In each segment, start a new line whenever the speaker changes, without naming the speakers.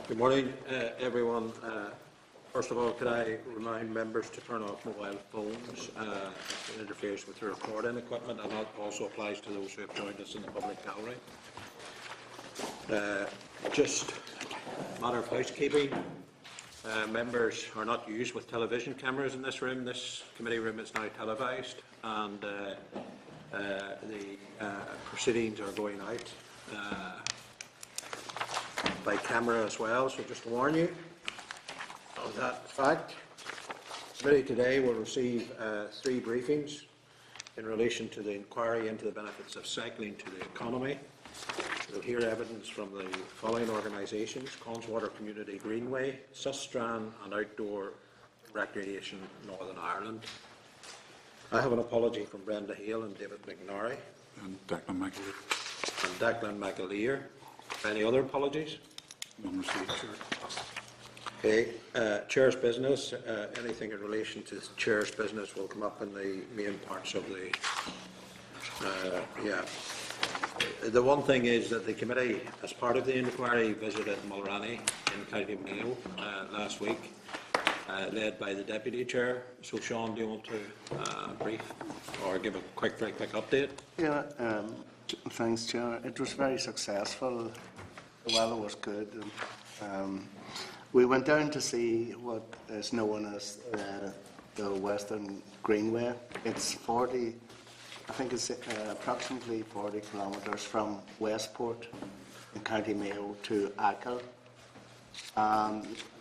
Good morning, everyone. First of all, could I remind members to turn off mobile phones? It interferes with the recording equipment, and that also applies to those who have joined us in the public gallery. Just a matter of housekeeping. Members are not used with television cameras in this room. This committee room is now televised, and the proceedings are going out by camera as well, so just to warn you of that fact. The committee today will receive 3 briefings in relation to the inquiry into the benefits of cycling to the economy. We'll hear evidence from the following organisations: Connswater Community Greenway, Sustran and Outdoor Recreation Northern Ireland. I have an apology from Brenda Hale and David McNary.
And Declan
McAleer. Any other apologies?
None received, Chair.
Okay. Chair's business. Anything in relation to Chair's business will come up in the main parts of the... The one thing is that the committee, as part of the inquiry, visited Mulranny in County Mayo last week, led by the Deputy Chair. So, Sean, do you want to brief or give a very quick update?
Yeah, thanks, Chair. It was very successful. The weather was good. And, we went down to see what is known as the Western Greenway. It's 40, I think it's approximately 40 kilometres from Westport in County Mayo to Achill.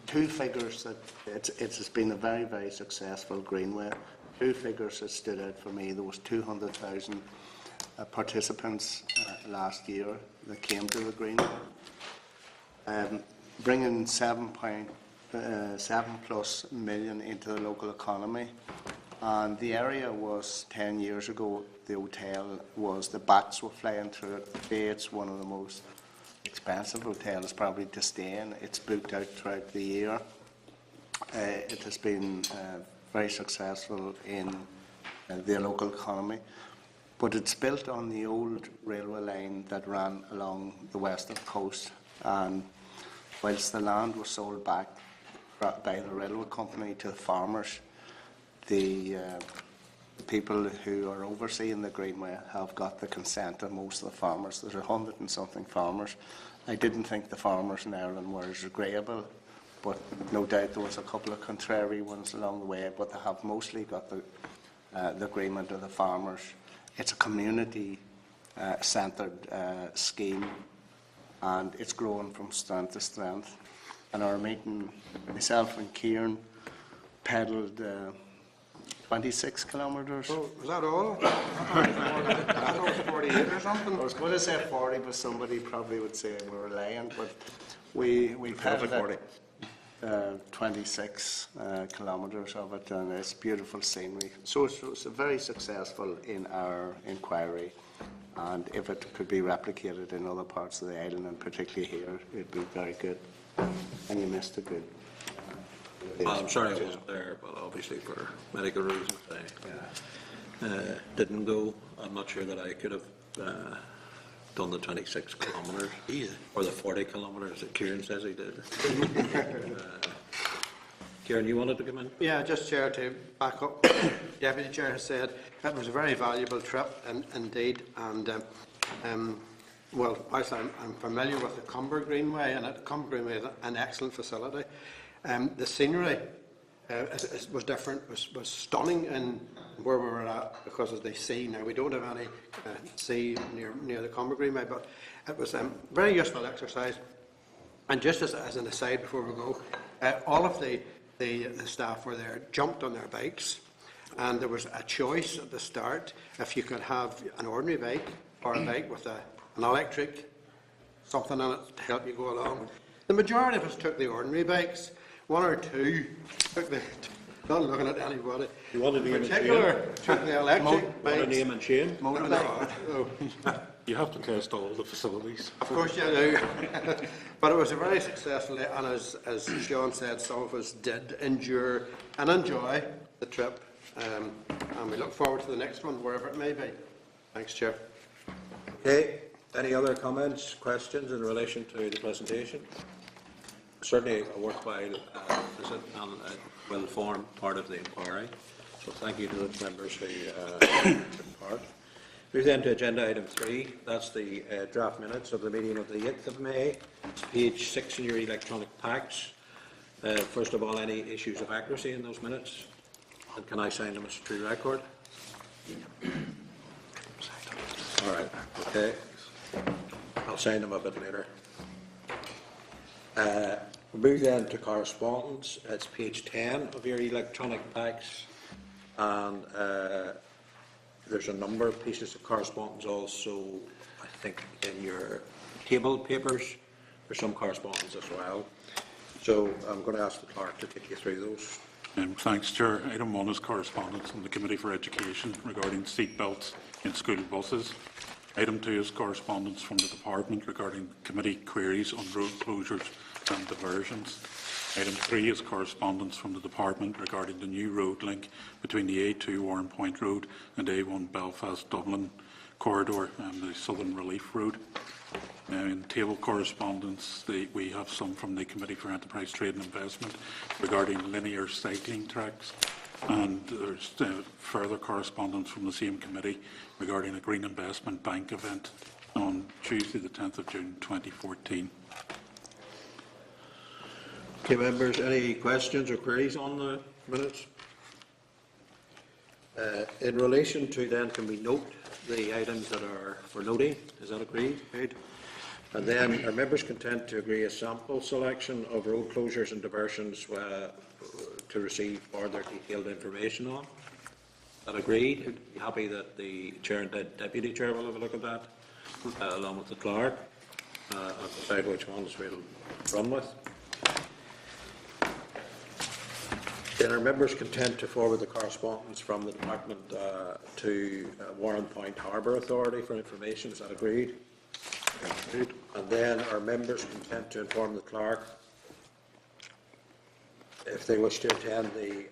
2 figures that it's been a very, very successful greenway. 2 figures that stood out for me. There was 200,000 participants last year that came to the greenway, bringing 7+ million into the local economy. And the area was 10 years ago. The hotel was, the bats were flying through it. Today it's one of the most expensive hotels probably to stay in. It's booked out throughout the year. It has been very successful in the local economy, but it's built on the old railway line that ran along the western coast. And whilst the land was sold back by the railway company to the farmers, the people who are overseeing the greenway have got the consent of most of the farmers. There's 100 and something farmers. I didn't think the farmers in Ireland were as agreeable, but no doubt there was a couple of contrary ones along the way, but they have mostly got the agreement of the farmers. It's a community centred scheme, and it's growing from strength to strength. In our meeting, myself and Kieran pedalled 26 kilometres.
Oh, was that all? I thought it was 48 or something.
I was going to say 40, but somebody probably would say we were lying. But we pedalled 26 kilometres of it, and it's beautiful scenery. So it's very successful in our inquiry, and if it could be replicated in other parts of the island, and particularly here, it'd be very good. And you missed a good.
I'm sorry I wasn't there, but obviously for medical reasons I didn't go. I'm not sure that I could have done the 26 kilometres or the 40 kilometres that Kieran says he did. Kieran, you wanted to come in?
Yeah, just Chair, to back up. Deputy Chair has said it was a very valuable trip indeed, and well, whilst I'm familiar with the Comber Greenway, and the Comber Greenway is an excellent facility. The scenery was different, was stunning in where we were at because of the sea. Now, we don't have any sea near the Comber Greenway, but it was a very useful exercise. And just as an aside before we go, all of the staff were there, jumped on their bikes, and there was a choice at the start if you could have an ordinary bike or a bike with an electric something on it to help you go along. The majority of us took the ordinary bikes. 1 or 2 took the, not looking at anybody,
You wanted to
in particular took the electric bikes.
Want a name and shame?
Motorbike.
You have to test all the facilities.
Of course you do. But it was a very successful day, and as Sean said, some of us did endure and enjoy the trip, and we look forward to the next one, wherever it may be. Thanks, Chair.
Okay. Any other comments, questions in relation to the presentation? certainly a worthwhile visit and will form part of the inquiry. So thank you to those members who took part. Move then to agenda item 3. That's the draft minutes of the meeting of the 8th of May. It's page 6 in your electronic packs. First of all, any issues of accuracy in those minutes? And can I sign them as a true record? All right, okay. I'll sign them a bit later. We move then to correspondence. It's page 10 of your electronic packs. And there's a number of pieces of correspondence also, I think, in your table papers. There's some correspondence as well. So I'm going to ask the clerk to take you through those.
Thanks, Chair. Item 1 is correspondence from the Committee for Education regarding seat belts in school buses. Item 2 is correspondence from the Department regarding committee queries on road closures and diversions. Item 3 is correspondence from the Department regarding the new road link between the A2 Warrenpoint Road and A1 Belfast-Dublin corridor and the Southern Relief Road. In table correspondence, we have some from the Committee for Enterprise, Trade and Investment regarding linear cycling tracks, and there's further correspondence from the same committee regarding a Green Investment Bank event on Tuesday the 10th of June 2014.
Okay, members, any questions or queries on the minutes? In relation to then, can we note the items that are for noting? Is that agreed? Agreed. And then, are members content to agree a sample selection of road closures and diversions to receive further detailed information on? Is that agreed? You happy that the Chair and Deputy Chair will have a look at that, along with the clerk, and decide which ones we'll run with? Then are members content to forward the correspondence from the Department to Warrenpoint Harbour Authority for information? Is that agreed? Agreed. And then are members content to inform the clerk if they wish to attend the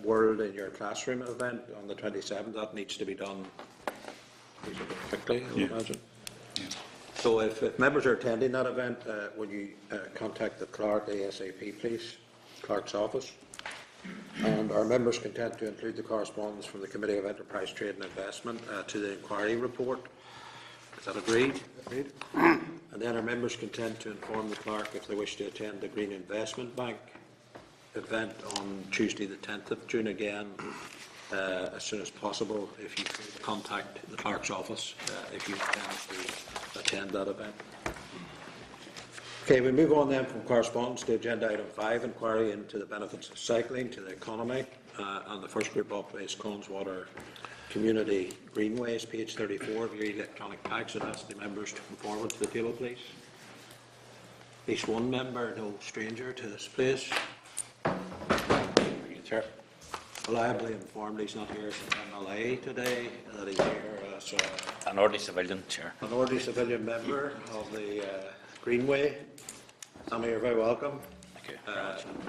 World in Your Classroom event on the 27th? That needs to be done reasonably quickly, I imagine.
Yeah.
So if members are attending that event, would you contact the clerk ASAP, please? Clerk's office. And are members content to include the correspondence from the Committee of Enterprise, Trade and Investment to the inquiry report? Is that agreed? Agreed. And then are members content to inform the clerk if they wish to attend the Green Investment Bank event on Tuesday the 10th of June again, as soon as possible, if you could contact the clerk's office if you intend to attend that event. Okay, we move on then from correspondence to agenda item 5, inquiry into the benefits of cycling to the economy. And the first group up is Connswater Community Greenways, page 34 of your electronic packs. I'd ask the members to come forward to the table, please. At least one member, no stranger to this place. Chair. Reliably informed he's not here as an MLA today, that he's here as
an ordinary civilian, Chair.
An ordinary civilian member of the Greenway. Sammy, you're very welcome.
Thank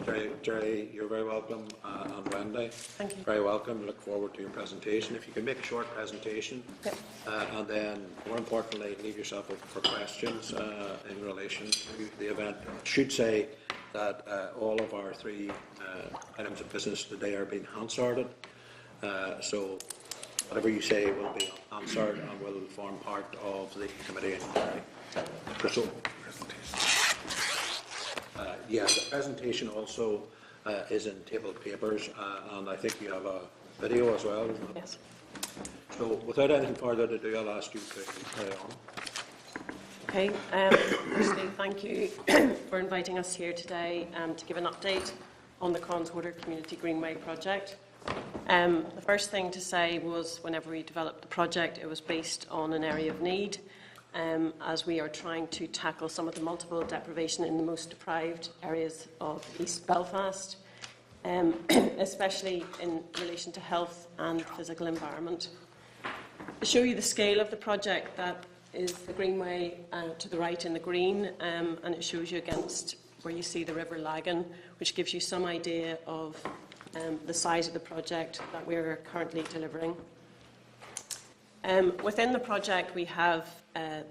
you.
Jerry, you're very welcome, and Wendy.
Thank you.
Very welcome. Look forward to your presentation. If you can make a short presentation,
yep.
And then, more importantly, leave yourself open for questions in relation to the event. I should say that all of our 3 items of business today are being Hansarded. So whatever you say will be answered and will form part of the committee inquiry. So, yeah, the presentation also is in table papers, and I think you have a video as well, isn't it?
Yes.
So, without anything further to do, I'll ask you to carry on.
Okay. Firstly, thank you for inviting us here today to give an update on the Connswater Community Greenway project. The first thing to say was, whenever we developed the project, it was based on an area of need, as we are trying to tackle some of the multiple deprivation in the most deprived areas of East Belfast, especially in relation to health and physical environment. To show you the scale of the project, that is the Greenway to the right in the green, and it shows you against where you see the River Lagan, which gives you some idea of the size of the project that we're currently delivering. Within the project, we have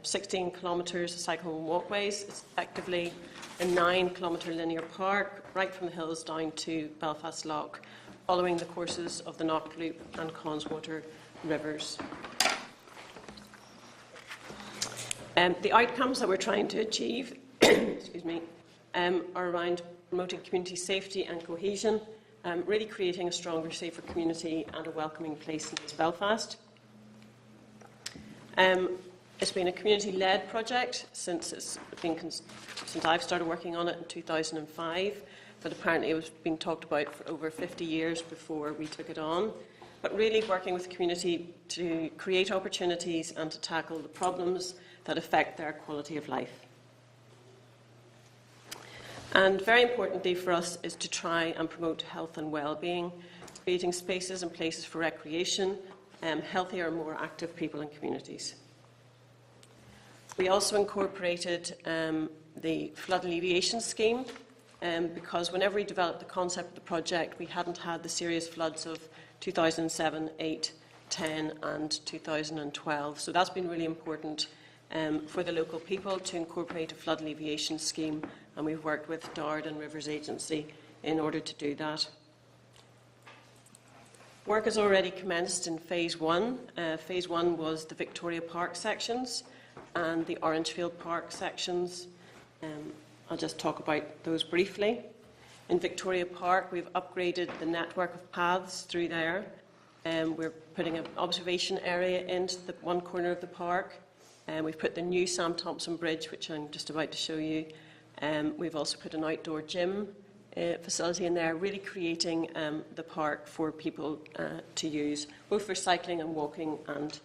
16 kilometres of cycle and walkways. It's effectively a 9-kilometre linear park right from the hills down to Belfast Lough, following the courses of the Knock Loop and Connswater rivers. The outcomes that we're trying to achieve excuse me, are around promoting community safety and cohesion, really creating a stronger, safer community and a welcoming place in East Belfast. It's been a community-led project since I've started working on it in 2005, but apparently it was being talked about for over 50 years before we took it on. But really working with the community to create opportunities and to tackle the problems that affect their quality of life. And very importantly for us is to try and promote health and well-being, creating spaces and places for recreation, healthier and more active people and communities. We also incorporated the flood alleviation scheme because whenever we developed the concept of the project, we hadn't had the serious floods of 2007, 8, 10 and 2012. So that's been really important for the local people to incorporate a flood alleviation scheme, and we've worked with Dard and Rivers Agency in order to do that. Work has already commenced in Phase 1. Phase 1 was the Victoria Park sections and the Orangefield Park sections. I'll just talk about those briefly. In Victoria Park, we've upgraded the network of paths through there. We're putting an observation area into the one corner of the park. We've put the new Sam Thompson Bridge, which I'm just about to show you. We've also put an outdoor gym facility in there, really creating the park for people to use, both for cycling and walking and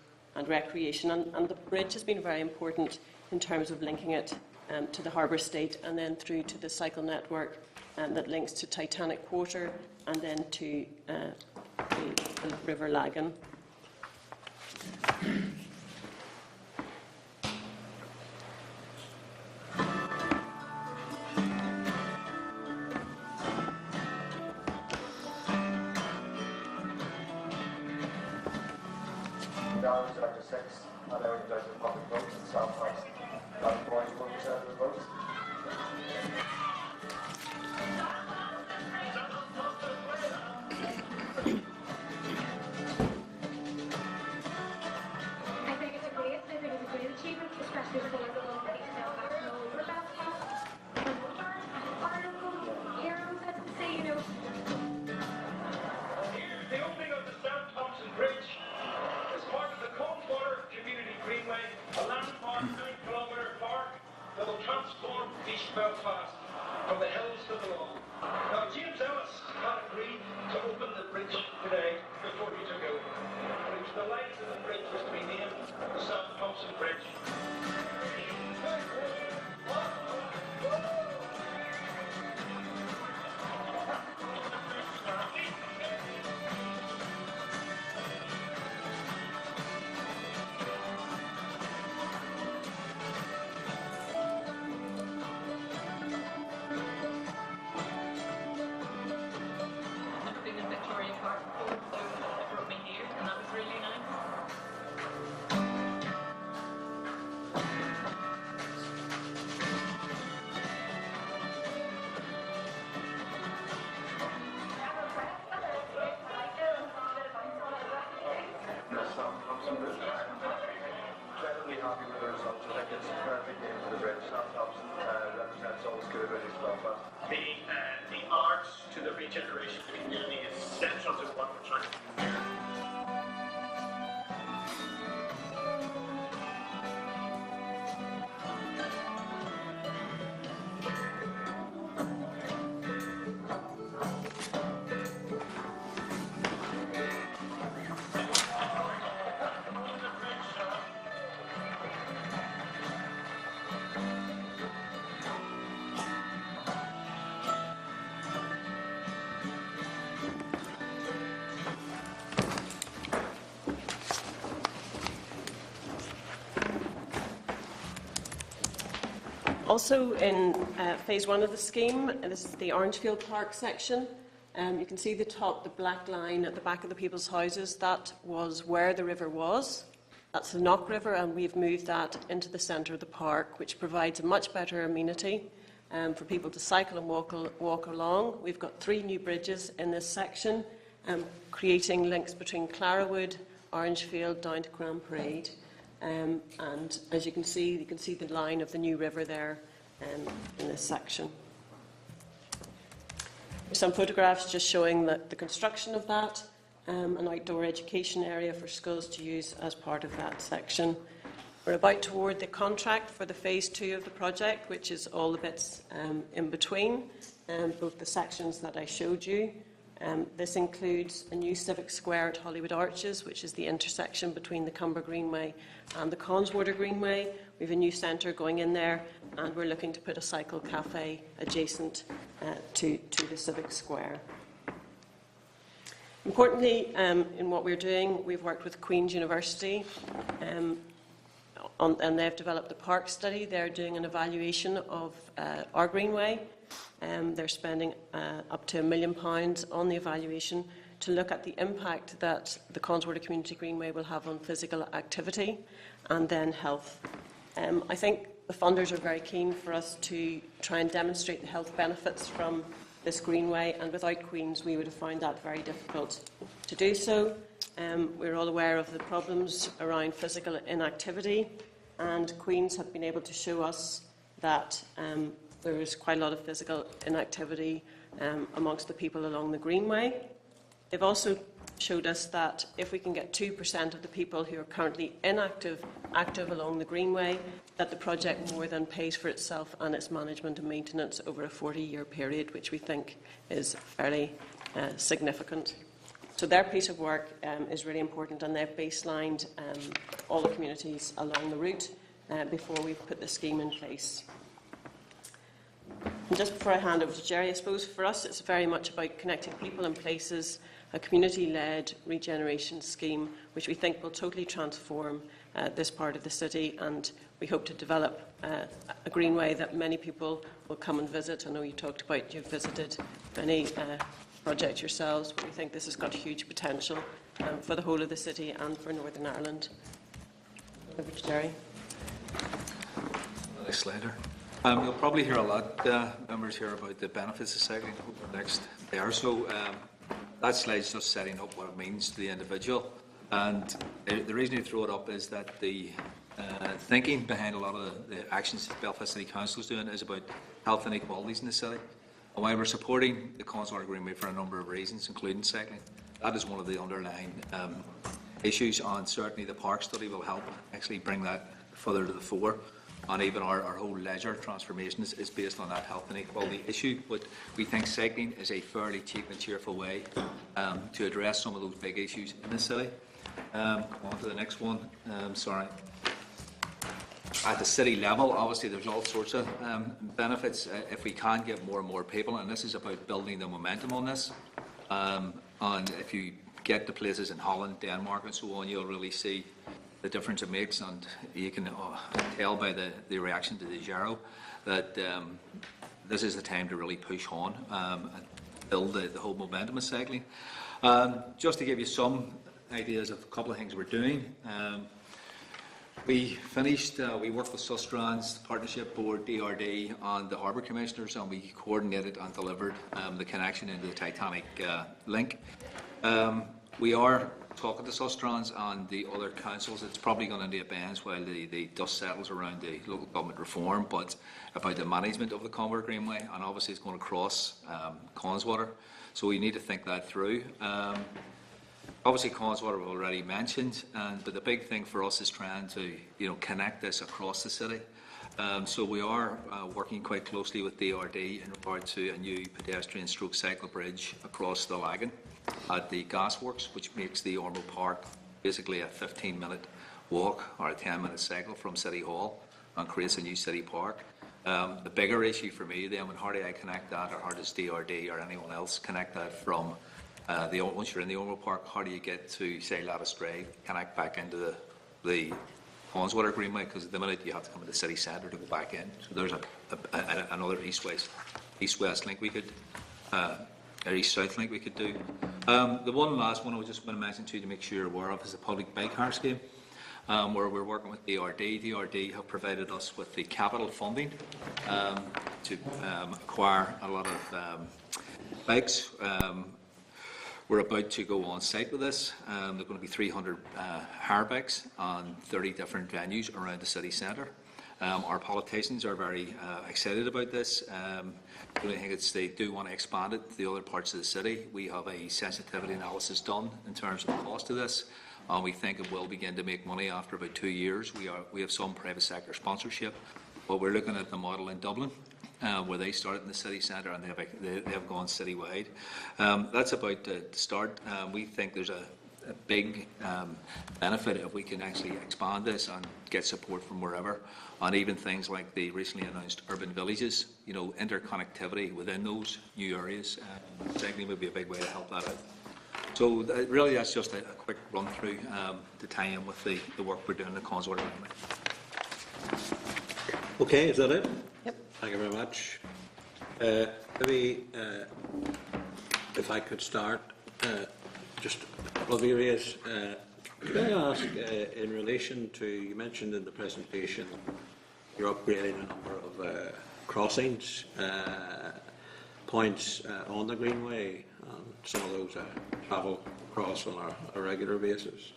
recreation. And the bridge has been very important in terms of linking it to the harbour estate and then through to the cycle network that links to Titanic Quarter and then to the River Lagan.
Down to Sector 6, allowing those with public votes in Southwest. About 41% of the votes.
I think it's a great achievement, especially for the local authorities to know about all over Belfast. Our local heroes, I'd say, you know.
The opening of the Sam Thompson Bridge is part of the Connswater Community Greenway, a landmark 9-kilometre park that will transform East Belfast from the hills to the lawn. Now, James Ellis had agreed to open the bridge today before he took over, but he was delighted that the bridge was to be named the Sam Thompson Bridge.
Been in Victoria Park before, so it brought me here, and that was really nice.
Incredibly happy with the results. I think it's a perfect name for the bridge. Sam Thompson represents all that's good about East Belfast.
The arts to the regeneration of the community is central to what we're trying to do here.
Also in Phase 1 of the scheme, this is the Orangefield Park section. You can see the black line at the back of the people's houses. That was where the river was. That's the Knock River, and we've moved that into the centre of the park, which provides a much better amenity for people to cycle and walk along. We've got 3 new bridges in this section, creating links between Clarawood, Orangefield down to Grand Parade. And as you can see the line of the new river there in this section. Some photographs just showing the construction of that, an outdoor education area for schools to use as part of that section. We're about to award the contract for the phase 2 of the project, which is all the bits in between, both the sections that I showed you. This includes a new civic square at Hollywood Arches, which is the intersection between the Comber Greenway and the Conswater Greenway. We have a new centre going in there, and we're looking to put a cycle cafe adjacent to the civic square. Importantly, in what we're doing, we've worked with Queen's University, and they've developed a park study. They're doing an evaluation of our Greenway. They're spending up to £1 million on the evaluation to look at the impact that the Conswater Community Greenway will have on physical activity and then health. I think the funders are very keen for us to try and demonstrate the health benefits from this greenway, and without Queen's we would have found that very difficult to do so. We're all aware of the problems around physical inactivity, and Queen's have been able to show us that there is quite a lot of physical inactivity amongst the people along the greenway. They've also showed us that if we can get 2% of the people who are currently inactive active along the greenway, that the project more than pays for itself and its management and maintenance over a 40-year period, which we think is fairly significant. So their piece of work is really important, and they've baselined all the communities along the route before we've put the scheme in place. And just before I hand over to Jerry, I suppose for us it's very much about connecting people and places, a community-led regeneration scheme which we think will totally transform this part of the city, and we hope to develop a greenway that many people will come and visit. I know you talked about you've visited many projects yourselves, but we think this has got huge potential for the whole of the city and for Northern Ireland. Over to Jerry.
Thanks, Slater. You'll probably hear a lot, members here, about the benefits of cycling over the next day or so. That slide's just setting up what it means to the individual, and the reason you throw it up is that the thinking behind a lot of the actions that Belfast City Council is doing is about health inequalities in the city. And while we're supporting the Conswater Greenway for a number of reasons, including cycling, that is one of the underlying issues, and certainly the park study will help actually bring that further to the fore. And even our whole leisure transformation is based on that health inequality issue. But we think cycling is a fairly cheap and cheerful way to address some of those big issues in the city. On to the next one. Sorry. At the city level, obviously there's all sorts of benefits if we can get more and more people, and this is about building the momentum on this. And if you get to places in Holland, Denmark and so on, you'll really see the difference it makes, and you can tell by the reaction to the Giro that this is the time to really push on and build the whole momentum of cycling. Just to give you some ideas of a couple of things we're doing. We worked with Sustrans, Partnership Board, DRD and the Harbour Commissioners, and we coordinated and delivered the connection into the Titanic link. We are talking to Sustrans and the other councils. It's probably going to be a bends while the dust settles around the local government reform, but about the management of the Comber Greenway, and obviously it's going to cross Conswater, so we need to think that through. Obviously Conswater we've already mentioned, but the big thing for us is trying to connect this across the city. So we are working quite closely with DRD in regard to a new pedestrian stroke cycle bridge across the Lagan at the Gasworks, which makes the Ormeau Park basically a 15-minute walk or a 10-minute cycle from City Hall and creates a new city park. The bigger issue for me then, how do I connect that, or how does DRD or anyone else connect that from once you're in the Ormeau Park, how do you get to, say, Lattice-Stray, connect back into the Conswater Greenway, because at the minute you have to come to the city centre to go back in. So there's another east-west link we could, or east-south link we could do. The one last one I was just going to mention to you to make sure you're aware of is the public bike hire scheme. where we're working with DRD. DRD have provided us with the capital funding to acquire a lot of bikes. We're about to go on site with this. There are going to be 300 hire bikes on 30 different venues around the city centre. Our politicians are very excited about this. I think they do want to expand it to the other parts of the city. We have a sensitivity analysis done in terms of the cost of this. We think it will begin to make money after about 2 years. We have some private sector sponsorship, but we're looking at the model in Dublin, where they started in the city centre and they have gone citywide. That's about the start. We think there's a big benefit if we can actually expand this and get support from wherever, and even things like the recently announced urban villages, interconnectivity within those new areas. Cycling would be a big way to help that out. So really that's just a quick run through to tie in with the work we're doing in the Connswater.
Okay, is that it?
Yep.
Thank you very much. Maybe if I could start, just a couple of areas. Could I ask, in relation to, you mentioned in the presentation, you're upgrading a number of crossings, points on the Greenway, and some of those travel across on a regular basis.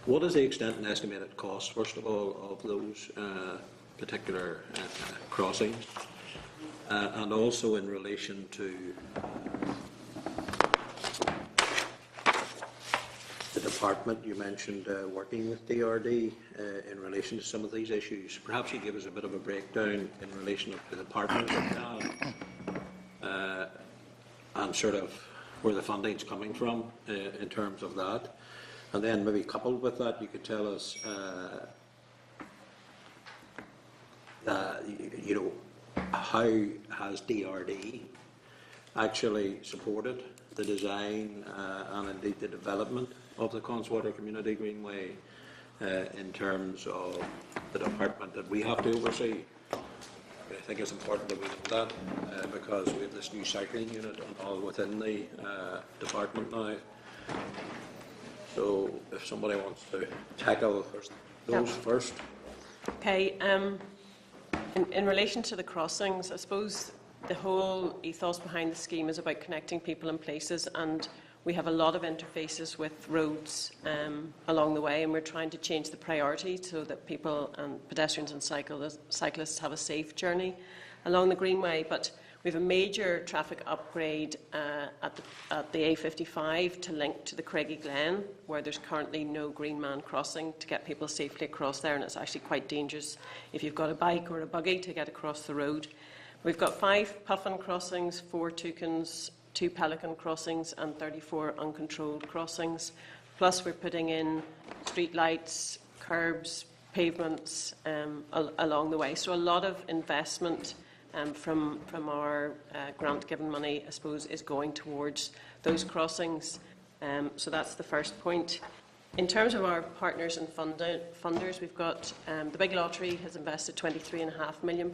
What is the extent and estimated cost, first of all, of those particular crossings? And also in relation to the department, you mentioned working with DRD in relation to some of these issues. Perhaps you give us a bit of a breakdown in relation to the department and sort of where the funding's coming from in terms of that. And then maybe coupled with that, you could tell us, how has DRD actually supported the design and indeed the development of the Connswater Community Greenway in terms of the department that we have to oversee. I think it's important that we know that because we have this new cycling unit all within the department now. So if somebody wants to tackle those first.
Okay. In relation to the crossings, I suppose the whole ethos behind the scheme is about connecting people and places, and we have a lot of interfaces with roads along the way, and we're trying to change the priority so that people and pedestrians and cyclists have a safe journey along the Greenway. But we have a major traffic upgrade at the A55 to link to the Craigie Glen, where there's currently no Greenman crossing, to get people safely across there, and it's actually quite dangerous if you've got a bike or a buggy to get across the road. We've got 5 puffin crossings, 4 toucans, 2 pelican crossings and 34 uncontrolled crossings. Plus we're putting in street lights, curbs, pavements along the way. So a lot of investment from our grant-given money, I suppose, is going towards those crossings. So that's the first point. In terms of our partners and funders, we've got the Big Lottery has invested £23.5 million.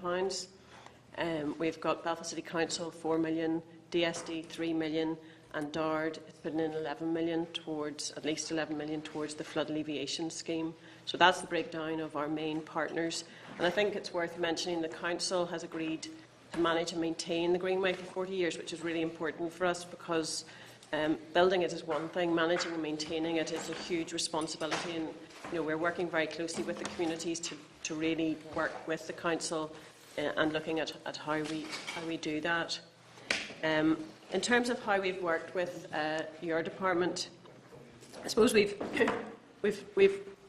We've got Belfast City Council 4 million, DSD 3 million, and DARD is putting in 11 million towards, at least 11 million towards the flood alleviation scheme. So that's the breakdown of our main partners. And I think it's worth mentioning the council has agreed to manage and maintain the Greenway for 40 years, which is really important for us because building it is one thing, managing and maintaining it is a huge responsibility. And we're working very closely with the communities to really work with the council and looking at how we do that. In terms of how we've worked with your department, I suppose we've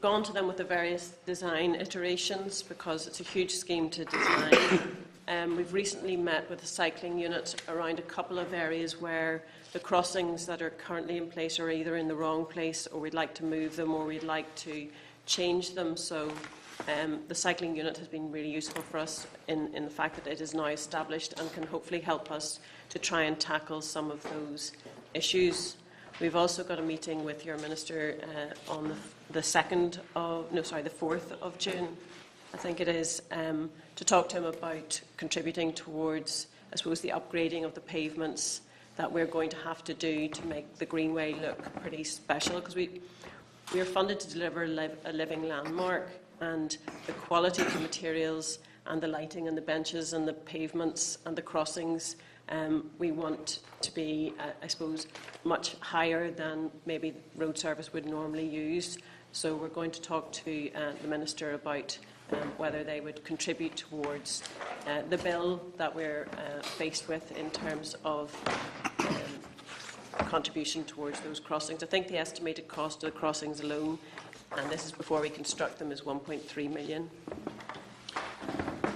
gone to them with the various design iterations because it's a huge scheme to design. We've recently met with the cycling unit around a couple of areas where the crossings that are currently in place are either in the wrong place, or we'd like to move them, or we'd like to change them. So the cycling unit has been really useful for us in the fact that it is now established and can hopefully help us to try and tackle some of those issues. We've also got a meeting with your minister on the 4th of June, I think it is, to talk to him about contributing towards, I suppose, the upgrading of the pavements that we're going to have to do to make the Greenway look pretty special, because We are funded to deliver a living landmark, and the quality of the materials and the lighting and the benches and the pavements and the crossings, we want to be, I suppose, much higher than maybe road service would normally use. So we're going to talk to the Minister about whether they would contribute towards the bill that we're faced with in terms of contribution towards those crossings. I think the estimated cost of the crossings alone, and this is before we construct them, is 1.3 million.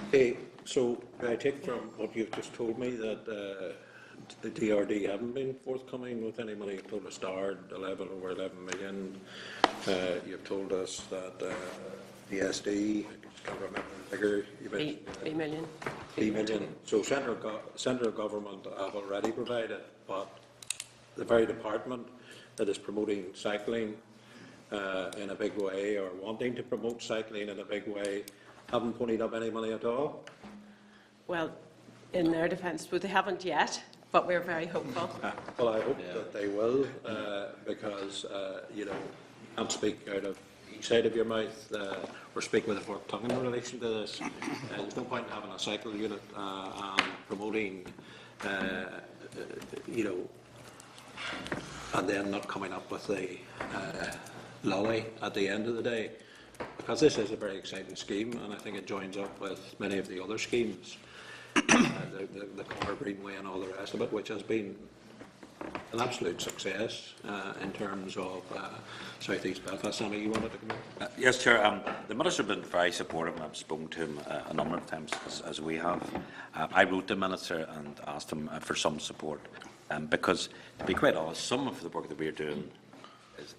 Okay, so I take from what you've just told me that the DRD haven't been forthcoming with any money. You've told us over 11 million. You've told us that the SD, I can't remember the figure.
3 million.
3 million. So central government have already provided, but the very department that is promoting cycling in a big way, or wanting to promote cycling in a big way, haven't ponied up any money at all?
Well, in their defence, but they haven't yet, but we're very hopeful.
Well, I hope that they will, because, you know, you can't speak out of each side of your mouth or speak with a forked tongue in relation to this. There's no point in having a cycle unit and promoting, you know, and then not coming up with a lolly at the end of the day. Because this is a very exciting scheme, and I think it joins up with many of the other schemes, the Cumber Greenway and all the rest of it, which has been an absolute success in terms of South East Belfast. Sammy, you wanted to come in?
Yes, Chair. The Minister has been very supportive, and I've spoken to him a number of times, as we have. I wrote the Minister and asked him for some support, because, to be quite honest, some of the work that we're doing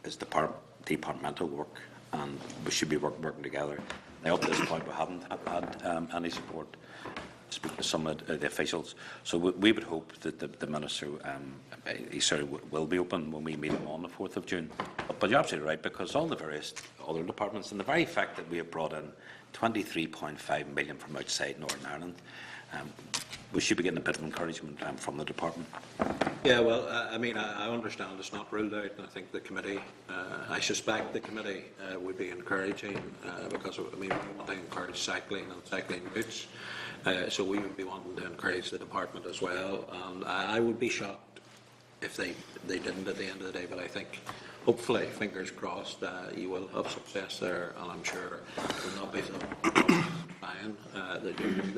is departmental work, and we should be working together. Now, up to this point, we haven't had any support. Speak to some of the officials. So we would hope that the Minister, he certainly will be open when we meet him on the 4th of June. But you're absolutely right, because all the various other departments, and the very fact that we have brought in 23.5 million from outside Northern Ireland, we should be getting a bit of encouragement from the department.
Yeah, well, I mean, I understand it's not ruled out, and I think the committee, I suspect the committee would be encouraging, because, I mean, we want to encourage cycling and cycling routes, so we would be wanting to encourage the department as well, and I would be shocked if they didn't at the end of the day, but I think, hopefully, fingers crossed, you will have success there, and I'm sure it will not be so fine that you do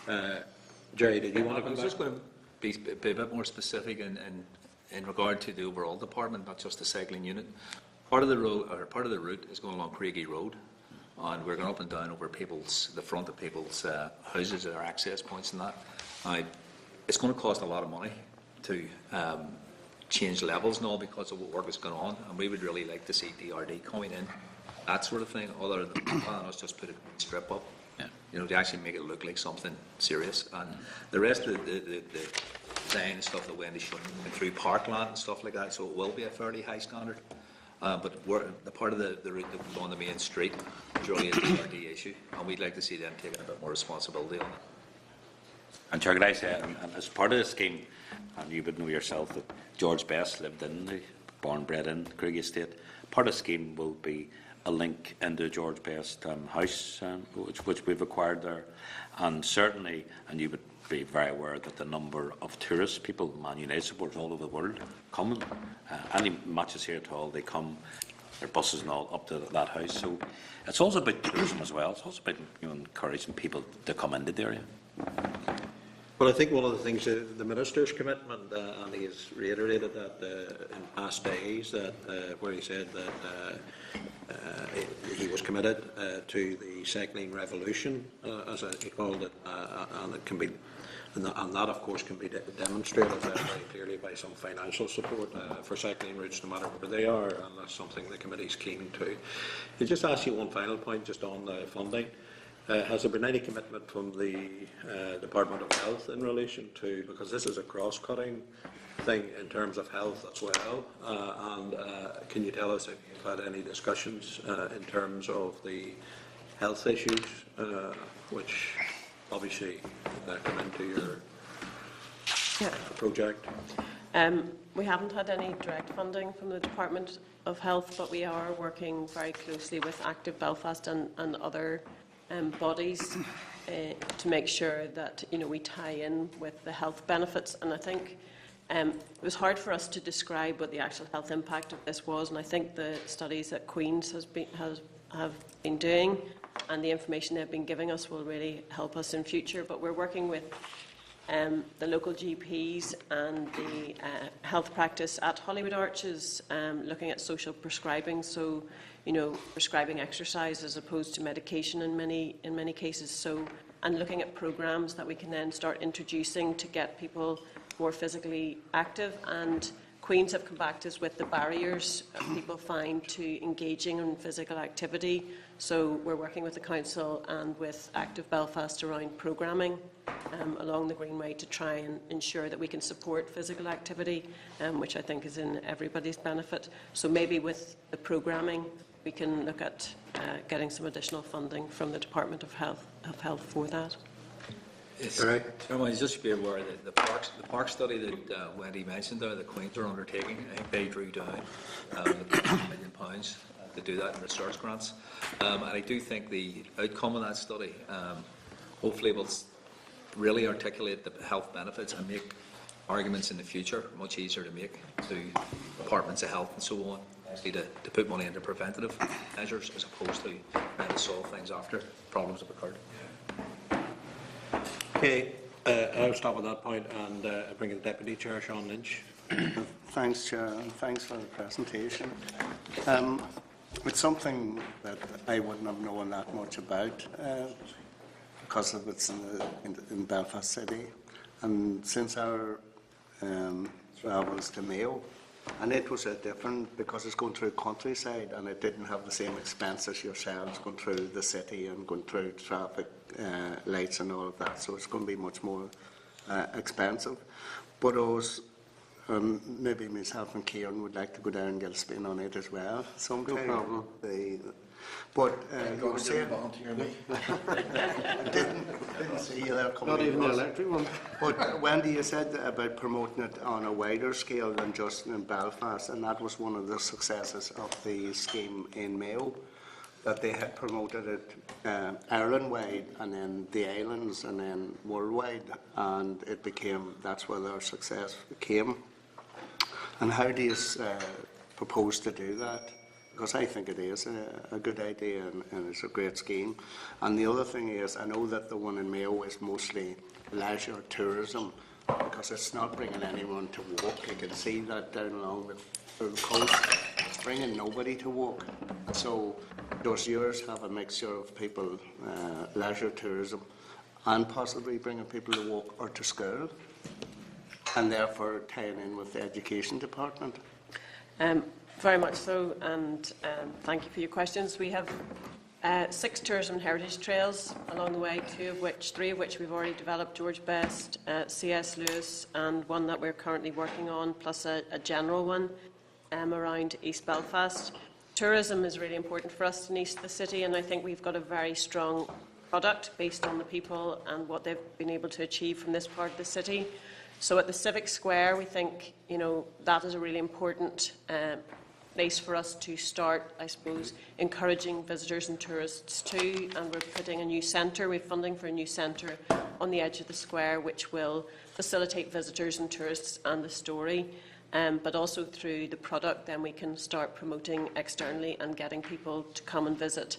that. Jerry, did you want to come back?
I was just going to be a bit more specific in regard to the overall department, not just the cycling unit. Part of the road, or part of the route, is going along Craigie Road, and we're going up and down over the front of people's houses, our access points, and that. It's going to cost a lot of money to change levels and all, because of what work is going on, and we would really like to see DRD coming in, that sort of thing, other than us just put a strip up. You know, to actually make it look like something serious. And the rest of the design and stuff that Wendy showed through parkland and stuff like that, so it will be a fairly high standard. But the part of the route that will go on the main street is really a DRD issue, and we'd like to see them taking a bit more responsibility on it.
And Chair, could I say, and as part of the scheme, and you would know yourself that George Best lived born and bred in Craigie Estate, part of the scheme will be a link into George Best house, which we've acquired there, and certainly, and you would be very aware that the number of tourists, people, Man United supporters all over the world, coming, any matches here at all, they come, their buses and all, up to that house. So it's also about tourism as well. It's also about, you know, encouraging people to come into the area.
Well, I think one of the things, the Minister's commitment, and he has reiterated that in past days, that where he said that he was committed to the cycling revolution, as he called it, and it can be, and that of course can be demonstrated very clearly by some financial support for cycling routes, no matter where they are, and that's something the committee's keen to. I'll just ask you one final point, just on the funding. Has there been any commitment from the Department of Health in relation to, because this is a cross-cutting thing in terms of health as well, and can you tell us if you've had any discussions in terms of the health issues, which obviously come into your project?
We haven't had any direct funding from the Department of Health, but we are working very closely with Active Belfast and other bodies to make sure that we tie in with the health benefits. And I think it was hard for us to describe what the actual health impact of this was, and I think the studies that Queen's have been doing and the information they've been giving us will really help us in future. But we're working with the local GPs and the health practice at Hollywood Arches, looking at social prescribing, so prescribing exercise as opposed to medication in many cases. So, and looking at programs that we can then start introducing to get people more physically active. And Queen's have come back to us with the barriers people find to engaging in physical activity. So we're working with the Council and with Active Belfast around programming along the Greenway to try and ensure that we can support physical activity, which I think is in everybody's benefit. So maybe with the programming we can look at getting some additional funding from the Department of Health for that.
Yes. Chairman, just to be aware that the park study that Wendy mentioned there, that Queen's are undertaking, I think they drew down £1 million to do that in research grants. And I do think the outcome of that study hopefully will really articulate the health benefits and make arguments in the future much easier to make to departments of health and so on, actually to put money into preventative measures as opposed to trying to solve things after problems have occurred.
Okay, I'll stop at that point and bring in Deputy Chair Sean Lynch.
Thanks, Chair, and thanks for the presentation. It's something that I wouldn't have known that much about because of it's in Belfast City, and since our travels to Mayo, and it was a different because it's going through countryside and it didn't have the same expense as yourselves going through the city and going through traffic lights and all of that, so it's going to be much more expensive. But I was maybe myself and Kieran would like to go down and get a spin on it as well sometime.
No problem.
But you were saying, I didn't see you there coming.
Not even the electric one.
But Wendy, you said about promoting it on a wider scale than just in Belfast, and that was one of the successes of the scheme in Mayo, that they had promoted it Ireland-wide and then the islands and then worldwide, and it became, that's where their success came. And how do you propose to do that? Because I think it is a good idea and it's a great scheme. And the other thing is, I know that the one in Mayo is mostly leisure tourism, because it's not bringing anyone to walk. You can see that down along the coast, it's bringing nobody to walk. So does yours have a mixture of people, leisure tourism, and possibly bringing people to walk or to school, and therefore tying in with the education department?
Very much so, and thank you for your questions. We have 6 tourism and heritage trails along the way, 3 of which we've already developed, George Best, C.S. Lewis, and one that we're currently working on, plus a general one around East Belfast. Tourism is really important for us in East of the City, and I think we've got a very strong product based on the people and what they've been able to achieve from this part of the city. So at the Civic Square, we think that is a really important place for us to start, I suppose, encouraging visitors and tourists too. And we're putting a new centre, we have funding for a new centre on the edge of the square, which will facilitate visitors and tourists and the story. But also through the product, then we can start promoting externally and getting people to come and visit.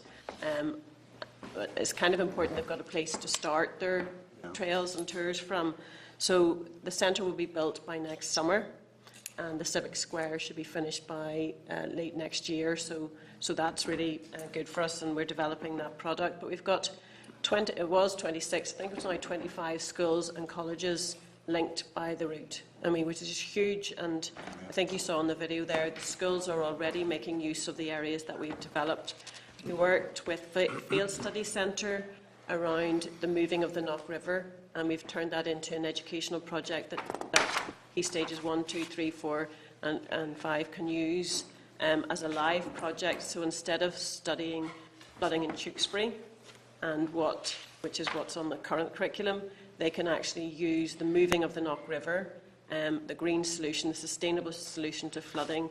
It's kind of important they've got a place to start their trails and tours from. So the centre will be built by next summer, and the Civic Square should be finished by late next year. So that's really good for us, and we're developing that product. But we've got 20, it was 26, I think it's now 25 schools and colleges linked by the route, which is huge. And I think you saw in the video there, the schools are already making use of the areas that we've developed. We worked with Field Study Centre around the moving of the Knock River, and we've turned that into an educational project that Key Stages 1, 2, 3, 4 and 5 can use as a live project. So instead of studying flooding in Tewkesbury, which is what's on the current curriculum, they can actually use the moving of the Knock River the green solution, the sustainable solution to flooding,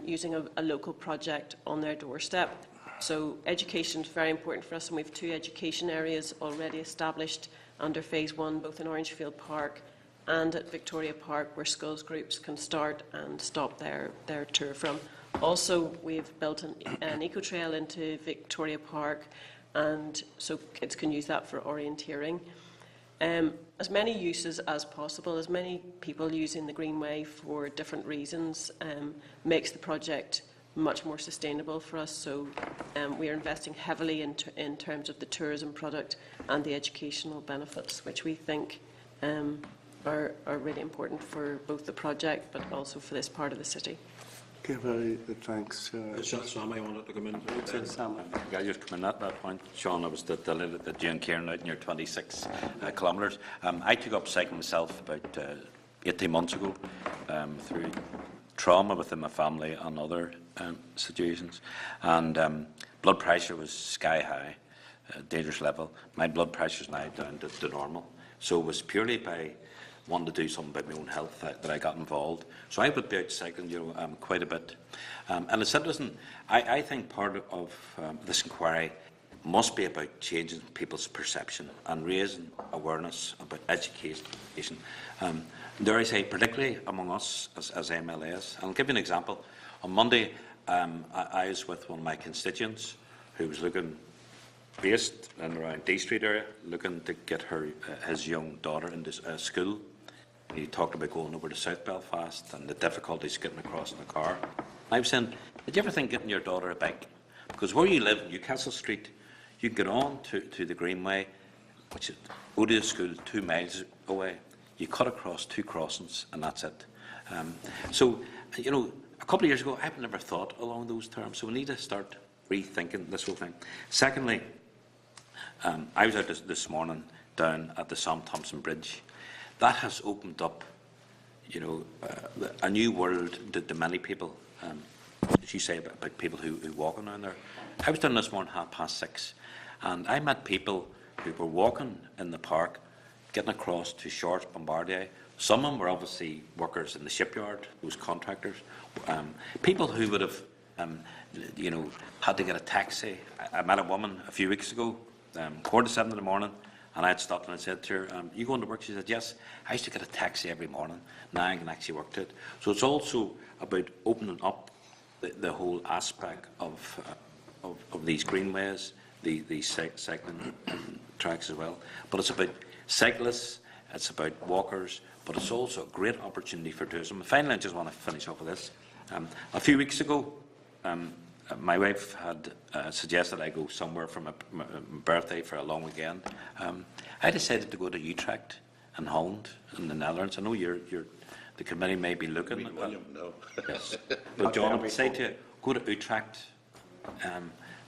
using a local project on their doorstep. So education is very important for us, and we have 2 education areas already established under Phase 1, both in Orangefield Park and at Victoria Park, where schools groups can start and stop their tour from. Also, we've built an eco-trail into Victoria Park, and so kids can use that for orienteering. As many uses as possible, as many people using the Greenway for different reasons, makes the project much more sustainable for us. So we are investing heavily in terms of the tourism product and the educational benefits, which we think are really important for both the project but also for this part of the city.
Okay, very good, thanks.
Sammy wanted to come in.
Sam.
I just come in at that point, Sean. I was delighted that you and Kieran out in your 26 kilometres. I took up cycling myself about 18 months ago through trauma within my family and other situations, and blood pressure was sky high, dangerous level. My blood pressure is now down to normal. So it was purely by wanting to do something about my own health that I got involved. So I would be out cycling, quite a bit. And it's interesting. I think part of this inquiry must be about changing people's perception and raising awareness about education. Dare I say, particularly among us as MLAs. And I'll give you an example. On Monday, I was with one of my constituents who was based in around D Street area, looking to get his young daughter into school. He talked about going over to South Belfast and the difficulties getting across in the car. I was saying, did you ever think getting your daughter a bike? Because where you live, Newcastle Street, you can get on to the Greenway, which is go to the school 2 miles away. You cut across 2 crossings and that's it. So, a couple of years ago, I've never thought along those terms. So we need to start rethinking this whole thing. Secondly, I was out this morning down at the Sam Thompson Bridge. That has opened up, a new world to many people. As you say about people who walk down there. I was down this morning 6:30, and I met people who were walking in the park, getting across to Shorts, Bombardier. Some of them were obviously workers in the shipyard, those contractors. People who would have, had to get a taxi. I met a woman a few weeks ago, 6:45 in the morning. And I had stopped and I said to her, you going to work? She said, yes. I used to get a taxi every morning. Now I can actually work to it. So it's also about opening up the whole aspect of these greenways, these cycling tracks as well. But it's about cyclists, it's about walkers, but it's also a great opportunity for tourism. Finally, I just want to finish off with this. A few weeks ago, my wife had suggested I go somewhere for my birthday for a long weekend. I decided to go to Utrecht in Holland, in the Netherlands. I know the committee may be looking at that.
No.
Yes. But John, I would say to you, go to Utrecht.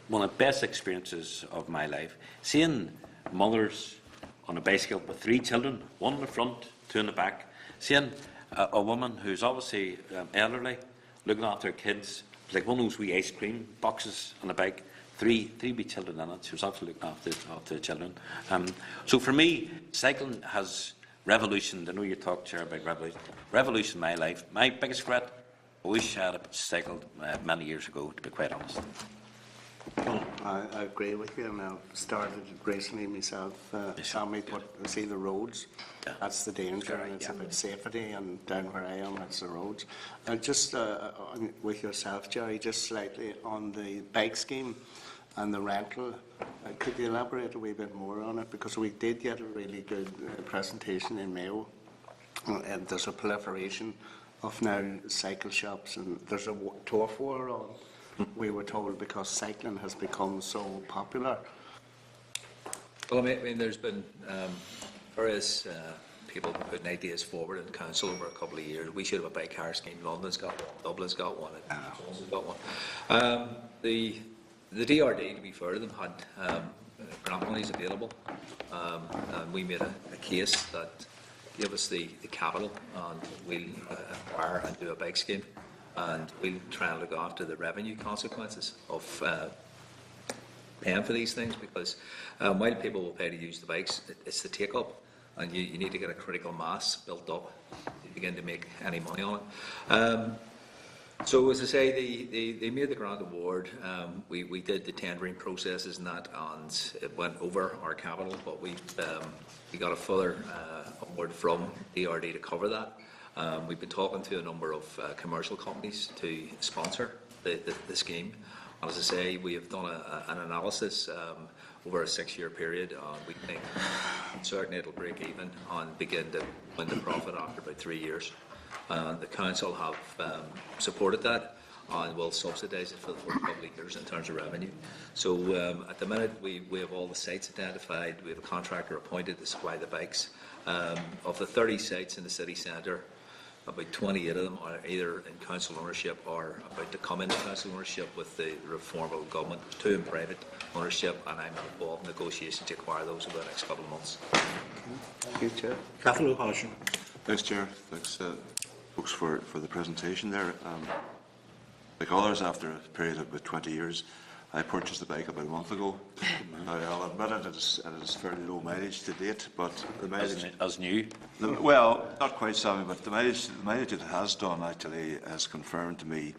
One of the best experiences of my life. Seeing mothers on a bicycle with 3 children, 1 in the front, 2 in the back. Seeing a woman who's obviously elderly, looking after her kids, like one of those wee ice cream boxes on a bike, 3 wee children in it. She was absolutely looking after the children. So for me, cycling has revolutioned. I know you talked, Chair, about revolutioned my life. My biggest regret, I wish I had cycled many years ago, to be quite honest.
I agree with you, and I've started recently myself, Sammy, to see the roads.
Yeah.
That's the danger, and it's about safety, and down where I am, it's the roads. Just with yourself, Jerry, just slightly on the bike scheme and the rental, could you elaborate a wee bit more on it? Because we did get a really good presentation in Mayo, and there's a proliferation of now cycle shops, and there's a turf war on. We were told, because cycling has become so popular.
Well, I mean there's been various people putting ideas forward in council over a couple of years. We should have a bike hire scheme. London's got one, Dublin's got one, and Wales has got one. The DRD, to be fair to them, had grant monies available, and we made a case that give us the capital, and we'll acquire and do a bike scheme. And we'll try and look after the revenue consequences of paying for these things, because while people will pay to use the bikes, it's the take-up, and you need to get a critical mass built up to begin to make any money on it. So as I say, they made the grant award. We did the tendering processes and that, and it went over our capital, but we got a further award from DRD to cover that. We've been talking to a number of commercial companies to sponsor the scheme. And as I say, we have done an analysis over a 6-year period, and we think certainly it'll break even and begin to win the profit after about 3 years. The council have supported that and will subsidise it for the first couple of years in terms of revenue. So at the minute we have all the sites identified, we have a contractor appointed to supply the bikes. Of the 30 sites in the city centre, about 28 of them are either in council ownership or about to come into council ownership with the reform of government, 2 in private ownership, and I'm involved in negotiations to acquire those over the next couple of months.
Thank you, Chair.
Cathal O'Halloran.
Thanks, Chair. Thanks, folks, for the presentation there. Like others, after a period of about 20 years, I purchased the bike about a month ago. Now, I'll admit it is fairly low mileage to date, but the mileage...
As new?
Well, not quite, Sammy, but the mileage it has done actually has confirmed to me,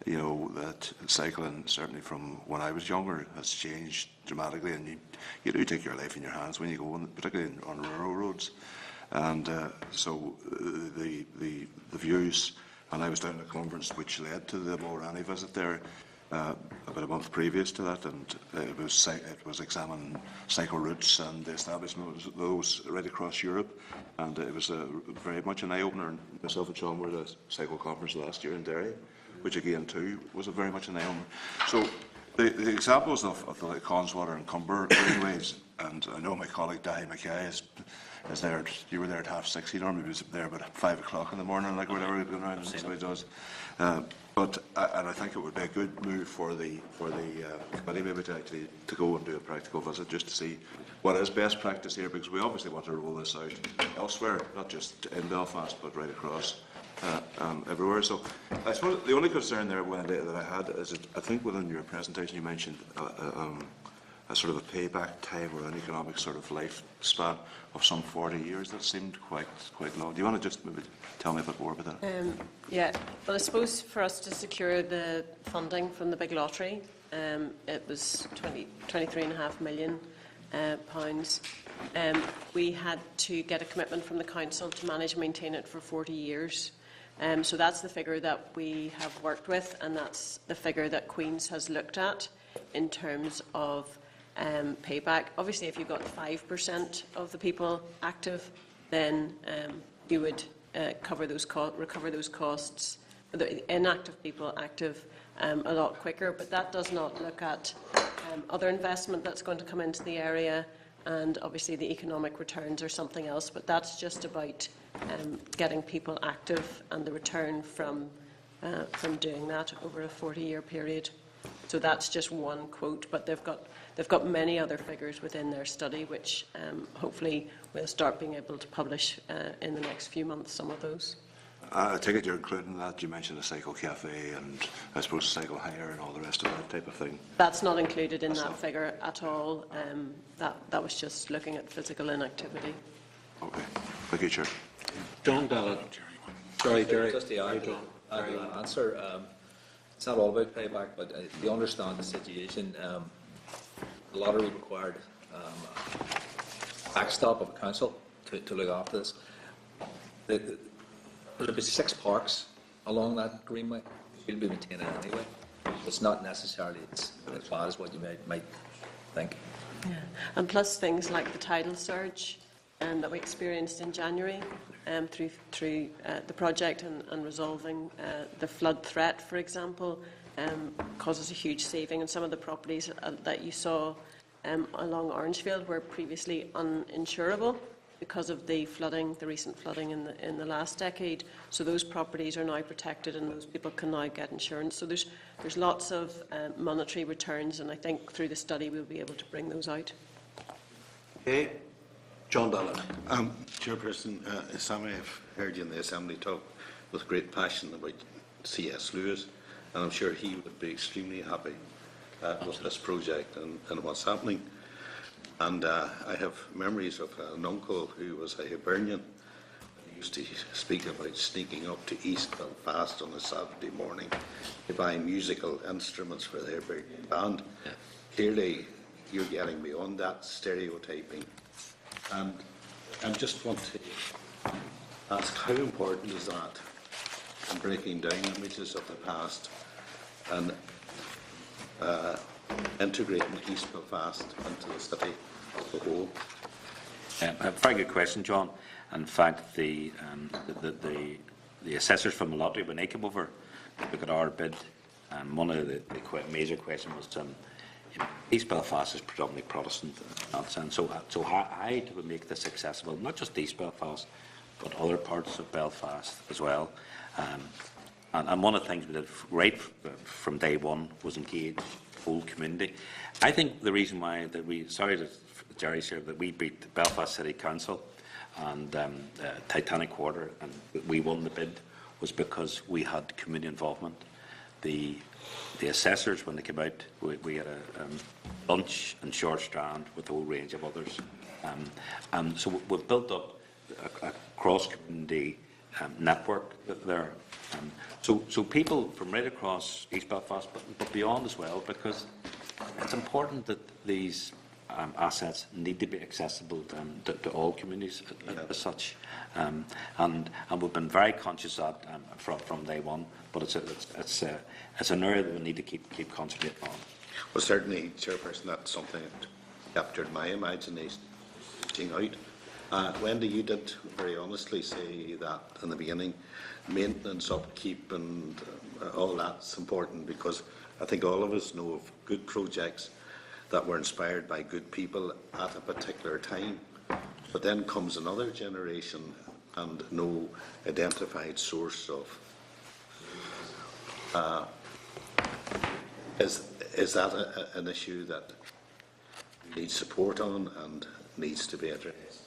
you know, that cycling, certainly from when I was younger, has changed dramatically, and you do take your life in your hands when you go, particularly on rural roads. And so the views, and I was down at a conference which led to the Mulranny visit there about a month previous to that, and it was examining cycle routes and the establishment of those right across Europe, and it was very much an eye-opener. Myself and Sean were at a cycle conference last year in Derry, which again too was very much an eye-opener. So the examples of the Conswater and Cumber greenways, and I know my colleague Dahi Mackay is there. You were there at 6:30. He normally was there about 5 o'clock in the morning, like whatever he's going around, and that's what he does. And I think it would be a good move for the committee maybe to go and do a practical visit just to see what is best practice here, because we obviously want to roll this out elsewhere, not just in Belfast but right across everywhere. So I suppose the only concern there that I had is I think within your presentation you mentioned a sort of a payback time or an economic sort of lifespan of some 40 years. That seemed quite long. Do you want to just maybe tell me a bit more about that?
Yeah, well, I suppose for us to secure the funding from the big lottery, it was 23.5 million pounds. We had to get a commitment from the council to manage and maintain it for 40 years. So that's the figure that we have worked with, and that's the figure that Queen's has looked at in terms of payback. Obviously, if you've got 5% of the people active, then you would recover those costs, the inactive people active, a lot quicker. But that does not look at other investment that's going to come into the area, and obviously the economic returns are something else. But that's just about getting people active and the return from doing that over a 40-year period. So that's just one quote, but they've got many other figures within their study, which hopefully we'll start being able to publish in the next few months, some of those.
I take it you're including that. You mentioned a cycle cafe and I suppose cycle hire and all the rest of that type of thing.
That's not included in that figure at all. That was just looking at physical inactivity.
Okay. Thank you, Chair.
John Dallin. Sorry, Jerry.
Just to add to that answer, it's not all about payback, but you understand the situation. The lottery required a backstop of a council to look after this. There'll be 6 parks along that greenway. We'll be maintaining it anyway. It's not necessarily as bad as what you might think.
Yeah. And plus things like the tidal surge that we experienced in January through the project and resolving the flood threat, for example, causes a huge saving. And some of the properties that you saw along Orangefield were previously uninsurable because of the flooding, the recent flooding in the last decade. So those properties are now protected, and those people can now get insurance. So there's lots of monetary returns, and I think through the study we'll be able to bring those out.
Okay. John Dallin.
Chairperson, Sammy, I've heard you in the Assembly talk with great passion about C.S. Lewis, and I'm sure he would be extremely happy with this project and what's happening. And I have memories of an uncle who was a Hibernian. He used to speak about sneaking up to East Belfast on a Saturday morning to buy musical instruments for their big band. Clearly, you're getting beyond that stereotyping. And I just want to ask, how important is that in breaking down images of the past and integrating East Belfast into the city as a whole?
A very good question, John. In fact, the assessors from the lottery, when they came over to look at our bid, one of the major questions was, East Belfast is predominantly Protestant in that sense. So how do we make this accessible, not just East Belfast, but other parts of Belfast as well? And one of the things we did right from day one was engage the whole community. I think the reason why that sorry that Jerry's here, that we beat Belfast City Council and Titanic Quarter and we won the bid was because we had community involvement. The assessors, when they came out, we had a lunch in Short Strand with a whole range of others. So we've built up a cross-community network there. So people from right across East Belfast, but beyond as well, because it's important that these assets need to be accessible to all communities as such. And we've been very conscious of that from day one, but it's an area that we need to keep concentrating on.
Well, certainly, Chairperson, that's something that captured my imagination, reaching out. Wendy, you did very honestly say that in the beginning, maintenance, upkeep and all that's important, because I think all of us know of good projects that were inspired by good people at a particular time. But then comes another generation and no identified source of. Is that an issue that needs support on and needs to be addressed?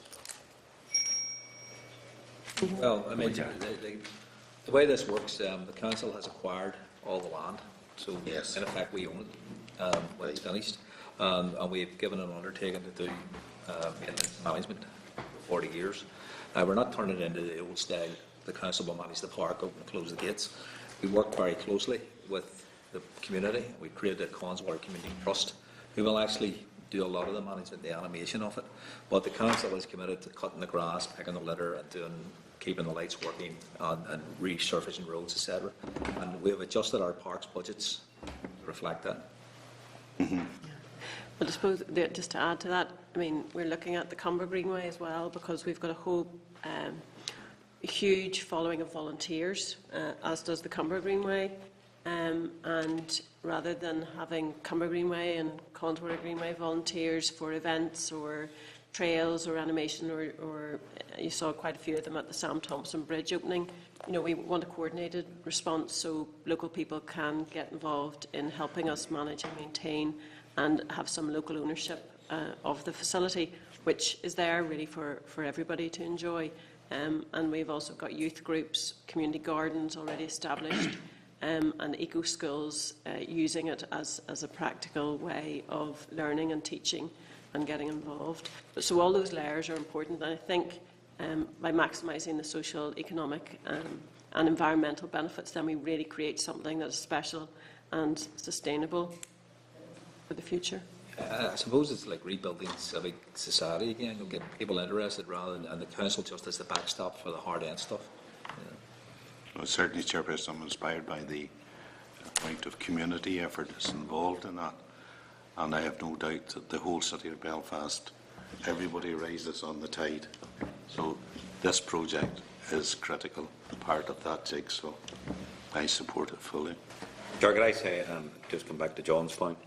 Well, I mean, the way this works, the council has acquired all the land, so
yes,
in effect we own it when it's finished, and we've given an undertaking to do maintenance management for 40 years. We're not turning it into the old style. The council will manage the park, open and close the gates. We work very closely with the community. We created a Connswater Community Trust, who will actually do a lot of the management, the animation of it. But the council is committed to cutting the grass, picking the litter, and keeping the lights working, and resurfacing roads, etc. And we have adjusted our parks budgets to reflect that.
Mm-hmm. Well, I suppose just to add to that, I mean, we're looking at the Comber Greenway as well, because we've got a whole huge following of volunteers, as does the Comber Greenway. And rather than having Comber Greenway and Connswater Greenway volunteers for events or trails or animation, or you saw quite a few of them at the Sam Thompson Bridge opening, you know, we want a coordinated response so local people can get involved in helping us manage and maintain and have some local ownership of the facility, which is there really for everybody to enjoy. And we've also got youth groups, community gardens already established, and eco schools using it as a practical way of learning and teaching and getting involved. So all those layers are important, and I think by maximising the social, economic and environmental benefits, then we really create something that is special and sustainable for the future.
I suppose it's like rebuilding civic society again, getting people interested rather than, and the council just as the backstop for the hard end stuff.
Well, certainly, Chairperson, I'm inspired by the amount of community effort that's involved in that, and I have no doubt that the whole city of Belfast, everybody rises on the tide. So this project is critical part of that jigsaw. I support it fully.
Chair, could I say, just come back to John's point,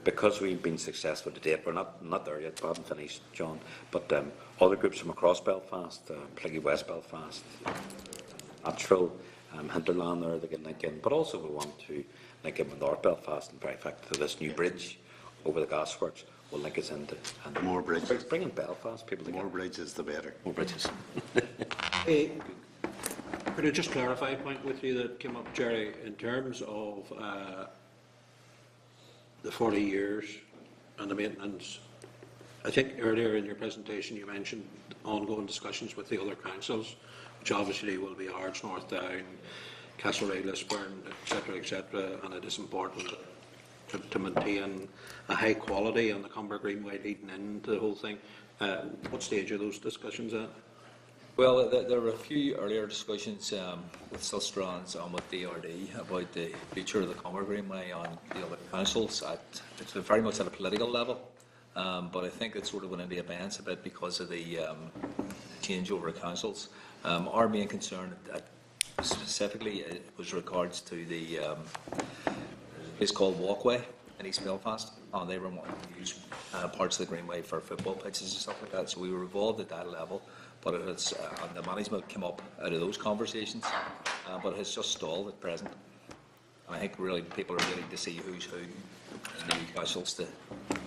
because we've been successful to date, we're not there yet, we haven't finished, John, but other groups from across Belfast, particularly West Belfast, Natural, Hinterland there, they can link in, but also we want to link in with North Belfast, and in fact to this new bridge over the gasworks will link us into. And
more bridges.
Bringing Belfast people together.
More bridges, the better.
More bridges.
Could I just clarify a point with you that came up, Jerry, in terms of the 40 years and the maintenance? I think earlier in your presentation you mentioned ongoing discussions with the other councils, which obviously will be Ards, North Down, Castlereagh, Lisburn, etc., and it is important to maintain a high quality on the Comber Greenway leading into the whole thing. What stage are those discussions at?
Well, there were a few earlier discussions with Sustrans and with DRD about the future of the Comber Greenway on the other councils. It's very much at a political level, but I think it sort of went into abeyance a bit because of the changeover of councils. Our main concern specifically was regards to the place called Walkway in East Belfast, and they were wanting to use parts of the Greenway for football pitches and stuff like that. So we were involved at that level. But it has, and the management came up out of those conversations, but it has just stalled at present. And I think really people are waiting to see who's who in the new councils to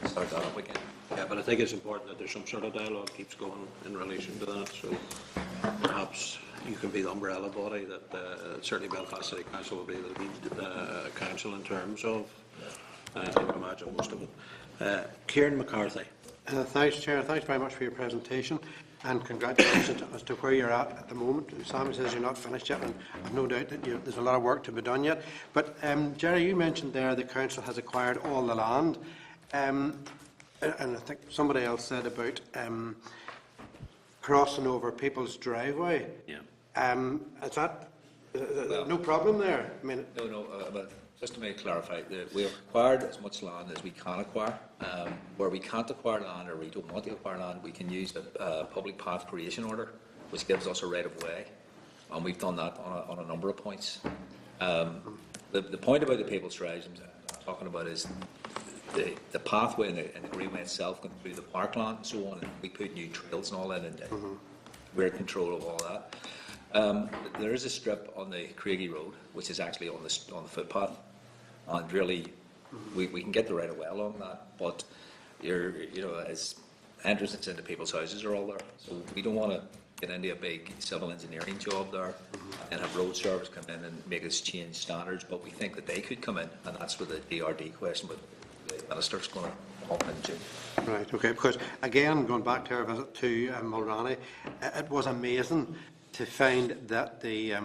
start that up again.
Yeah, but I think it's important that there's some sort of dialogue keeps going in relation to that. So perhaps you can be the umbrella body that certainly Belfast City Council will be the lead council in terms of, I can imagine most of it. Kieran McCarthy.
Thanks, Chair. Thanks very much for your presentation, and congratulations as to where you're at the moment. Sammy says you're not finished yet, and I've no doubt that there's a lot of work to be done yet. But Jerry, you mentioned there the council has acquired all the land, and I think somebody else said about crossing over people's driveway.
Yeah.
Is that no problem there? I mean,
No, but just to clarify, we have acquired as much land as we can acquire. Where we can't acquire land or we don't want to acquire land, we can use the public path creation order, which gives us a right of way, and we've done that on a number of points. The point about the People's Drive I'm talking about is the pathway and the greenway itself going through the parkland and so on, and we put new trails and all in, and we're in control of all that. There is a strip on the Craigie Road, which is actually on the footpath, and really we can get the right of way along that, but as entrances into people's houses are all there, so we don't want to get into a big civil engineering job there and have road service come in and make us change standards, but we think that they could come in, and that's where the DRD question with the minister's going to help into.
right, okay, because again, going back to our visit to Mulroney, it was amazing to find that they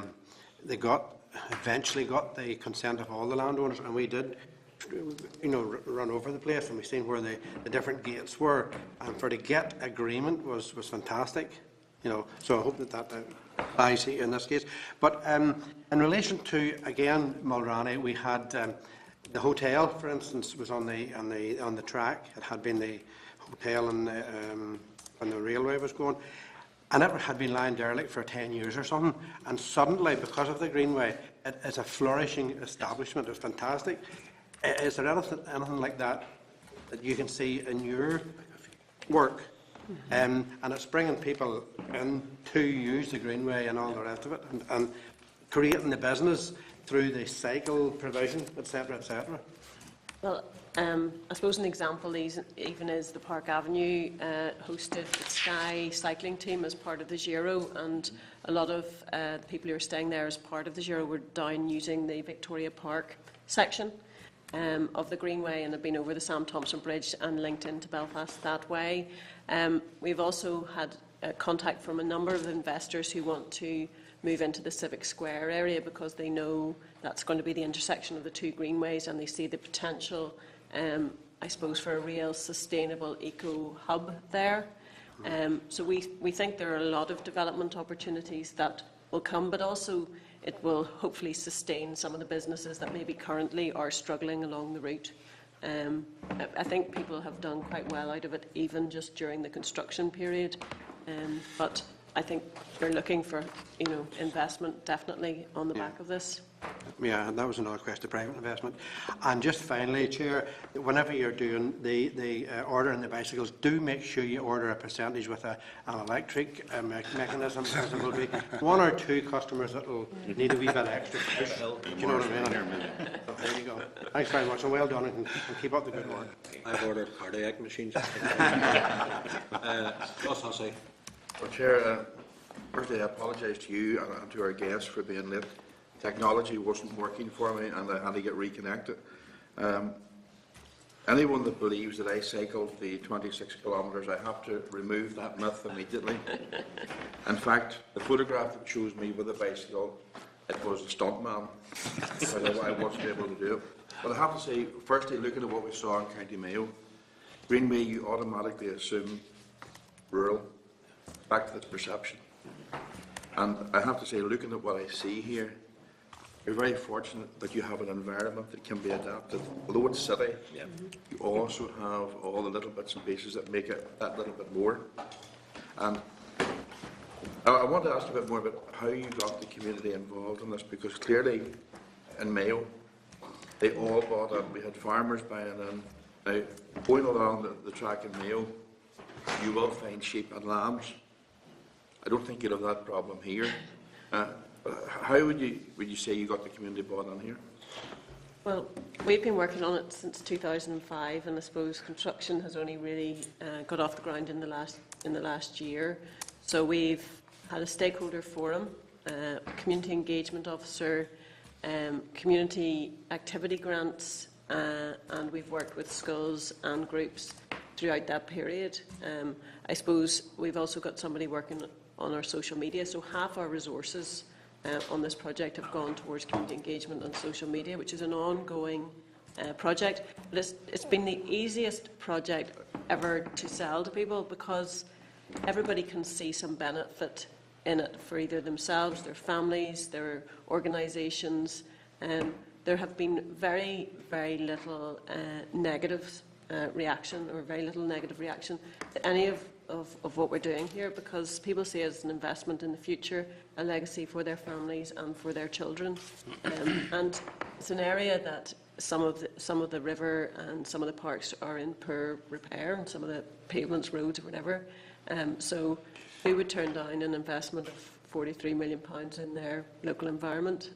eventually got the consent of all the landowners, and we did, run over the place, and we seen where the different gates were, and for the get agreement was fantastic, so I hope that applies here in this case. But in relation to again Mulroney, we had the hotel, for instance, was on the track. It had been the hotel when the railway was going. And it had been lying derelict for 10 years or something, and suddenly, because of the Greenway, it's a flourishing establishment. It's fantastic. Is there anything like that that you can see in your work? And it's bringing people in to use the Greenway and all the rest of it, and creating the business through the cycle provision, etc., etc.
Well, I suppose an example even is the Park Avenue hosted the Sky cycling team as part of the Giro, and a lot of the people who were staying there as part of the Giro were down using the Victoria Park section of the Greenway and have been over the Sam Thompson Bridge and linked into Belfast that way. We've also had contact from a number of investors who want to move into the Civic Square area because they know that's going to be the intersection of the two greenways, and they see the potential, I suppose, for a real sustainable eco-hub there. So we think there are a lot of development opportunities that will come, but also it will hopefully sustain some of the businesses that maybe currently are struggling along the route. I think people have done quite well out of it, even just during the construction period. But I think they're looking for, investment definitely on the back of this.
Yeah, and that was another question, private investment. And just finally, Chair, whenever you're doing the ordering the bicycles, do make sure you order a percentage with an electric mechanism, because there will be one or two customers that will need a wee bit extra push. Do you know what I mean? So there you go. Thanks very much, and well done, and keep up the good work.
I've ordered cardiac machines. Ross Hussey.
Well, Chair, firstly, I apologise to you and to our guests for being late. Technology wasn't working for me, and I had to get reconnected. Anyone that believes that I cycled the 26 kilometres, I have to remove that myth immediately. In fact, the photograph that shows me with a bicycle, it was a stuntman. I wasn't able to do it. But I have to say, firstly, looking at what we saw in County Mayo, Greenway, you automatically assume rural. Back to this perception. And I have to say, looking at what I see here, you're very fortunate that you have an environment that can be adapted. Although it's city, you also have all the little bits and pieces that make it that little bit more. And I want to ask a bit more about how you got the community involved in this, because clearly in Mayo, they all bought in. We had farmers buying in. Now, going along the track in Mayo, you will find sheep and lambs. I don't think you'll have that problem here. How would you say you got the community bought in here?
Well, we've been working on it since 2005, and I suppose construction has only really got off the ground in the last year. So we've had a stakeholder forum, community engagement officer, community activity grants, and we've worked with schools and groups throughout that period. I suppose we've also got somebody working on our social media, so half our resources on this project have gone towards community engagement on social media, which is an ongoing project. But it's been the easiest project ever to sell to people, because everybody can see some benefit in it for either themselves, their families, their organisations. There have been very, very little negative reaction, or very little negative reaction to any of what we're doing here, because people see it as an investment in the future, a legacy for their families and for their children. And it's an area that some of the river and some of the parks are in poor repair, and some of the pavements, roads, or whatever. So we would turn down an investment of £43 million in their local environment.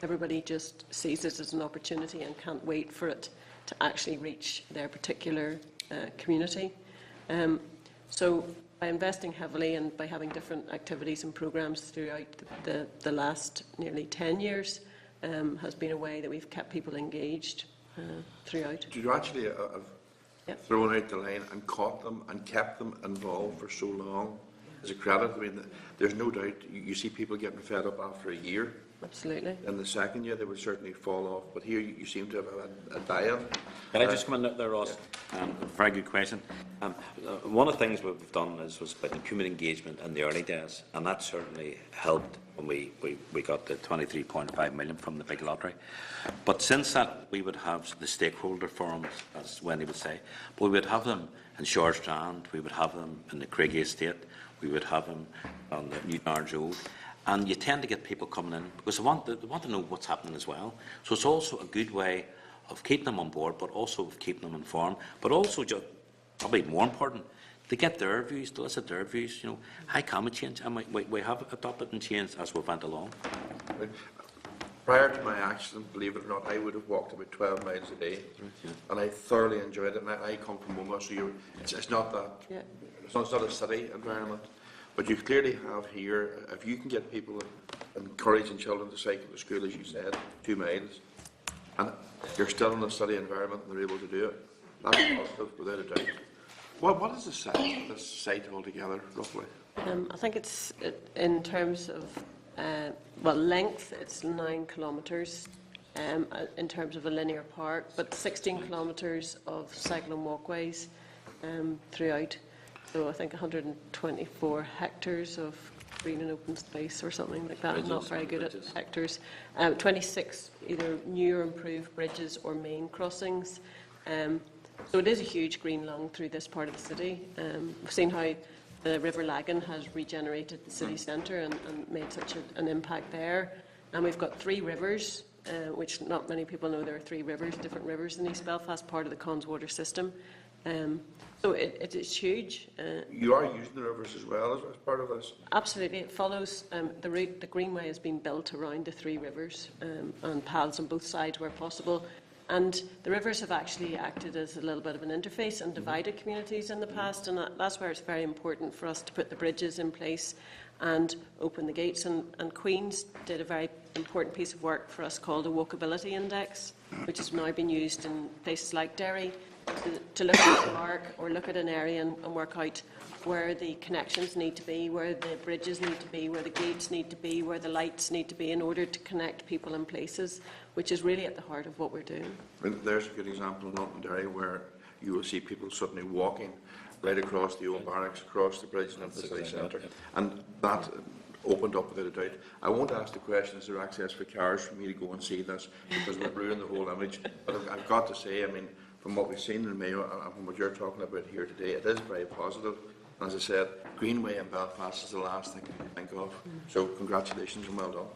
Everybody just sees it as an opportunity and can't wait for it to actually reach their particular community. So by investing heavily and by having different activities and programmes throughout the last nearly 10 years has been a way that we've kept people engaged throughout.
You actually have thrown out the line and caught them and kept them involved for so long as a credit. I mean, there's no doubt you see people getting fed up after a year.
Absolutely.
In the second year, they would certainly fall off. But here, you seem to have a die-in.
Can I just come in there, Ross? Very good question. One of the things we've done was about the community engagement in the early days, and that certainly helped when we got the 23.5 million from the big lottery. But since that, we would have the stakeholder forums, as Wendy would say, but we would have them in Shore Strand, we would have them in the Craigie Estate, we would have them on the New Narge Road. And you tend to get people coming in because they want to know what's happening as well. So it's also a good way of keeping them on board, but also of keeping them informed, but also, just probably more important, to get their views, to listen to their views. You know, how can we change? And we have adopted and changed as we went along.
Prior to my accident, believe it or not, I would have walked about 12 miles a day, and I thoroughly enjoyed it. And I come from Moma, so it's not that, it's not a city environment. But you clearly have here, if you can get people encouraging children to cycle to school, as you said, 2 miles, and you're still in a city environment and they're able to do it, that's positive, without a doubt. What is the size of this site altogether, roughly?
I think it's, in terms of, length, it's 9 kilometres in terms of a linear park, but 16 kilometres of cycle and walkways throughout. So I think 124 hectares of green and open space or something like that. I'm not very good at hectares. 26 either new or improved bridges or main crossings. So it is a huge green lung through this part of the city. We've seen how the River Lagan has regenerated the city centre and made such an impact there. And we've got 3 rivers, which not many people know there are 3 rivers, different rivers in East Belfast, part of the Connswater system. So it is huge.
You are using the rivers as well as part of this?
Absolutely. It follows the route. The Greenway has been built around the 3 rivers and paths on both sides where possible. And the rivers have actually acted as a little bit of an interface and divided communities in the past, and that's where it's very important for us to put the bridges in place and open the gates. And Queen's did a very important piece of work for us called a Walkability Index, which has now been used in places like Derry to look at a park or look at an area and work out where the connections need to be, where the bridges need to be, where the gates need to be, where the lights need to be in order to connect people and places, which is really at the heart of what we're doing.
Well, there's a good example in Londonderry where you will see people suddenly walking right across the old barracks, across the bridge and into the city centre. And that opened up without a doubt. I won't ask the question, is there access for cars for me to go and see this, because it would ruin the whole image. But I've got to say, I mean, from what we've seen in Mayo and from what you're talking about here today, it is very positive. As I said, Greenway in Belfast is the last thing I think of. So congratulations and well done.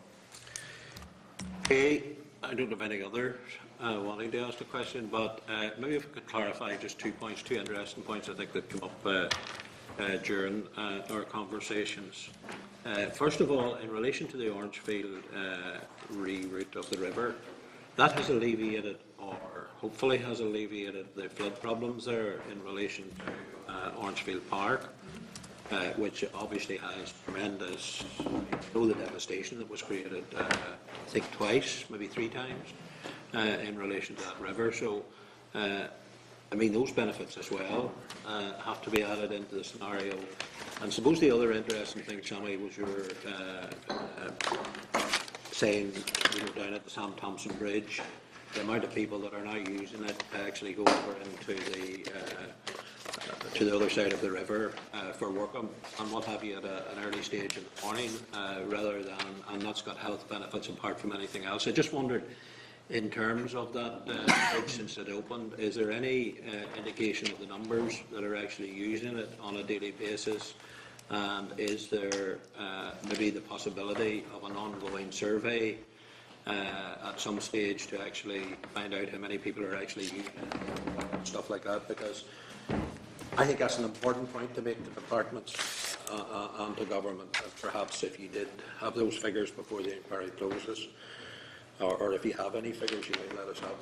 Okay, I don't have any other wanting to ask a question, but maybe if we could clarify just 2 points, 2 interesting points I think that come up during our conversations. First of all, in relation to the Orangefield reroute of the river, that has alleviated, or hopefully has alleviated, the flood problems there in relation to Orangefield Park, which obviously has tremendous, the devastation that was created, I think twice, maybe 3 times, in relation to that river. So, I mean, those benefits as well have to be added into the scenario. And suppose the other interesting thing, Sammy, was your saying, down at the Sam Thompson Bridge, the amount of people that are now using it actually go over into to the other side of the river for work and what have you at an early stage in the morning, rather than, and that's got health benefits apart from anything else. I just wondered, in terms of that bridge since it opened, is there any indication of the numbers that are actually using it on a daily basis? And is there maybe the possibility of an ongoing survey at some stage to actually find out how many people are actually using it, stuff like that? Because I think that's an important point to make to departments and to government. Perhaps if you did have those figures before the inquiry closes, or if you have any figures, you may let us have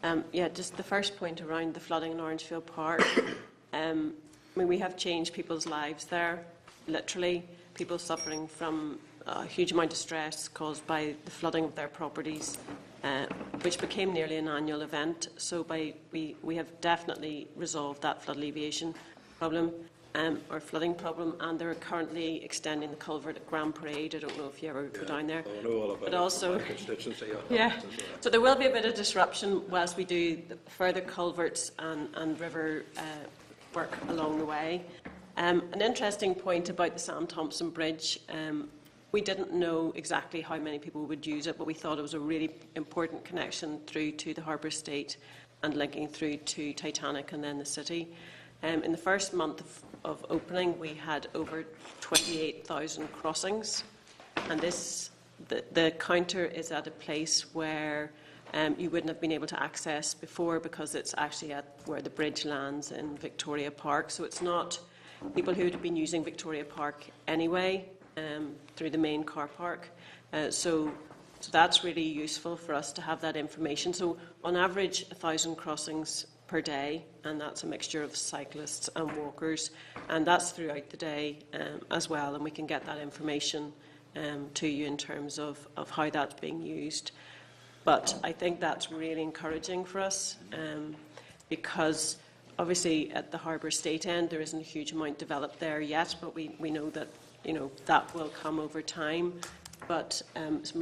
them.
Yeah, just the first point around the flooding in Orangefield Park. I mean, we have changed people's lives there, literally. People suffering from a huge amount of stress caused by the flooding of their properties, which became nearly an annual event. So we have definitely resolved that flood alleviation problem, or flooding problem, and they're currently extending the culvert at Grand Parade. I don't know if you ever go down there.
I know all about
but also,
my constituency.
yeah. So there will be a bit of disruption whilst we do the further culverts and river work along the way. An interesting point about the Sam Thompson Bridge. We didn't know exactly how many people would use it, but we thought it was a really important connection through to the Harbour Estate and linking through to Titanic and then the city. In the first month of opening, we had over 28,000 crossings, and the counter is at a place where you wouldn't have been able to access before, because it's actually at where the bridge lands in Victoria Park. So it's not people who would have been using Victoria Park anyway through the main car park. So that's really useful for us to have that information. So on average, 1,000 crossings per day, and that's a mixture of cyclists and walkers, and that's throughout the day as well, and we can get that information to you in terms of how that's being used. But I think that's really encouraging for us, because obviously at the Harbour Estate end there isn't a huge amount developed there yet, but we know that that will come over time. But it's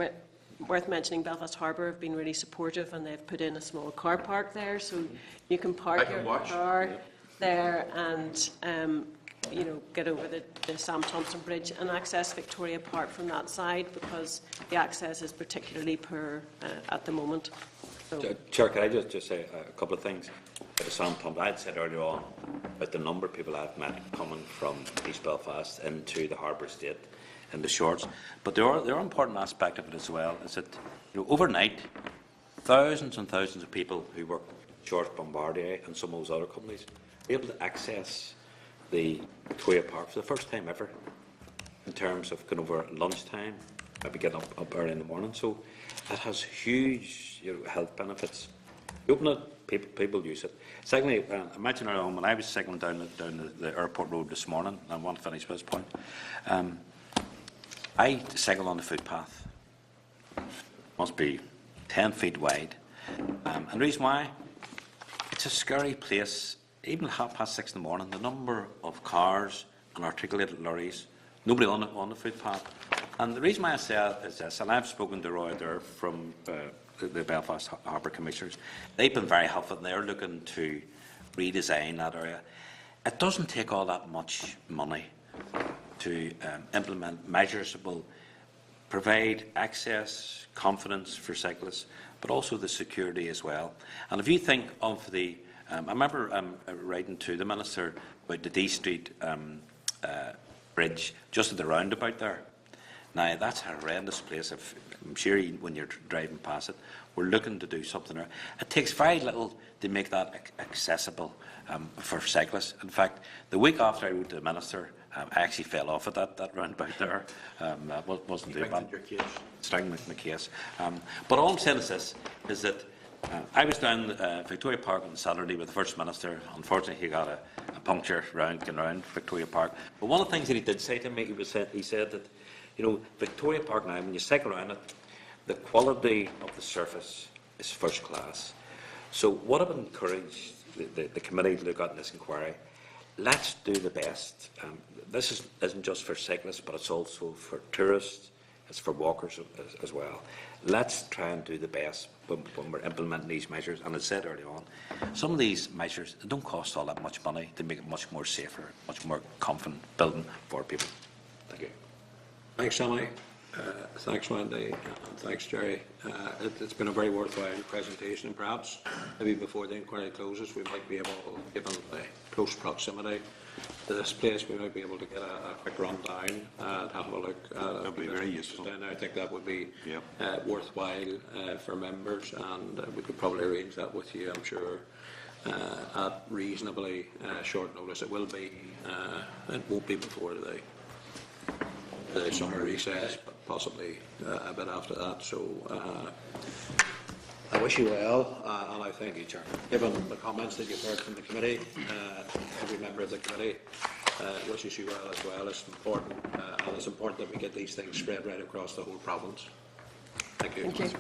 worth mentioning Belfast Harbour have been really supportive, and they've put in a small car park there, so you can park your car there and get over the Sam Thompson Bridge and access Victoria Park from that side, because the access is particularly poor at the moment. So.
Chair, can I just say a couple of things about the Sam Thompson? I had said earlier on about the number of people I've met coming from East Belfast into the Harbour Estate and the shorts. But the other important aspect of it as well is that overnight, thousands and thousands of people who work Shorts, Bombardier and some of those other companies are able to access the Victoria Park for the first time ever, in terms of going over at lunchtime, maybe getting up early in the morning. So it has huge health benefits. You open it, people use it. Secondly, I mentioned earlier on when I was cycling down the airport road this morning, and I want to finish with this point, I cycle on the footpath. It must be 10 feet wide. And the reason why, it's a scary place. Even at 6:30 in the morning, the number of cars and articulated lorries, nobody on the footpath. And the reason why I say that is this, and I've spoken to Roy there from the Belfast Harbour Commissioners. They've been very helpful, and they're looking to redesign that area. It doesn't take all that much money to implement measures that will provide access, confidence for cyclists, but also the security as well. And if you think of the, I remember writing to the Minister about the D Street bridge just at the roundabout there. Now, that's a horrendous place. I'm sure when you're driving past it, we're looking to do something there. It takes very little to make that accessible for cyclists. In fact, the week after I wrote to the Minister, I actually fell off at that roundabout there. Wasn't too bad. Strengthened my case. But all I'm saying is this, is that I was down Victoria Park on Saturday with the First Minister. Unfortunately, he got a puncture going round Victoria Park. But one of the things that he did say to me, he said that, you know, Victoria Park now, when you cycle around it, the quality of the surface is first class. So what I would encourage the committee to look at in this inquiry, let's do the best. This isn't just for cyclists, but it's also for tourists, it's for walkers as well. Let's try and do the best when we're implementing these measures. And as I said earlier on, some of these measures they don't cost all that much money to make it much more safer, much more confident building for people. Thank you.
Thanks, Sammy. Thanks, Wendy, and thanks, Jerry. It's been a very worthwhile presentation, and perhaps maybe before the inquiry closes, we might be able, given the close proximity to this place, we might be able to get a quick run down and have a look. That would
be very useful.
I think that would be worthwhile for members, and we could probably arrange that with you, I'm sure, at reasonably short notice. It will be. It won't be before the summer recess, but possibly a bit after that. So I wish you well, and I thank you, Chair. Given the comments that you've heard from the committee, every member of the committee wishes you well as well. It's important, and it's important that we get these things spread right across the whole province. Thank you.
Thank you.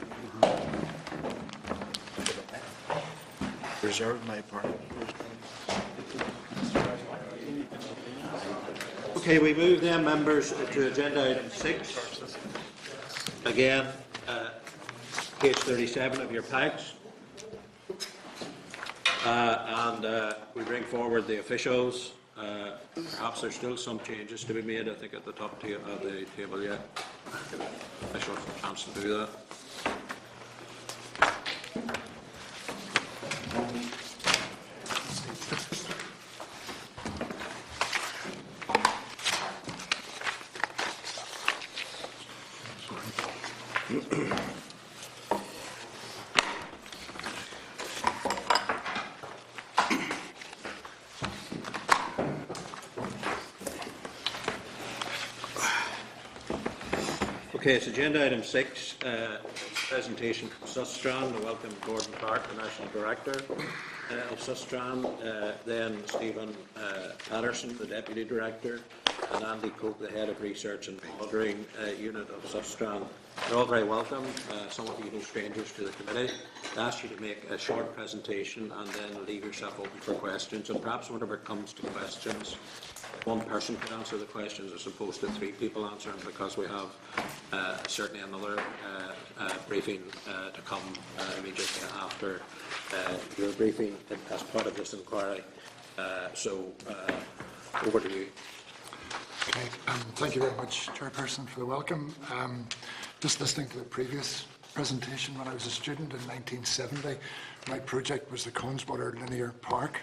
Reserve my part.
Okay, we move then, members, to agenda item 6. Again, page 37 of your packs. And we bring forward the officials. Perhaps there's still some changes to be made, I think, at the top of the table yet. Give the officials a chance to do that. Okay, it's agenda item 6, presentation from Sustrand. I welcome Gordon Clark, the National Director of Sustrand, then Stephen Patterson, the Deputy Director, and Andy Coke, the Head of Research and Monitoring Unit of Sustrand. You're all very welcome. Some of you are strangers to the committee. I ask you to make a short presentation and then leave yourself open for questions. And perhaps whenever it comes to questions, one person can answer the questions as opposed to 3 people answering, because we have certainly another briefing to come immediately after your briefing as part of this inquiry. So over to you.
Okay, thank you very much, Chairperson, for the welcome. Just listening to the previous presentation, when I was a student in 1970, my project was the Connswater Linear Park,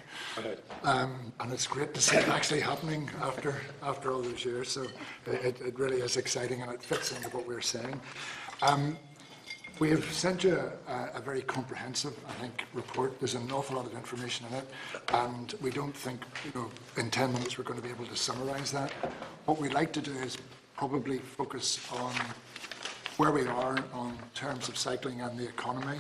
and it's great to see it actually happening after all those years. So it really is exciting, and it fits into what we're saying. We have sent you a very comprehensive, I think, report. There's an awful lot of information in it, and we don't think, in 10 minutes we're going to be able to summarise that. What we'd like to do is probably focus on where we are on terms of cycling and the economy,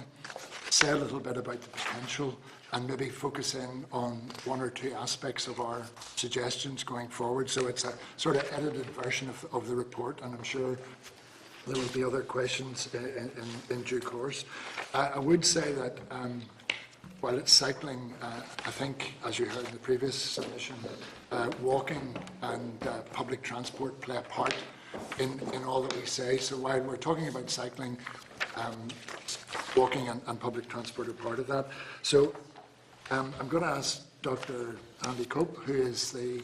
say a little bit about the potential, and maybe focus in on 1 or 2 aspects of our suggestions going forward. So it's a sort of edited version of the report, and I'm sure there will be other questions in due course. I would say that while it's cycling, I think, as you heard in the previous submission, walking and public transport play a part in all that we say. So while we're talking about cycling, walking and public transport are part of that. So I'm going to ask Dr. Andy Cope, who is the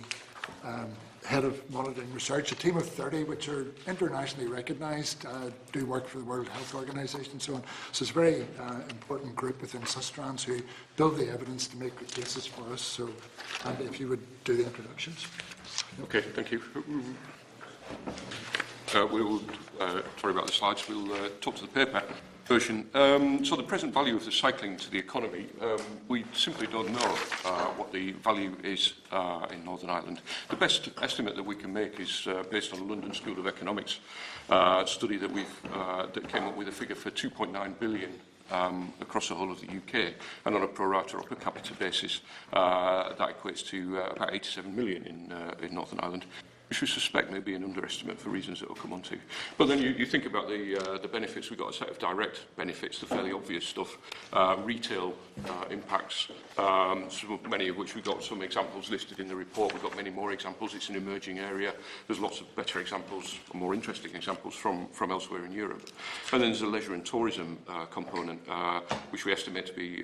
head of monitoring research, a team of 30 which are internationally recognised, do work for the World Health Organization and so on. So it's a very important group within Sustrans who build the evidence to make the cases for us. So Andy, if you would do the introductions.
Okay, thank you. We'll, sorry about the slides, we'll talk to the paper version. So the present value of the cycling to the economy, we simply don't know what the value is in Northern Ireland. The best estimate that we can make is based on the London School of Economics study that that came up with a figure for 2.9 billion across the whole of the UK, and on a pro rata or per capita basis, that equates to about 87 million in Northern Ireland, which we suspect may be an underestimate for reasons that we'll come on to. But then you think about the benefits. We've got a set of direct benefits, the fairly obvious stuff, retail impacts, many of which we've got some examples listed in the report. We've got many more examples. It's an emerging area. There's lots of better examples, more interesting examples from elsewhere in Europe. And then there's a leisure and tourism component, which we estimate to be,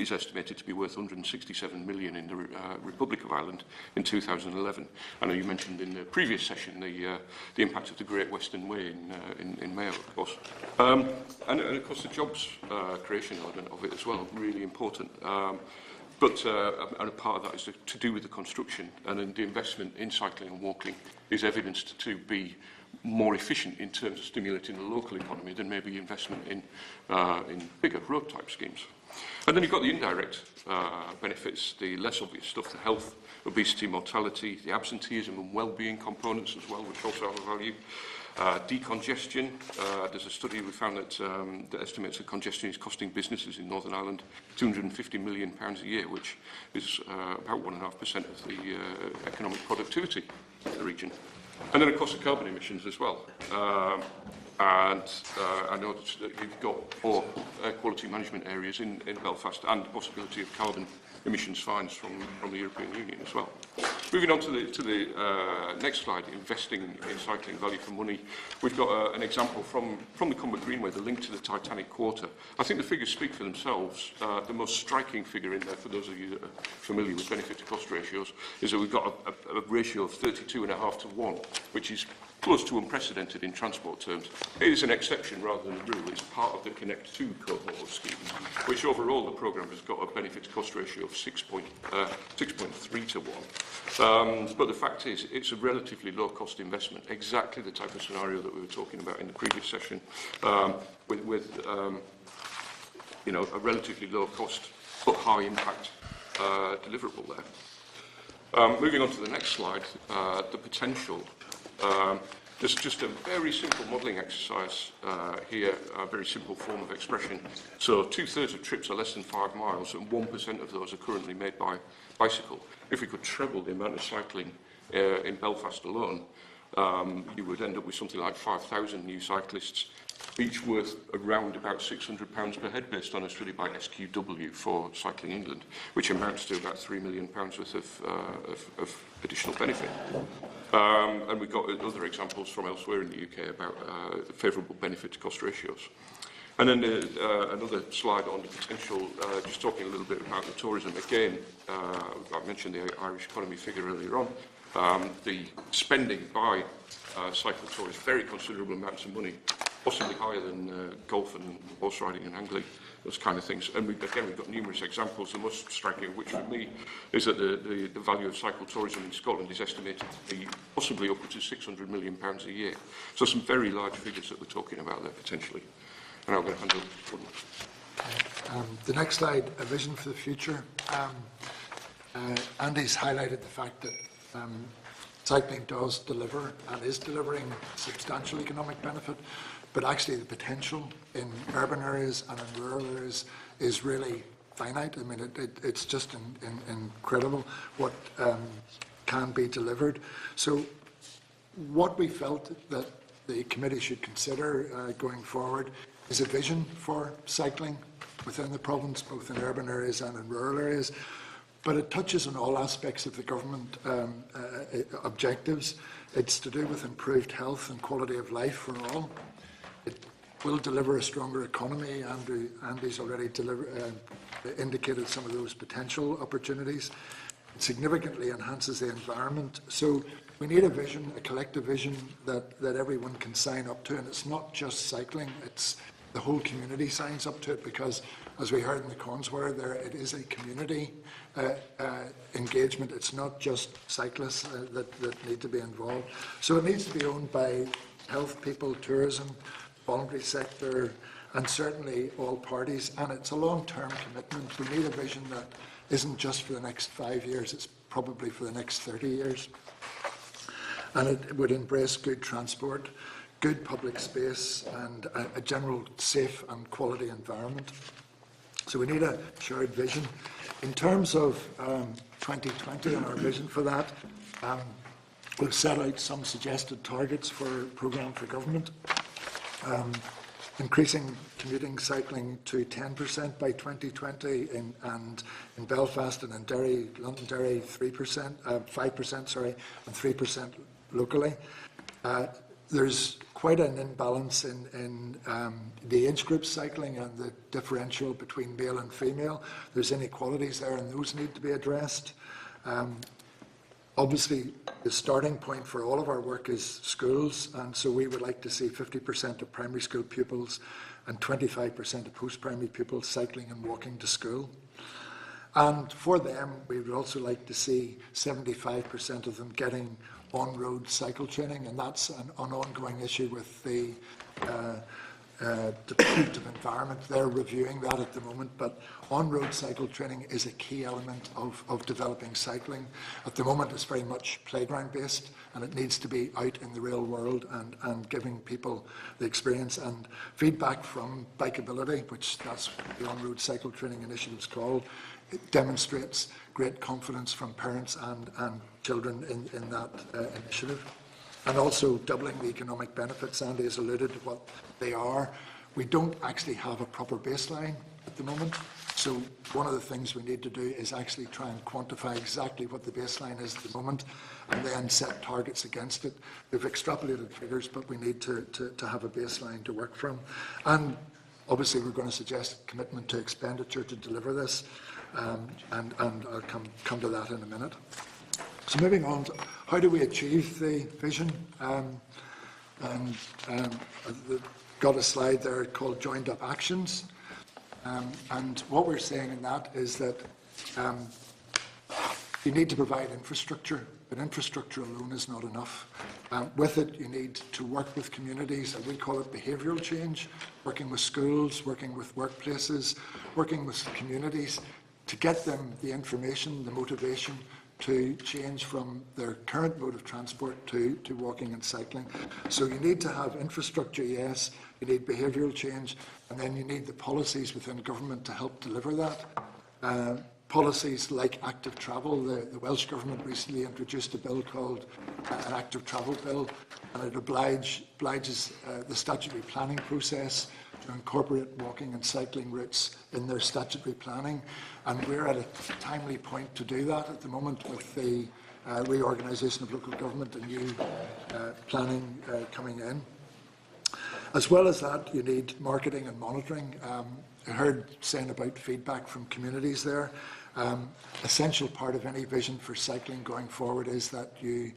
is estimated to be worth 167 million in the Republic of Ireland in 2011. I know you mentioned in the previous session the impact of the Great Western Way in Mayo, of course. And of course the jobs creation element of it as well, really important. But a part of that is to do with the construction, and the investment in cycling and walking is evidenced to be more efficient in terms of stimulating the local economy than maybe investment in bigger road type schemes. And then you've got the indirect benefits, the less obvious stuff, the health, obesity, mortality, the absenteeism and well-being components as well, which also have a value. Decongestion, there's a study we found that estimates that congestion is costing businesses in Northern Ireland £250 million a year, which is about 1.5% of the economic productivity of the region. And then, of course, the carbon emissions as well. And I know that you've got 4 air quality management areas in Belfast, and the possibility of carbon emissions fines from the European Union as well. Moving on to the next slide, investing in cycling value for money. We've got an example from the Comber Greenway, the link to the Titanic Quarter. I think the figures speak for themselves. The most striking figure in there, for those of you that are familiar with benefit to cost ratios, is that we've got a ratio of 32.5 to 1, which is close to unprecedented in transport terms. It is an exception rather than a rule. It's part of the Connect 2 cohort scheme, which overall the programme has got a benefit to cost ratio of 6.3 to 1. But the fact is, it's a relatively low-cost investment, exactly the type of scenario that we were talking about in the previous session, with you know, a relatively low-cost but high-impact deliverable there. Moving on to the next slide, the potential. There's just a very simple modelling exercise here, a very simple form of expression. So 2/3 of trips are less than 5 miles, and 1% of those are currently made by bicycle. If we could treble the amount of cycling in Belfast alone, you would end up with something like 5,000 new cyclists, each worth around about £600 per head, based on a study by SQW for Cycling England, which amounts to about £3 million worth of additional benefit. And we've got other examples from elsewhere in the UK about favourable benefit to cost ratios. And then another slide on the potential, just talking a little bit about the tourism. Again, I mentioned the Irish economy figure earlier on. The spending by cycle tourists, very considerable amounts of money, possibly higher than golf and horse riding and angling, those kind of things. And we've got numerous examples. The most striking of which, for me, is that the value of cycle tourism in Scotland is estimated to be possibly upwards of £600 million a year. So some very large figures that we're talking about there, potentially. And I'm going to hand over to Gordon.
The next slide, a vision for the future. Andy's highlighted the fact that cycling does deliver and is delivering substantial economic benefit, but actually the potential in urban areas and in rural areas is really finite. I mean, it's just incredible what can be delivered. So what we felt that the committee should consider going forward is a vision for cycling within the province, both in urban areas and in rural areas. But it touches on all aspects of the government objectives. It's to do with improved health and quality of life for all. It will deliver a stronger economy. Andy's already indicated some of those potential opportunities. It significantly enhances the environment. So we need a vision, a collective vision that everyone can sign up to. And it's not just cycling, it's the whole community signs up to it, because as we heard in the Connswater there, it is a community engagement. It's not just cyclists that need to be involved. So it needs to be owned by health people, tourism, voluntary sector, and certainly all parties. And it's a long-term commitment. We need a vision that isn't just for the next 5 years, it's probably for the next 30 years. And it would embrace good transport, good public space, and a general safe and quality environment. So we need a shared vision. In terms of 2020 and our vision for that, we've set out some suggested targets for programme for government. Increasing commuting cycling to 10% by 2020 and in Belfast and in Derry, Londonderry 5%, sorry, and 3% locally. There's quite an imbalance in the age group cycling and the differential between male and female. There's inequalities there, and those need to be addressed. Obviously, the starting point for all of our work is schools, and so we would like to see 50% of primary school pupils and 25% of post-primary pupils cycling and walking to school. And for them, we would also like to see 75% of them getting on-road cycle training, and that's an ongoing issue with the Department of Environment. They're reviewing that at the moment, but on-road cycle training is a key element of developing cycling. At the moment, it's very much playground-based, and it needs to be out in the real world and giving people the experience. And feedback from Bikeability, which that's what the on-road cycle training initiative is called, it demonstrates great confidence from parents and children in that initiative. And also doubling the economic benefits. Andy has alluded to what they are. We don't actually have a proper baseline at the moment. So one of the things we need to do is actually try and quantify exactly what the baseline is at the moment and then set targets against it. We've extrapolated figures, but we need to have a baseline to work from. And obviously we're going to suggest commitment to expenditure to deliver this. And I'll come to that in a minute. So moving on to how do we achieve the vision? We've got a slide there called Joined Up Actions. And what we're saying in that is that you need to provide infrastructure, but infrastructure alone is not enough. With it, you need to work with communities, and we call it behavioural change, working with schools, working with workplaces, working with communities to get them the information, the motivation to change from their current mode of transport to walking and cycling. So you need to have infrastructure, yes, you need behavioural change, and then you need the policies within government to help deliver that. Policies like active travel. The Welsh Government recently introduced a bill called an active travel bill, and it obliges the statutory planning process to incorporate walking and cycling routes in their statutory planning. And we're at a timely point to do that at the moment with the reorganisation of local government and new planning coming in. As well as that, you need marketing and monitoring. I heard saying about feedback from communities there. Essential part of any vision for cycling going forward is that you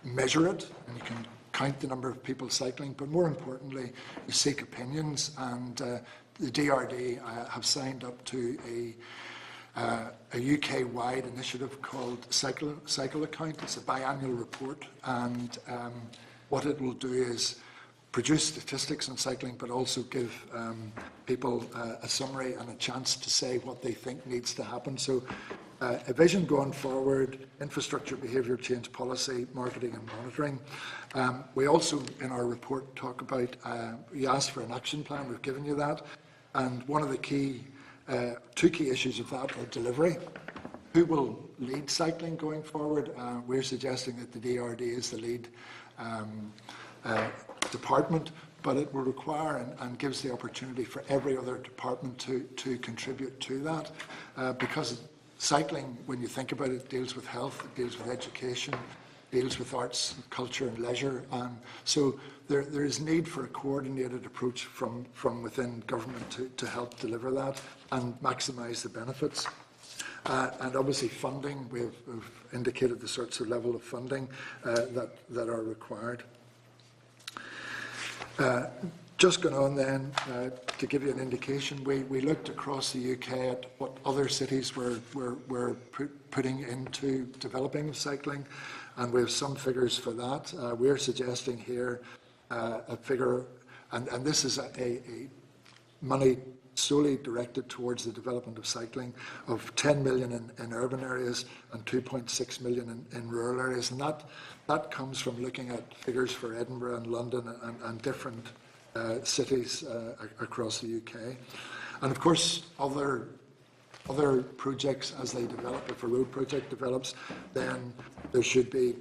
measure it and you can count the number of people cycling, but more importantly, you seek opinions. And the DRD have signed up to a UK-wide initiative called Cycle Account. It's a biannual report, and what it will do is produce statistics on cycling, but also give people a summary and a chance to say what they think needs to happen. So a vision going forward, infrastructure, behavioural change policy, marketing and monitoring. We also, in our report, talk about, we asked for an action plan, we've given you that. And one of the two key issues of that are delivery. Who will lead cycling going forward? We're suggesting that the DRD is the lead department, but it will require and gives the opportunity for every other department to contribute to that, because cycling, when you think about it, deals with health, it deals with education, deals with arts, culture and leisure, and so there is need for a coordinated approach from within government to help deliver that and maximise the benefits. And obviously funding, we've indicated the sorts of level of funding that are required. Just going on then, to give you an indication, we looked across the UK at what other cities were putting into developing cycling, and we have some figures for that. We're suggesting here a figure, and this is a money solely directed towards the development of cycling, of 10 million in urban areas and 2.6 million in rural areas. And that comes from looking at figures for Edinburgh and London and different cities across the UK. And of course, other projects as they develop, if a road project develops, then there should be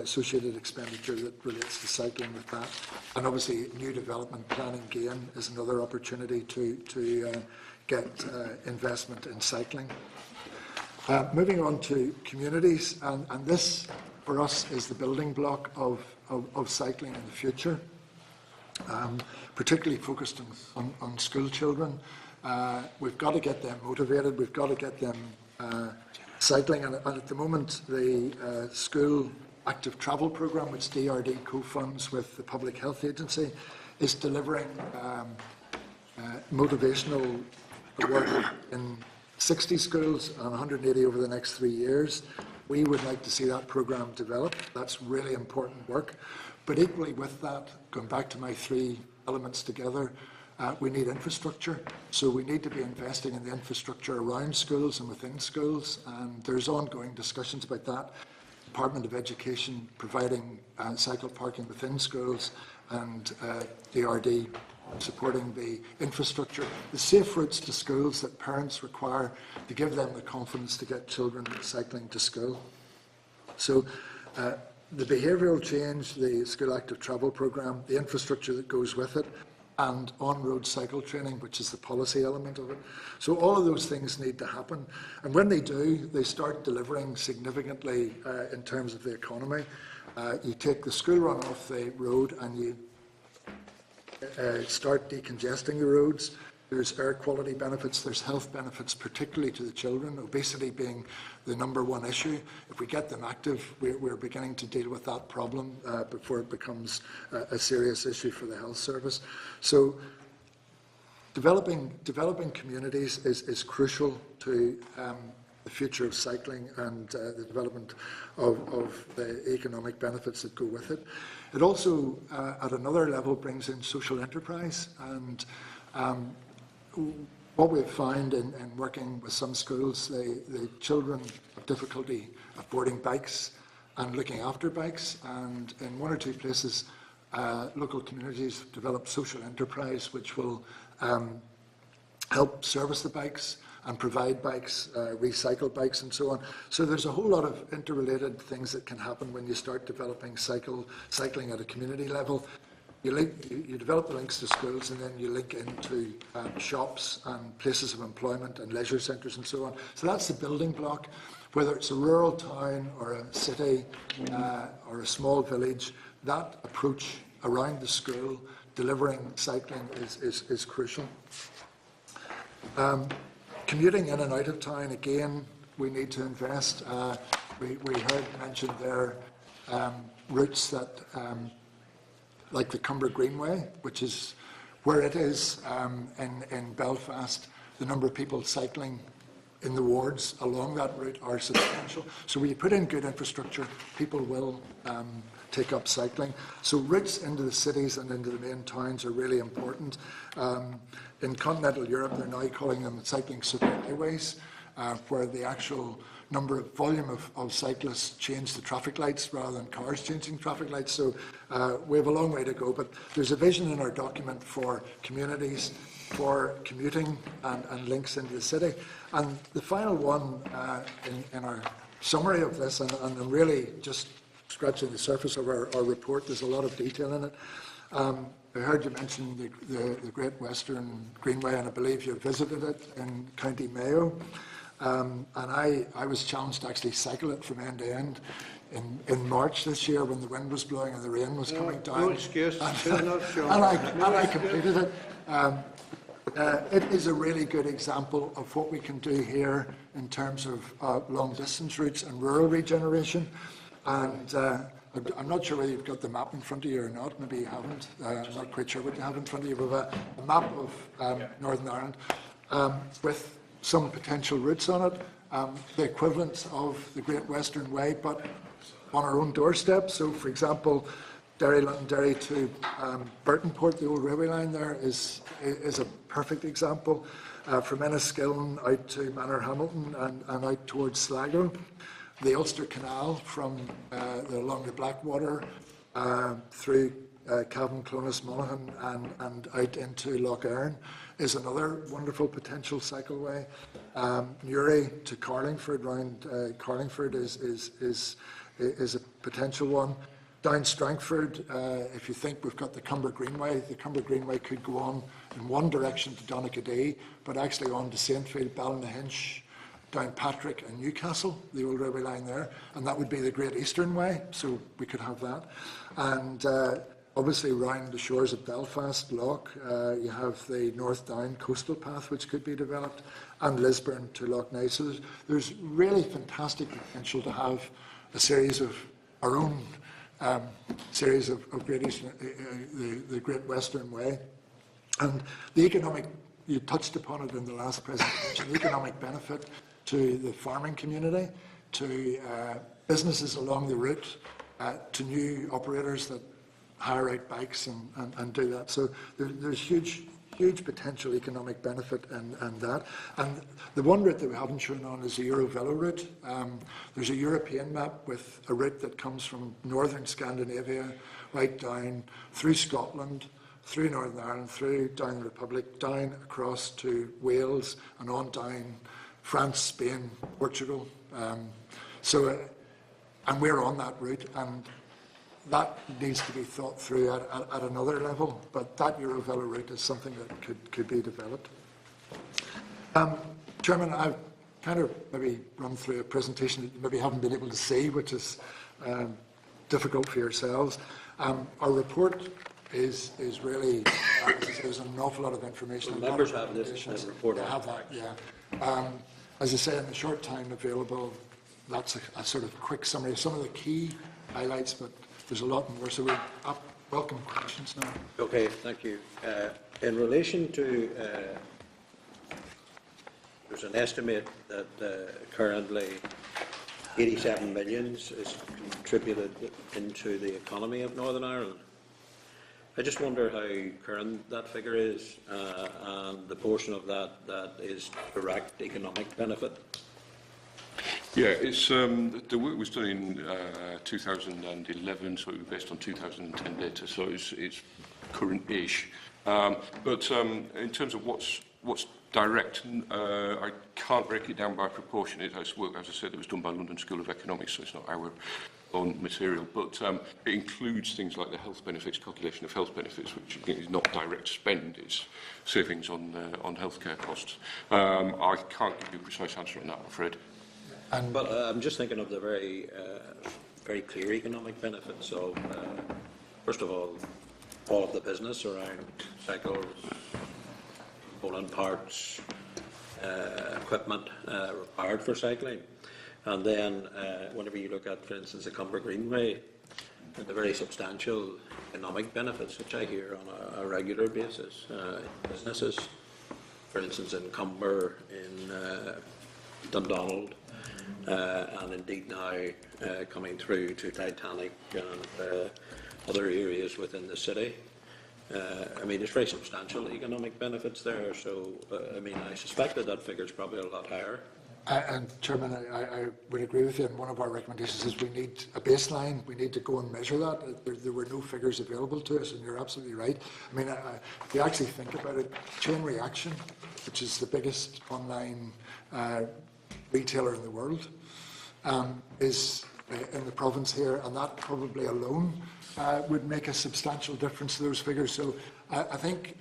associated expenditure that relates to cycling with that. And obviously, new development planning gain is another opportunity to get investment in cycling. Moving on to communities, and this for us is the building block of cycling in the future, particularly focused on school children. We've got to get them motivated, we've got to get them cycling, and at the moment the school active travel programme, which DRD co-funds with the Public Health Agency, is delivering motivational work in 60 schools and 180 over the next 3 years. We would like to see that programme develop. That's really important work. But equally with that, going back to my 3 elements together, we need infrastructure. So we need to be investing in the infrastructure around schools and within schools, and there's ongoing discussions about that. Department of Education providing cycle parking within schools, and DRD supporting the infrastructure, the safe routes to schools that parents require to give them the confidence to get children cycling to school. So the behavioural change, the school active travel programme, the infrastructure that goes with it, and on-road cycle training, which is the policy element of it. So all of those things need to happen. And when they do, they start delivering significantly in terms of the economy. You take the school run off the road and you start decongesting the roads. There's air quality benefits, there's health benefits, particularly to the children, obesity being the #1 issue. If we get them active, we're beginning to deal with that problem before it becomes a serious issue for the health service. So developing communities is crucial to the future of cycling and the development of the economic benefits that go with it. It also, at another level, brings in social enterprise, and what we've found in working with some schools, the children have difficulty affording bikes and looking after bikes, and in 1 or 2 places, local communities have developed social enterprise which will help service the bikes and provide bikes, recycle bikes and so on. So there's a whole lot of interrelated things that can happen when you start developing cycling at a community level. You develop the links to schools, and then you link into shops and places of employment and leisure centres and so on. So that's the building block. Whether it's a rural town or a city or a small village, that approach around the school, delivering cycling is crucial. Commuting in and out of town, again, we need to invest. We heard mentioned there routes that like the Cumber Greenway, which is where it is in Belfast. The number of people cycling in the wards along that route are substantial. So when you put in good infrastructure, people will take up cycling. So routes into the cities and into the main towns are really important. In continental Europe, they're now calling them cycling superhighways, where the actual volume of cyclists change the traffic lights rather than cars changing traffic lights. So we have a long way to go, but there's a vision in our document for communities, for commuting and links into the city. And the final one in our summary of this, and I'm really just scratching the surface of our report, there's a lot of detail in it. I heard you mention the Great Western Greenway, and I believe you visited it in County Mayo. And I was challenged to actually cycle it from end to end in March this year when the wind was blowing and the rain was coming down.
No excuse.
And I completed it. It is a really good example of what we can do here in terms of long-distance routes and rural regeneration. And I'm not sure whether you've got the map in front of you or not. Maybe you haven't. I'm not quite sure what you have in front of you. We have a map of Northern Ireland with some potential routes on it, the equivalent of the Great Western Way, but on our own doorstep. So, for example, Derry, Londonderry to Burtonport, the old railway line there, is a perfect example. From Enniskillen out to Manorhamilton and out towards Sligo. The Ulster Canal from along the Blackwater through Cavan, Clones, Monaghan and out into Lough Erne is another wonderful potential cycleway. Newry to Carlingford, round Carlingford is a potential one. Down Strangford, if you think we've got the Cumber Greenway could go on in one direction to Donaghadee, but actually on to Saintfield, Ballynahinch, down Patrick and Newcastle, the old railway line there, and that would be the Great Eastern Way, so we could have that. And obviously round the shores of Belfast, Loch, you have the North Down coastal path which could be developed, and Lisburn to Loch Ness. So there's really fantastic potential to have a series of our own series of Great Eastern, the Great Western Way. And the economic, you touched upon it in the last presentation, the economic benefit to the farming community, to businesses along the route, to new operators that hire out bikes and do that. So there's huge potential economic benefit in that. And the one route that we haven't shown on is the Eurovelo route. There's a European map with a route that comes from northern Scandinavia right down through Scotland, through Northern Ireland, through down the Republic, down across to Wales and on down France, Spain, Portugal. And we're on that route, and that needs to be thought through at another level, but that Eurovelo route is something that could be developed. Chairman, I've kind of maybe run through a presentation that you maybe haven't been able to see, which is difficult for yourselves. Our report is really, there's an awful lot of information.
Well, members have this report.
They have that, yeah. As I say, in the short time available, that's a sort of quick summary of some of the key highlights, but there's a lot more, so we welcome questions now.
Okay, thank you. In relation to, there's an estimate that currently 87 million is contributed into the economy of Northern Ireland. I just wonder how current that figure is, and the portion of that is direct economic benefit.
Yeah, it's the work was done in 2011, so it was based on 2010 data, so it's current-ish. But in terms of what's direct, I can't break it down by proportion. It has work, as I said, that was done by London School of Economics, so it's not our own material, but it includes things like the health benefits, calculation of health benefits, which is not direct spend, it's savings on healthcare costs. I can't give you a precise answer on that, I'm afraid.
But I'm just thinking of the very clear economic benefits. So, first of all of the business around cycles, component parts, equipment required for cycling. And then whenever you look at, for instance, the Cumber Greenway, the very substantial economic benefits, which I hear on a regular basis, businesses, for instance, in Cumber, in Dundonald, and indeed now coming through to Titanic and other areas within the city. I mean, there's very substantial economic benefits there, so I mean, I suspect that figure is probably a lot higher.
And Chairman, I would agree with you, and one of our recommendations is we need a baseline, we need to go and measure that. There were no figures available to us, and you're absolutely right. I mean, if you actually think about it, Chain Reaction, which is the biggest online retailer in the world, is in the province here, and that probably alone would make a substantial difference to those figures. So I think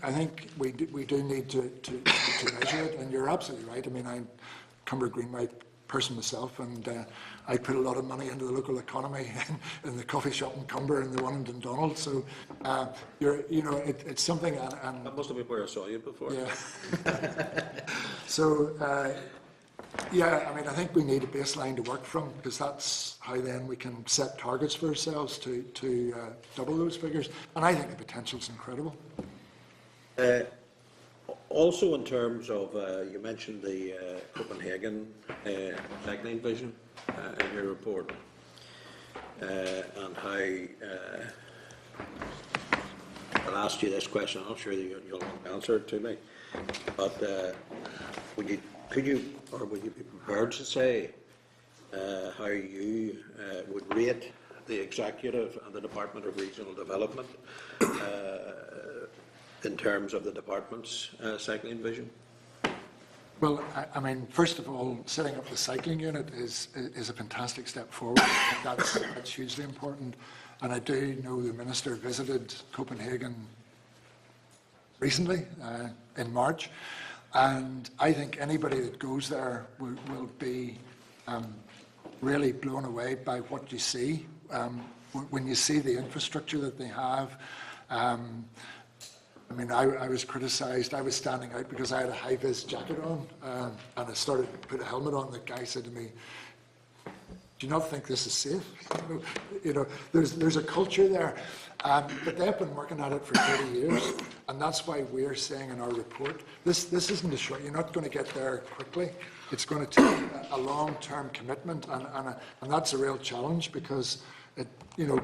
we do need to measure it, and you're absolutely right. I mean, I'm Cumber Greenway person myself, and I put a lot of money into the local economy in the coffee shop in Cumber and the one in Dundonald. So it's something. And
That must have been where I saw you before.
Yeah. So. Yeah, I mean, I think we need a baseline to work from, because that's how then we can set targets for ourselves to double those figures. And I think the potential is incredible.
Also, in terms of, you mentioned the Copenhagen cycling vision in your report, and how I'll ask you this question. I'm not sure that you'll answer it to me, but could you would you be prepared to say how you would rate the executive and the Department of Regional Development in terms of the department's cycling vision?
Well, I mean, first of all, setting up the cycling unit is a fantastic step forward. That's hugely important. And I do know the Minister visited Copenhagen recently, in March. And I think anybody that goes there will be really blown away by what you see. When you see the infrastructure that they have, I mean, I was criticised. I was standing out because I had a high-vis jacket on, and I started to put a helmet on. The guy said to me, "Do you not think this is safe?" There's a culture there. But they've been working at it for 30 years, and that's why we're saying in our report, this isn't a short, you're not going to get there quickly. It's going to take a long-term commitment, and that's a real challenge, because it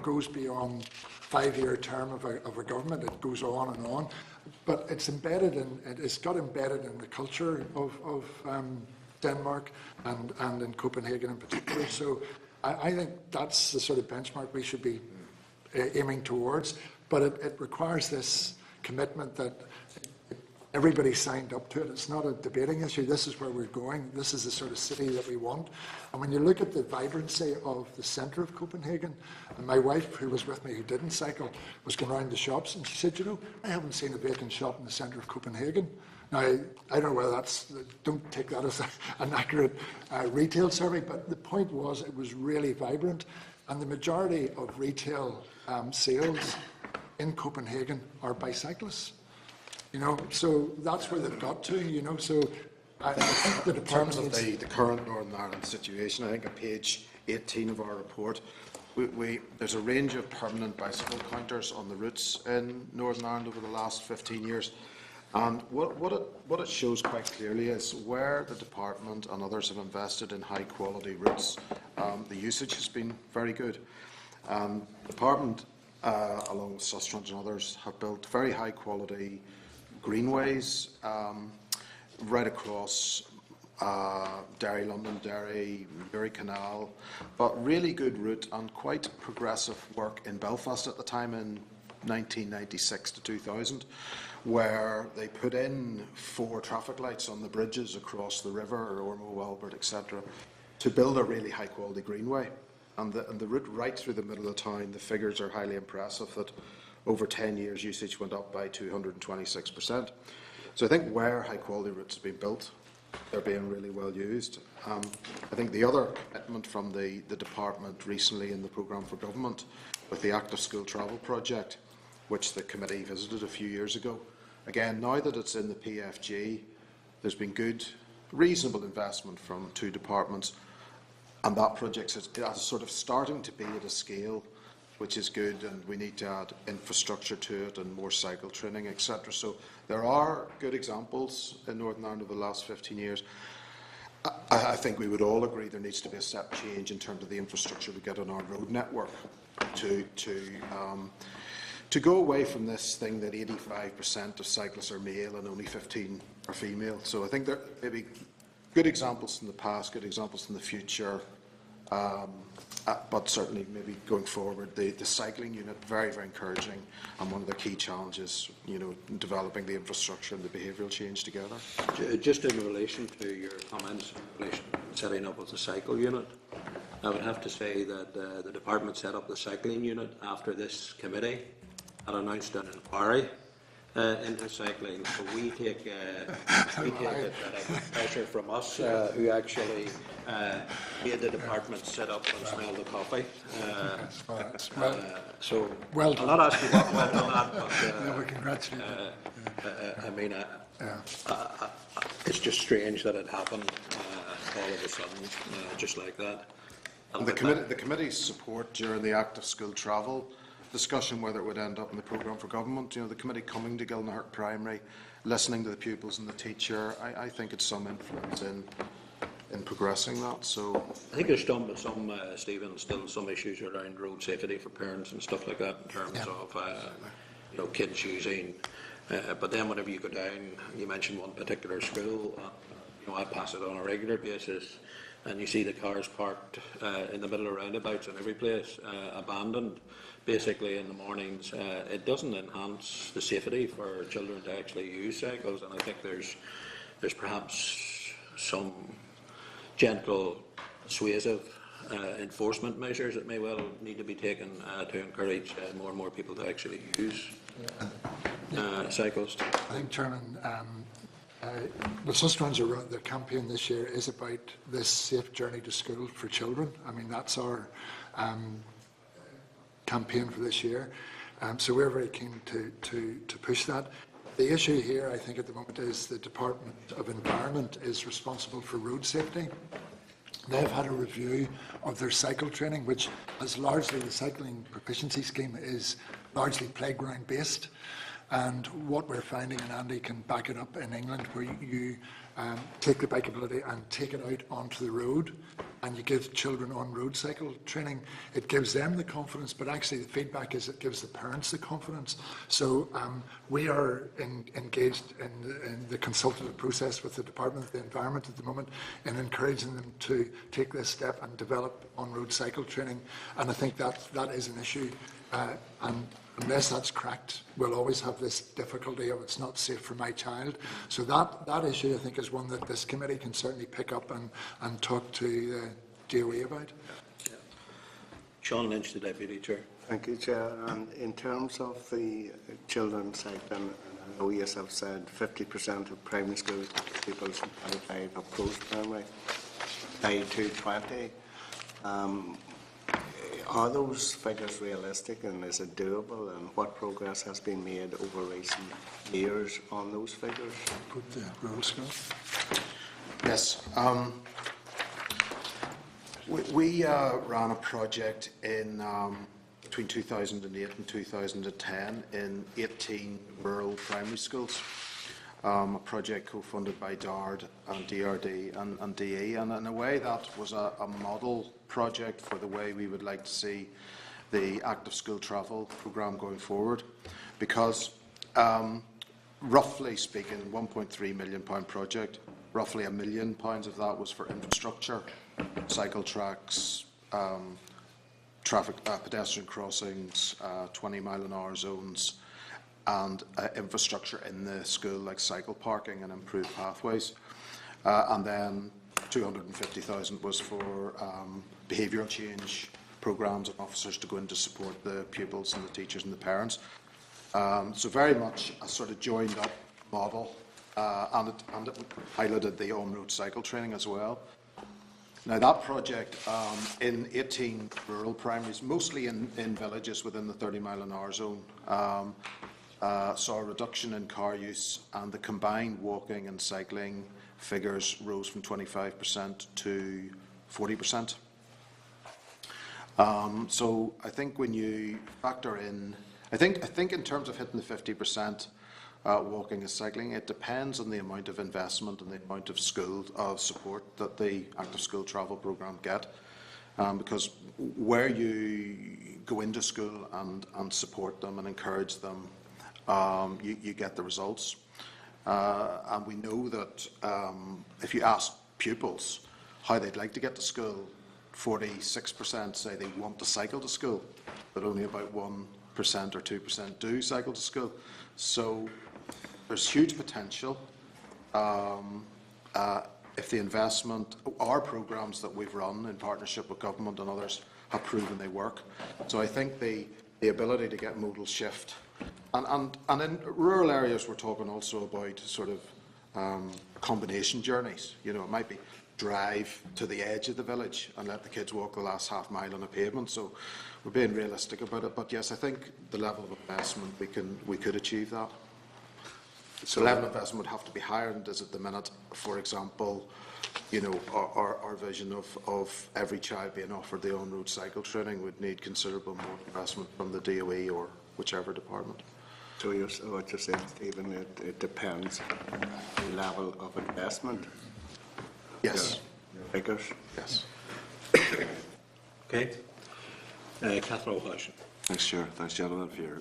goes beyond 5-year term of a government. It goes on and on. But it's got embedded in the culture of Denmark and in Copenhagen in particular. So I think that's the sort of benchmark we should be aiming towards, but it requires this commitment that everybody signed up to it. It's not a debating issue. This is where we're going. This is the sort of city that we want. And when you look at the vibrancy of the centre of Copenhagen, and my wife, who was with me, who didn't cycle, was going around the shops, and she said, I haven't seen a vacant shop in the centre of Copenhagen. Now, I don't know whether don't take that as an accurate retail survey, but the point was it was really vibrant. And the majority of retail sales in Copenhagen are by cyclists. So that's where they've got to. So I think the department
in terms of the current Northern Ireland situation, I think on page 18 of our report, there's a range of permanent bicycle counters on the routes in Northern Ireland over the last 15 years. And what it shows quite clearly is where the department and others have invested in high quality routes, the usage has been very good. The department, along with Sustrans and others, have built very high quality greenways right across Derry, London, Derry, Bury Canal, but really good route and quite progressive work in Belfast at the time in 1996 to 2000, where they put in 4 traffic lights on the bridges across the river, Ormeau, Welbert, etc., to build a really high quality greenway. And the route right through the middle of the town, the figures are highly impressive, that over 10 years usage went up by 226%. So I think where high quality routes have been built, they're being really well used. I think the other commitment from the department recently in the programme for government with the Active School Travel project, which the committee visited a few years ago. Again, now that it's in the PFG, there's been good, reasonable investment from 2 departments, and that project is sort of starting to be at a scale which is good, and we need to add infrastructure to it and more cycle training, etc. So there are good examples in Northern Ireland over the last 15 years. I think we would all agree there needs to be a step change in terms of the infrastructure we get on our road network to go away from this thing that 85% of cyclists are male and only 15 are female. So I think there may be good examples in the past, good examples in the future, but certainly maybe going forward, the cycling unit, very, very encouraging, and one of the key challenges, developing the infrastructure and the behavioural change together.
Just in relation to your comments in relation to setting up with the cycle unit, I would have to say that the department set up the cycling unit after this committee had announced an inquiry into cycling. So we take a bit of pressure from us, who actually made the department set up and smell the coffee. So
well
I'm not asking what went on that, but
no, we congratulate
I mean, it's just strange that it happened all of a sudden, just like that.
And the committee's support during the active school travel discussion, whether it would end up in the programme for government, the committee coming to Gilnahirk Primary, listening to the pupils and the teacher, I think it's some influence in progressing that. So
I think there's some Stephen, still some issues around road safety for parents and stuff like that in terms of kids using. But then whenever you go down, you mentioned one particular school. I pass it on a regular basis, and you see the cars parked in the middle of roundabouts and every place, abandoned. Basically, in the mornings, it doesn't enhance the safety for children to actually use cycles, and I think there's perhaps some gentle, persuasive enforcement measures that may well need to be taken to encourage more and more people to actually use cycles.
I think, Chairman, the Sustrans the campaign this year is about this safe journey to school for children. I mean, that's our campaign for this year. So we're very keen to push that. The issue here, I think, at the moment is the Department of Environment is responsible for road safety. They've had a review of their cycle training, which is largely, the cycling proficiency scheme is largely playground based. And what we're finding, and Andy can back it up, in England, where you take the bikeability and take it out onto the road, and you give children on-road cycle training, it gives them the confidence, but actually the feedback is it gives the parents the confidence. So we are engaged in the consultative process with the Department of the Environment at the moment in encouraging them to take this step and develop on-road cycle training. And I think that is an issue, and unless that's cracked, we'll always have this difficulty of it's not safe for my child. So that issue, I think, is one that this committee can certainly pick up and talk to DOE about.
Yeah. Sean Lynch, the Deputy Chair.
Thank you, Chair. And in terms of the children cycling, I know you have said 50% of primary school pupils and 25 of post-primary by 2020. Are those figures realistic, and is it doable, and what progress has been made over recent years on those figures?
Put the rural school.
yes, we ran a project in between 2008 and 2010 in 18 rural primary schools. A project co-funded by DARD and DRD and DE, and in a way that was a model project for the way we would like to see the active school travel programme going forward, because roughly speaking, £1.3 million project, roughly £1 million of that was for infrastructure, cycle tracks, pedestrian crossings, 20-mile-an-hour zones, and infrastructure in the school like cycle parking and improved pathways. And then 250,000 was for behavioural change programmes and officers to go in to support the pupils and the teachers and the parents. So very much a sort of joined up model, and it piloted the on-road cycle training as well. Now that project in 18 rural primaries, mostly in villages within the 30-mile-an-hour zone, saw a reduction in car use, and the combined walking and cycling figures rose from 25% to 40%. So I think when you factor in, I think in terms of hitting the 50% walking and cycling, it depends on the amount of investment and the amount of school support that the active school travel programme get. Because where you go into school and support them and encourage them, you get the results. And we know that if you ask pupils how they'd like to get to school, 46% say they want to cycle to school, but only about 1% or 2% do cycle to school. So there's huge potential if the investment, our programmes that we've run in partnership with government and others have proven they work. So I think the ability to get modal shift, and in rural areas we're talking also about sort of combination journeys. You know, it might be drive to the edge of the village and let the kids walk the last half mile on a pavement. So we're being realistic about it. But yes, I think the level of investment we could achieve that. So the level of investment would have to be higher than it is at the minute. For example, you know, our vision of every child being offered the on-road cycle training would need considerable more investment from the DOE or whichever department.
So what you're saying, Stephen, it depends on the level of investment?
Yes.
Figures?
Yes.
Okay. Catherine O'Flynn.
Thanks, Chair. Thanks, gentlemen, for your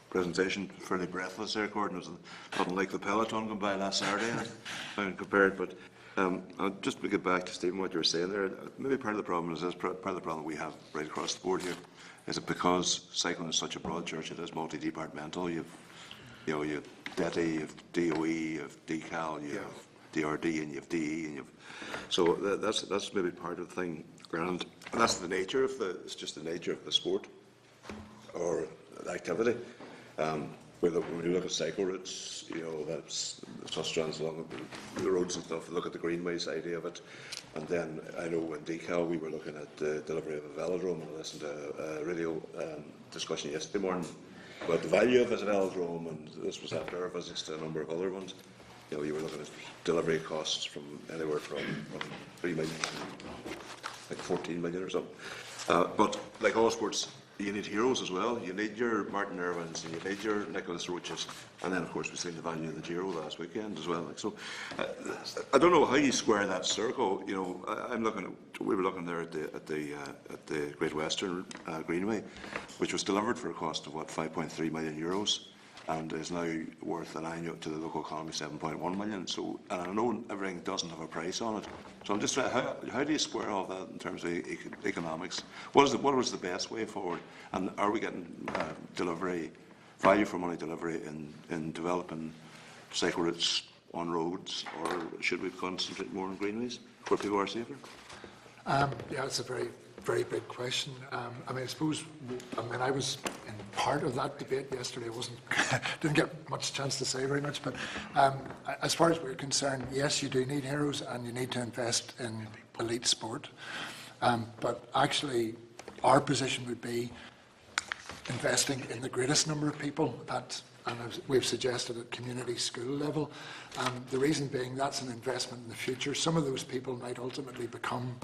presentation. Fairly breathless there, Gordon. It was nothing like the peloton going by last Saturday, compared. But just to get back to Stephen, what you were saying there, maybe part of the problem is this. Part of the problem we have right across the board here is that because cycling is such a broad church, it is multi-departmental. You have DETI, you have DOE, you have DCAL, you have DRD, and you have DE, and so that's maybe part of the thing. And that's the nature of it's just the nature of the sport or the activity. When you look at cycle routes, you know, that's the strands along the roads and stuff. Look at the greenways idea of it. And then I know in DCAL we were looking at the delivery of a velodrome, and I listened to a radio discussion yesterday morning about the value of a velodrome, and this was after our visits to a number of other ones. You know, you were looking at delivery costs from anywhere from 3 million, like 14 million or something. But like all sports, you need heroes as well. You need your Martin Irwins, and you need your Nicholas Roaches, and then of course we've seen the value of the Giro last weekend as well. Like, so, I don't know how you square that circle. You know, we were looking there at the Great Western Greenway, which was delivered for a cost of what, 5.3 million euros. And is now worth an annual to the local economy 7.1 million. So, and I know everything doesn't have a price on it. So I'm just trying. How do you square all that in terms of economics? What was the best way forward? And are we getting value for money delivery in developing cycle routes on roads, or should we concentrate more on greenways where people are safer?
Yeah, it's a very, very big question. I mean, I was in part of that debate yesterday. Didn't get much chance to say very much, but as far as we're concerned, yes, you do need heroes and you need to invest in elite sport. But actually, our position would be investing in the greatest number of people and we've suggested at community school level. The reason being that's an investment in the future. Some of those people might ultimately become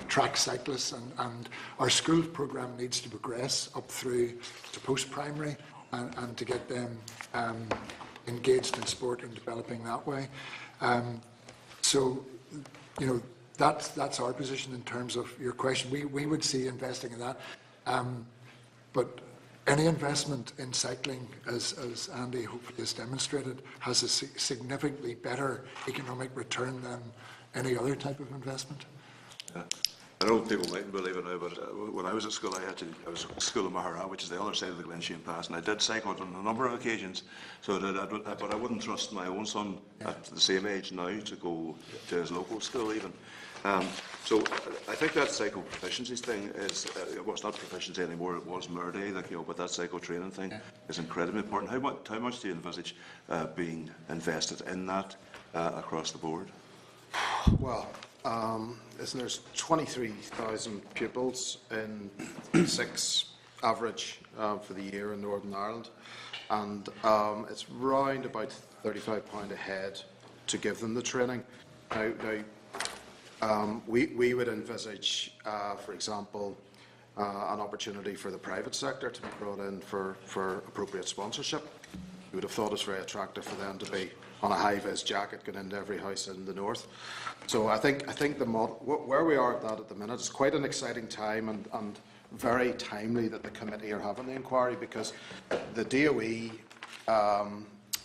track cyclists, and our school programme needs to progress up through to post-primary and to get them engaged in sport and developing that way. So, you know, that's our position in terms of your question. We would see investing in that. But any investment in cycling, as Andy hopefully has demonstrated, has a significantly better economic return than any other type of investment.
Yeah. I know people mightn't believe it now, but when I was at school, I was at school in Mahara, which is the other side of the Glensheen Pass, and I did cycle on a number of occasions. So but I wouldn't trust my own son at the same age now to go to his local school even. So I think that cycle proficiency thing is, well, it's not proficiency anymore, it was Murday, like, you know, but that cycle training thing is incredibly important. How much do you envisage being invested in that across the board?
Well, there's 23,000 pupils in 6 average for the year in Northern Ireland, and it's round about £35 a head to give them the training. Now, we would envisage, for example, an opportunity for the private sector to be brought in for appropriate sponsorship. You would have thought it's very attractive for them to be on a high-vis jacket going into every house in the north. So I think the model, where we are at the minute, is quite an exciting time and very timely that the committee are having the inquiry, because the DOE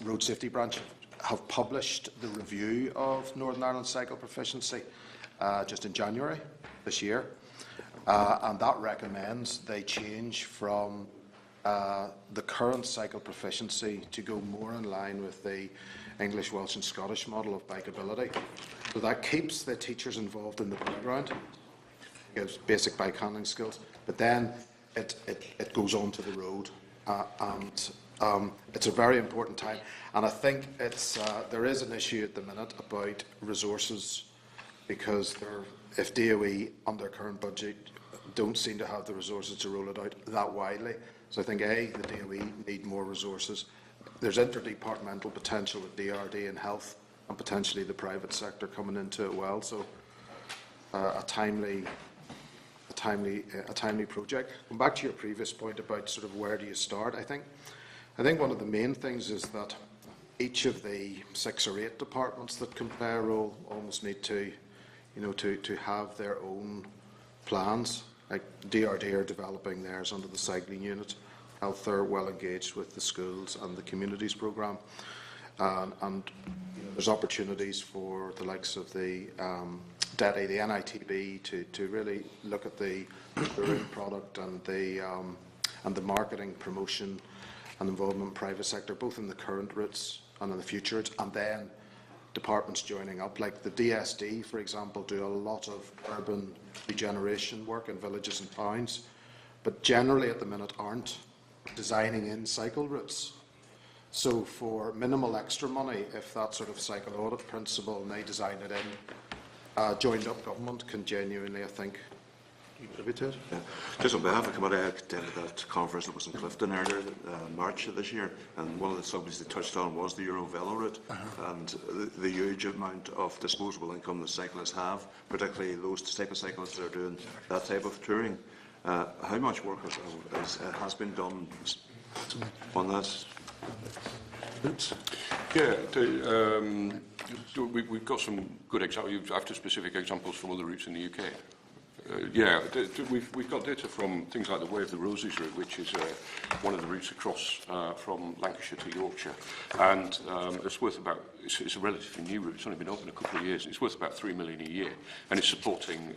Road Safety Branch have published the review of Northern Ireland cycle proficiency just in January this year, and that recommends they change from the current cycle proficiency to go more in line with the English, Welsh and Scottish model of bikeability. So that keeps the teachers involved in the playground, gives basic bike handling skills, but then it goes on to the road. It's a very important time, and I think there is an issue at the minute about resources, because if DOE, on their current budget, don't seem to have the resources to roll it out that widely. So I think, the DOE need more resources. There's interdepartmental potential with DRD and health, and potentially the private sector coming into it well. So a timely project. Going back to your previous point about sort of where do you start, I think one of the main things is that each of the 6 or 8 departments that can play a role almost need to have their own plans. Like DRD are developing theirs under the cycling unit. Health are well engaged with the schools and the communities programme, and there's opportunities for the likes of the DETI, the NITB, to really look at the touring product and the marketing, promotion and involvement in private sector, both in the current routes and in the future routes, and then departments joining up. Like the DSD, for example, do a lot of urban regeneration work in villages and towns, but generally at the minute aren't designing in cycle routes. So for minimal extra money, if that sort of cycle audit principle and they design it in, joined up government can genuinely, I think, contribute to it.
Yeah. Just on behalf of the committee, I attended that conference that was in Clifton earlier in March of this year, and one of the subjects they touched on was the Euro Velo route and the huge amount of disposable income that cyclists have, particularly those type of cyclists that are doing that type of touring. How much work has been done on that?
Yeah, we've got some good examples, after specific examples from other routes in the UK. We've got data from things like the Way of the Roses route, which is one of the routes across from Lancashire to Yorkshire, and it's worth about. It's a relatively new route. It's only been open a couple of years. And it's worth about £3 million a year, and it's supporting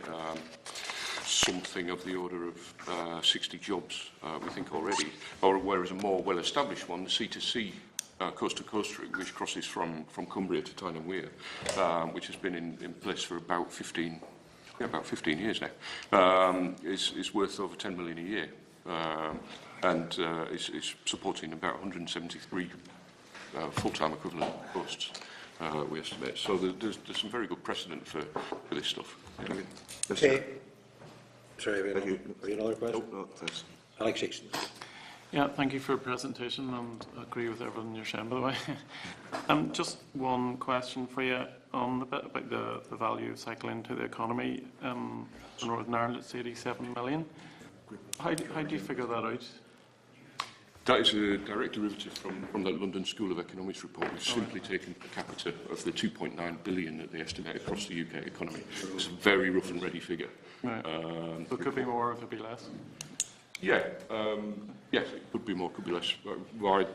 something of the order of 60 jobs, we think already. Or whereas a more well-established one, the C2C coast-to-coast route, which crosses from Cumbria to Tyne and Wear, which has been in place for about 15 years now, is worth over 10 million a year, and is supporting about 173 full-time equivalent posts, we estimate. So there's some very good precedent for this stuff.
Okay. Sorry, have you another question?
No, thanks.
Alex Hickson.
Yeah, thank you for your presentation, and I agree with everything you're saying, by the way. Just one question for you on the bit about the value of cycling to the economy. In Northern Ireland, it's 87 million. How do you figure that out?
That is a direct derivative from the London School of Economics report. We've simply taken per capita of the 2.9 billion that they estimate across the UK economy. It's a very rough and ready figure.
Right. So it could be more, it could be less?
Yeah, yes, it could be more, could be less. My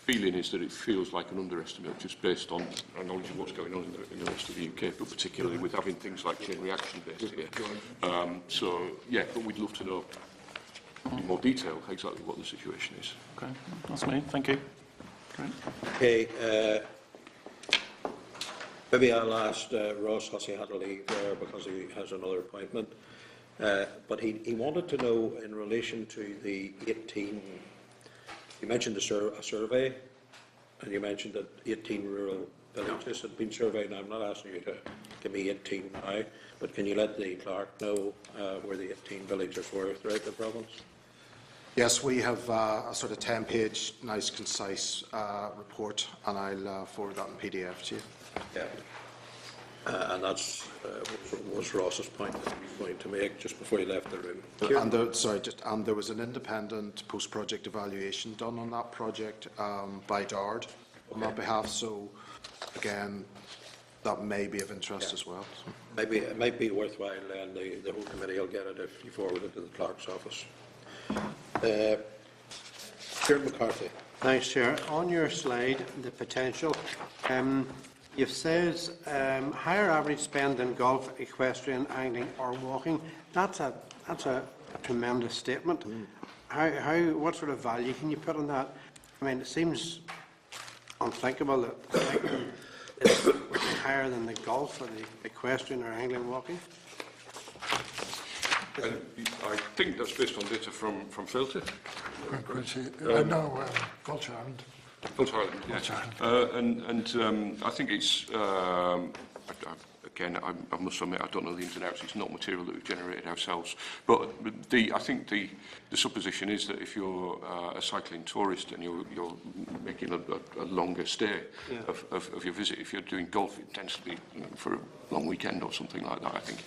feeling is that it feels like an underestimate just based on our knowledge of what's going on in the rest of the UK, but particularly with having things like chain reaction based here. So, yeah, but we'd love to know in more detail exactly what the situation is.
Okay, that's me. Thank you. Great.
Okay, maybe I'll ask Ross Hussey had to leave there because he has another appointment. But he wanted to know in relation to the 18, you mentioned a survey, and you mentioned that 18 rural villages had been surveyed. Now, I'm not asking you to give me 18 now, but can you let the clerk know where the 18 villages were throughout the province?
Yes, we have a sort of 10-page, nice, concise report, and I'll forward that in PDF to you.
Yeah. And that's was Ross's point that he was going to make just before he left the room.
And there was an independent post-project evaluation done on that project by DARD on that behalf. So, again, that may be of interest as well. So.
Maybe it might be worthwhile, and the whole committee will get it if you forward it to the clerk's office. Chair McCarthy.
Thanks, Chair. On your slide, the potential, you've said higher average spend in golf, equestrian, angling or walking. That's a tremendous statement. what sort of value can you put on that? I mean, it seems unthinkable that cycling is higher than the golf or the equestrian or angling walking.
I think that's based on data from Filter.
Culture Island.
Culture Island, yes. I think it's, again, I must admit, I don't know the ins and outs. It's not material that we've generated ourselves. But I think the supposition is that if you're a cycling tourist and you're making a longer stay of your visit, if you're doing golf, it tends to be for a long weekend or something like that, I think.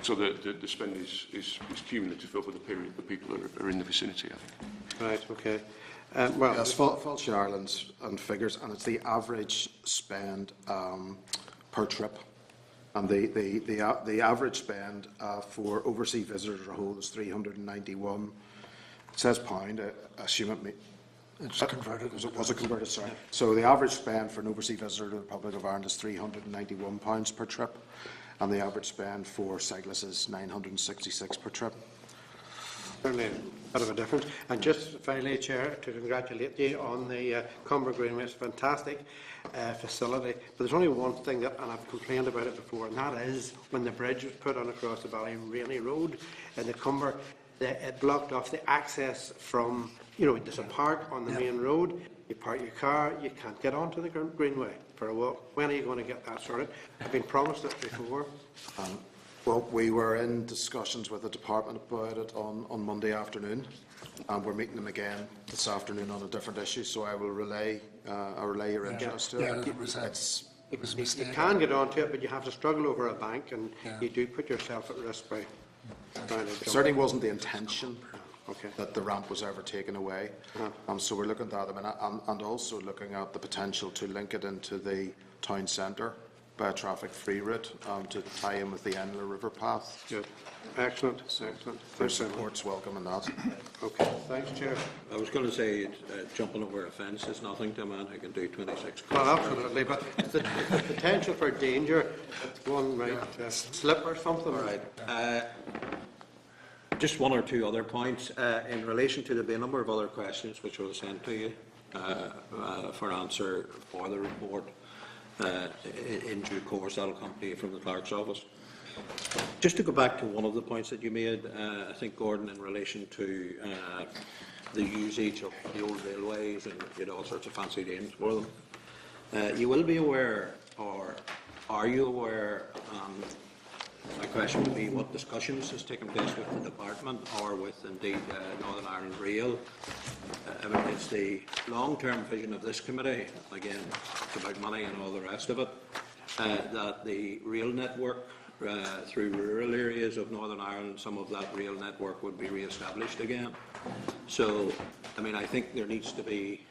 So the spend is cumulative over the period that people are in the vicinity, I think.
Right, okay.
Yes, Falls Ireland's and figures, and it's the average spend per trip. And the average spend for overseas visitors as a whole is 391. It says pound, assume it
It's converted.
Was it converted, sorry. So the average spend for an overseas visitor to the Republic of Ireland is £391 per trip, and the average spend for cyclists is £966 per trip.
Certainly a bit of a difference. And just finally, Chair, to congratulate you on the Comber Greenway. It's a fantastic facility. But there's only one thing that, and I've complained about it before, and that is when the bridge was put on across the Ballyrainy Road in the Comber, it blocked off the access from, there's a park on the main road. You park your car, you can't get onto the Greenway for a walk. When are you going to get that sorted? I've been promised it before.
Well, we were in discussions with the department about it on Monday afternoon, and we're meeting them again this afternoon on a different issue. So I will relay your interest to it.
You can get onto it, but you have to struggle over a bank, and you do put yourself at risk by trying to jump.
It certainly wasn't the intention that the ramp was ever taken away. So we're looking at that, and also looking at the potential to link it into the town centre by a traffic-free route to tie in with the Enler River path.
Good. Excellent. Excellent.
Their support's welcome in that.
Okay. Thanks, Chair.
I was going to say jumping over a fence is nothing to a man who can do 26
Well,
kilometres.
absolutely, but the potential for danger, one might slip or something.
Right. Just one or two other points in relation to the number of other questions which we'll send to you for answer for the report. In due course, that'll come to you from the clerk's office. Just to go back to one of the points that you made, I think, Gordon, in relation to the usage of the old railways and all sorts of fancy names for them. You will be aware, or are you aware, my question would be what discussions has taken place with the department or with, indeed, Northern Ireland Rail. I mean, it's the long-term vision of this committee, again, it's about money and all the rest of it, that the rail network through rural areas of Northern Ireland, some of that rail network would be re-established again. So, I mean, I think there needs to be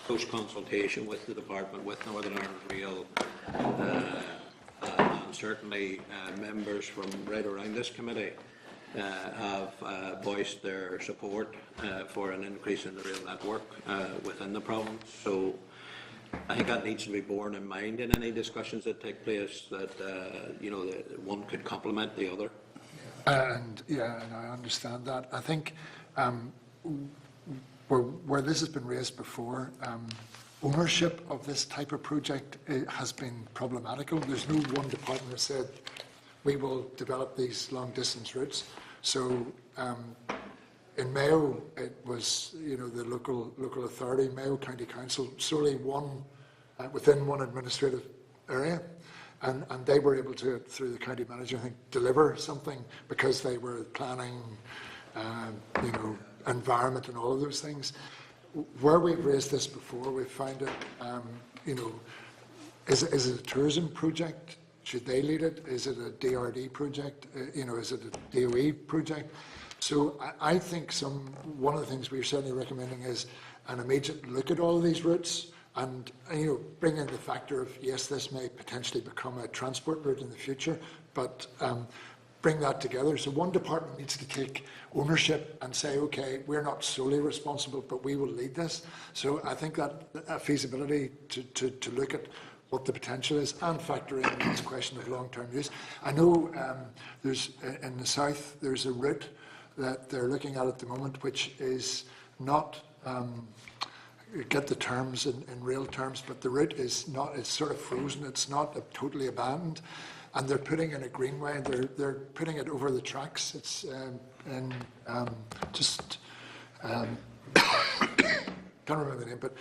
close consultation with the department, with Northern Ireland Rail, and certainly members from right around this committee have voiced their support for an increase in the rail network within the province. So I think that needs to be borne in mind in any discussions that take place, that that one could complement the other.
And I understand that. I think where this has been raised before, ownership of this type of project has been problematical. There's no one department that said we will develop these long-distance routes. So in Mayo, it was the local authority, Mayo County Council, solely one within one administrative area, and they were able to, through the county manager, I think, deliver something because they were planning, environment and all of those things. Where we've raised this before, we've found it, is it a tourism project? Should they lead it? Is it a DRD project? Is it a DOE project? So I think one of the things we're certainly recommending is an immediate look at all of these routes and bring in the factor of, yes, this may potentially become a transport route in the future, but bring that together. So one department needs to take ownership and say, okay, we're not solely responsible, but we will lead this. So I think that a feasibility to look at what the potential is and factor in this question of long-term use. I know there's in the south there's a route that they're looking at the moment, which is not get the terms in real terms, but the route is not, it's sort of frozen, it's not totally abandoned, and they're putting in a greenway, they're putting it over the tracks. It's can't remember the name, but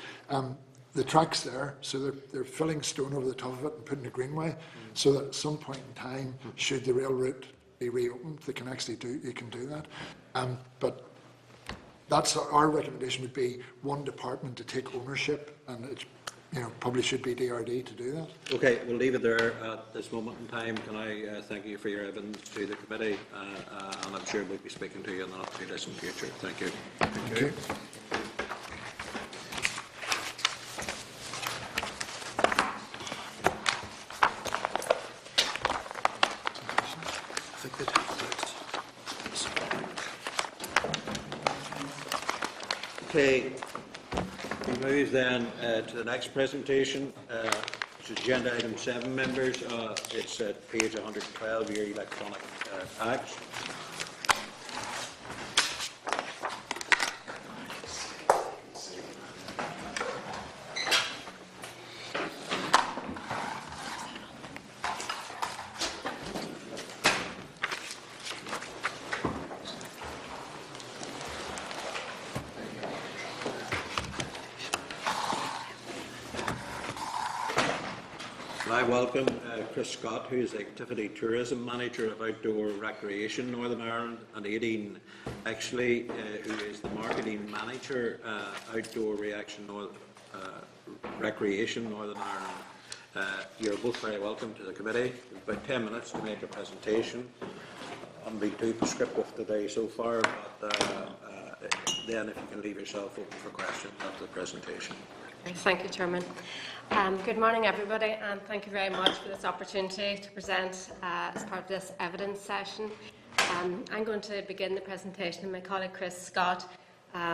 the tracks there, so they're filling stone over the top of it and putting a greenway, so that at some point in time, should the rail route be reopened, they can actually you can do that. But that's our recommendation, would be one department to take ownership, and it probably should be DRD to do that.
Okay, we'll leave it there at this moment in time. Can I thank you for your evidence to the committee, and I'm sure we'll be speaking to you in the not too distant future. Thank you.
Thank you.
Okay, we move then to the next presentation, which is agenda item 7, members. It's at page 112, your electronic tax. I welcome Chris Scott, who is the Activity Tourism Manager of Outdoor Recreation Northern Ireland, and Aideen Exley, who is the Marketing Manager, Outdoor Recreation Northern Ireland. You're both very welcome to the committee. We've about 10 minutes to make a presentation. I haven't been too prescriptive today so far, but then if you can leave yourself open for questions after the presentation.
Thank you, Chairman. Good morning, everybody, and thank you very much for this opportunity to present as part of this evidence session. I'm going to begin the presentation, and my colleague Chris Scott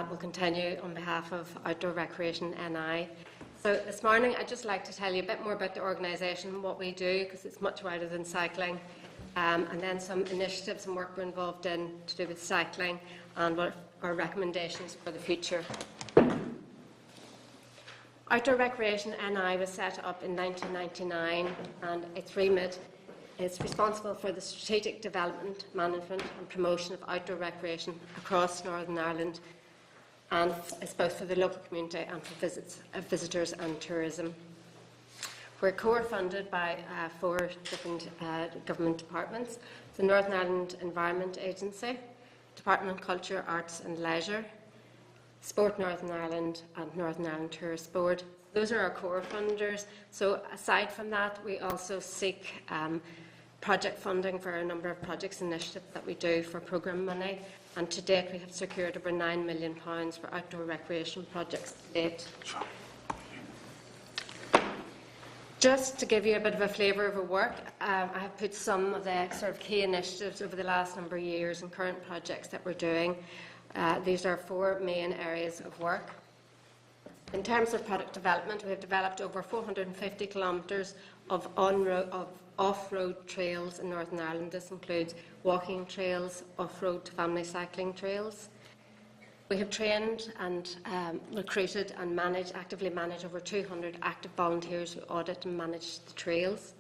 will continue on behalf of Outdoor Recreation NI. So this morning, I'd just like to tell you a bit more about the organisation, what we do, because it's much wider than cycling, and then some initiatives and work we're involved in to do with cycling, and what our recommendations for the future. Outdoor Recreation NI was set up in 1999, and its remit is responsible for the strategic development, management and promotion of outdoor recreation across Northern Ireland, and it's both for the local community and for visitors and tourism. We're co-funded by 4 different government departments: the Northern Ireland Environment Agency, Department of Culture, Arts and Leisure, Sport Northern Ireland and Northern Ireland Tourist Board. Those are our core funders. So aside from that, we also seek project funding for a number of projects and initiatives that we do for programme money. And to date, we have secured over £9 million for outdoor recreation projects to date. Just to give you a bit of a flavour of our work, I have put some of the sort of key initiatives over the last number of years and current projects that we're doing. These are 4 main areas of work. In terms of product development, we have developed over 450 kilometres of off-road trails in Northern Ireland. This includes walking trails, off-road family cycling trails. We have trained and recruited and actively manage over 200 active volunteers who audit and manage the trails.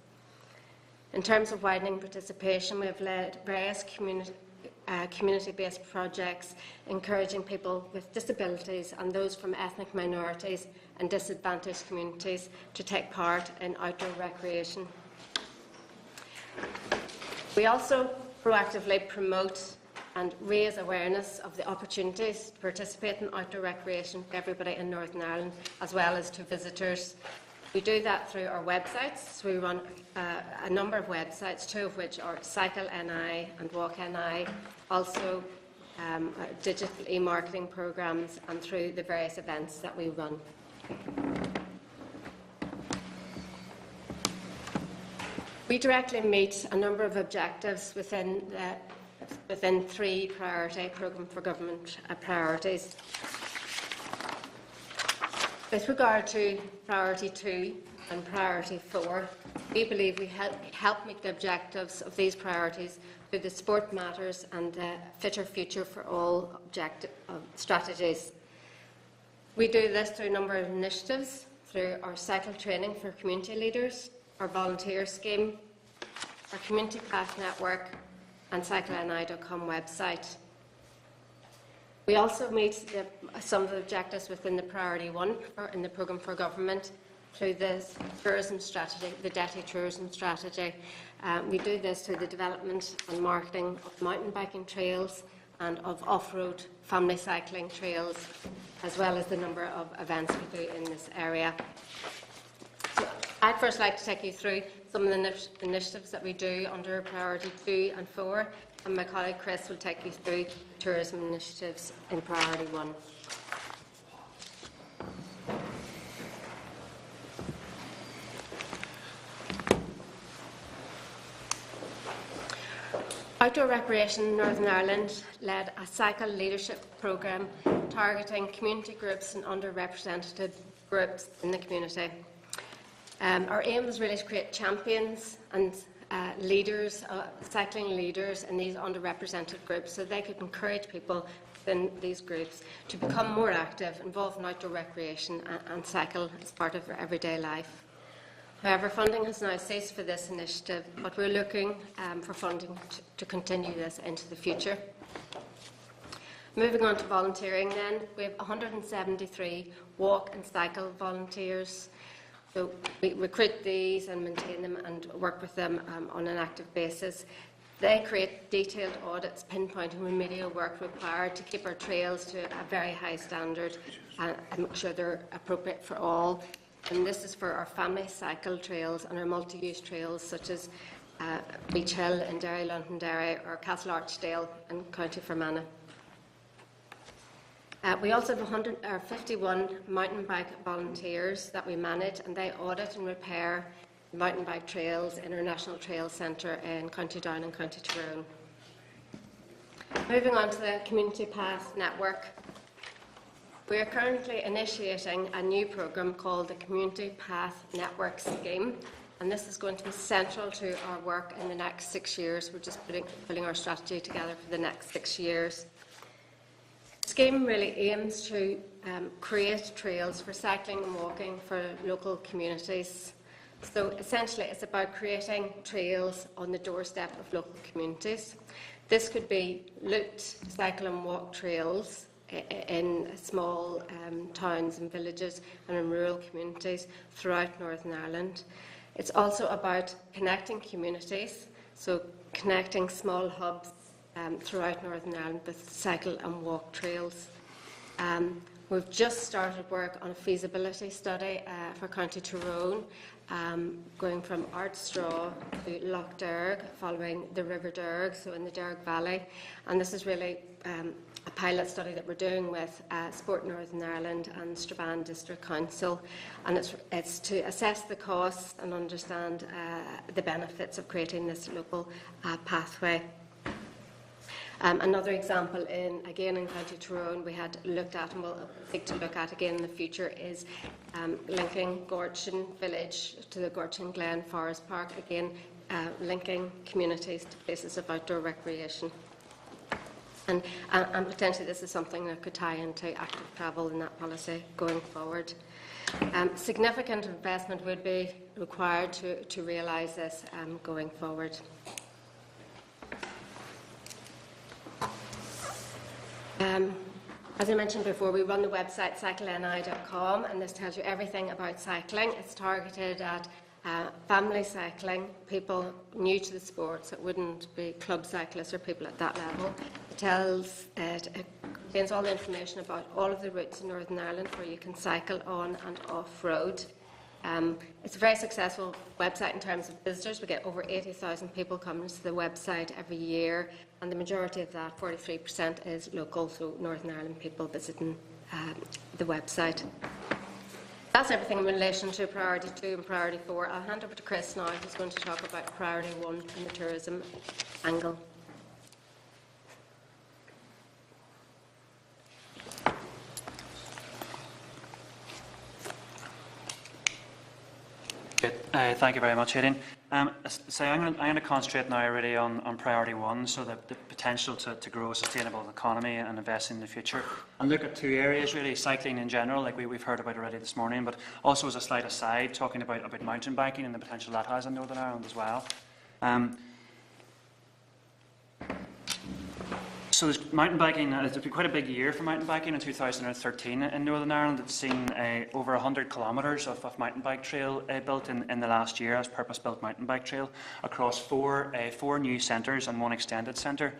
In terms of widening participation, we have led various community-based projects encouraging people with disabilities and those from ethnic minorities and disadvantaged communities to take part in outdoor recreation. We also proactively promote and raise awareness of the opportunities to participate in outdoor recreation for everybody in Northern Ireland, as well as to visitors. We do that through our websites. So we run a number of websites, 2 of which are Cycle NI and Walk NI, also digital e-marketing programmes, and through the various events that we run. We directly meet a number of objectives within 3 priority programme for government priorities. With regard to priority 2 and priority 4, we believe we help meet the objectives of these priorities through the Sport Matters and the Fitter Future for All strategies. We do this through a number of initiatives, through our cycle training for community leaders, our volunteer scheme, our community path network and cycleni.com website. We also meet some of the objectives within the priority 1 in the programme for government through the tourism strategy, the DETI tourism strategy. We do this through the development and marketing of mountain biking trails and of off-road family cycling trails, as well as the number of events we do in this area. So I'd first like to take you through some of the initiatives that we do under priority 2 and 4, and my colleague Chris will take you through tourism initiatives in priority 1. Outdoor Recreation in Northern Ireland led a cycle leadership programme targeting community groups and underrepresented groups in the community. Our aim was really to create champions and leaders, cycling leaders in these underrepresented groups, so they could encourage people within these groups to become more active, involved in outdoor recreation and cycle as part of their everyday life. However, funding has now ceased for this initiative, but we're looking for funding to continue this into the future. Moving on to volunteering then, we have 173 walk and cycle volunteers. So we recruit these and maintain them and work with them on an active basis. They create detailed audits pinpointing remedial work required to keep our trails to a very high standard and make sure they're appropriate for all. And this is for our family cycle trails and our multi-use trails such as Beach Hill in Derry, Londonderry, or Castle Archdale in County Fermanagh. We also have 51 mountain bike volunteers that we manage, and they audit and repair mountain bike trails in our National Trails Centre in County Down and County Tyrone. Moving on to the Community Path Network. We are currently initiating a new programme called the Community Path Network Scheme, and this is going to be central to our work in the next 6 years. We're just putting our strategy together for the next 6 years. The scheme really aims to create trails for cycling and walking for local communities. So essentially it's about creating trails on the doorstep of local communities. This could be looped cycle and walk trails in small towns and villages and in rural communities throughout Northern Ireland. It's also about connecting communities, so connecting small hubs throughout Northern Ireland with cycle and walk trails. We've just started work on a feasibility study for County Tyrone, going from Artstraw to Lough Derg, following the River Derg, so in the Derg Valley. And this is really a pilot study that we're doing with Sport Northern Ireland and Strabane District Council, and it's to assess the costs and understand the benefits of creating this local pathway. Another example, again in County Tyrone, we had looked at and will seek to look at again in the future is linking Gorchin Village to the Gorchin Glen Forest Park, again linking communities to places of outdoor recreation. And potentially this is something that could tie into active travel in that policy going forward. Significant investment would be required to realise this going forward. As I mentioned before, we run the website cycleni.com, and this tells you everything about cycling. It's targeted at family cycling, people new to the sport, so it wouldn't be club cyclists or people at that level. It contains all the information about all of the routes in Northern Ireland where you can cycle on and off-road. It's a very successful website in terms of visitors. We get over 80,000 people coming to the website every year, and the majority of that, 43%, is local, so Northern Ireland people visiting the website. That's everything in relation to Priority 2 and Priority 4. I'll hand over to Chris now, who's going to talk about Priority 1 and the tourism angle.
Good. Thank you very much, Aidan. So I'm going to concentrate now really on priority one, so the potential to grow a sustainable economy and invest in the future. And look at two areas really, cycling in general, like we've heard about already this morning, but also as a slight aside, talking about mountain biking and the potential that has in Northern Ireland as well. So there's mountain biking, it's been quite a big year for mountain biking in 2013 in Northern Ireland. It's seen over 100 kilometres of mountain bike trail built in the last year as purpose-built mountain bike trail across four new centres and one extended centre.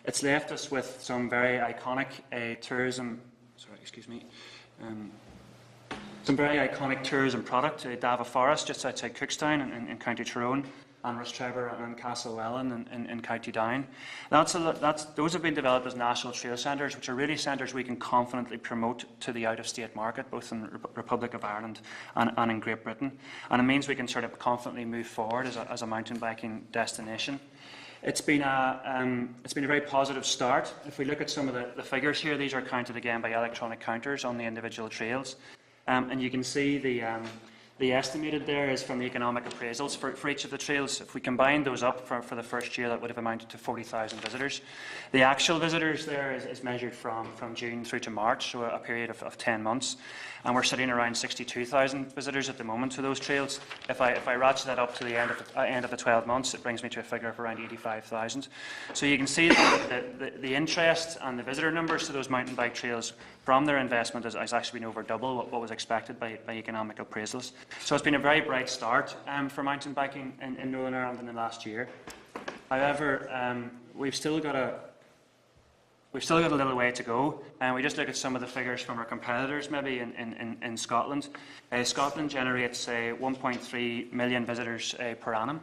It's left us with some very iconic some very iconic tourism product, Dava Forest just outside Cookstown in County Tyrone, and Rostrevor and Castlewellan in County Down. Those have been developed as national trail centres, which are really centres we can confidently promote to the out-of-state market, both in the Republic of Ireland and in Great Britain. And it means we can sort of confidently move forward as a mountain biking destination. It's been a very positive start. If we look at some of the figures here, these are counted again by electronic counters on the individual trails. And you can see the estimated there is from the economic appraisals for each of the trails. If we combine those up for the first year, that would have amounted to 40,000 visitors. The actual visitors there is measured from June through to March, so a period of 10 months. And we're sitting around 62,000 visitors at the moment to those trails. If I ratchet that up to the end of the 12 months, it brings me to a figure of around 85,000. So you can see that the interest and the visitor numbers to those mountain bike trails from their investment has actually been over double what was expected by economic appraisals. So it's been a very bright start for mountain biking in Northern Ireland in the last year. However, we've still got a little way to go, and we just look at some of the figures from our competitors maybe in Scotland. Scotland generates 1.3 million visitors per annum.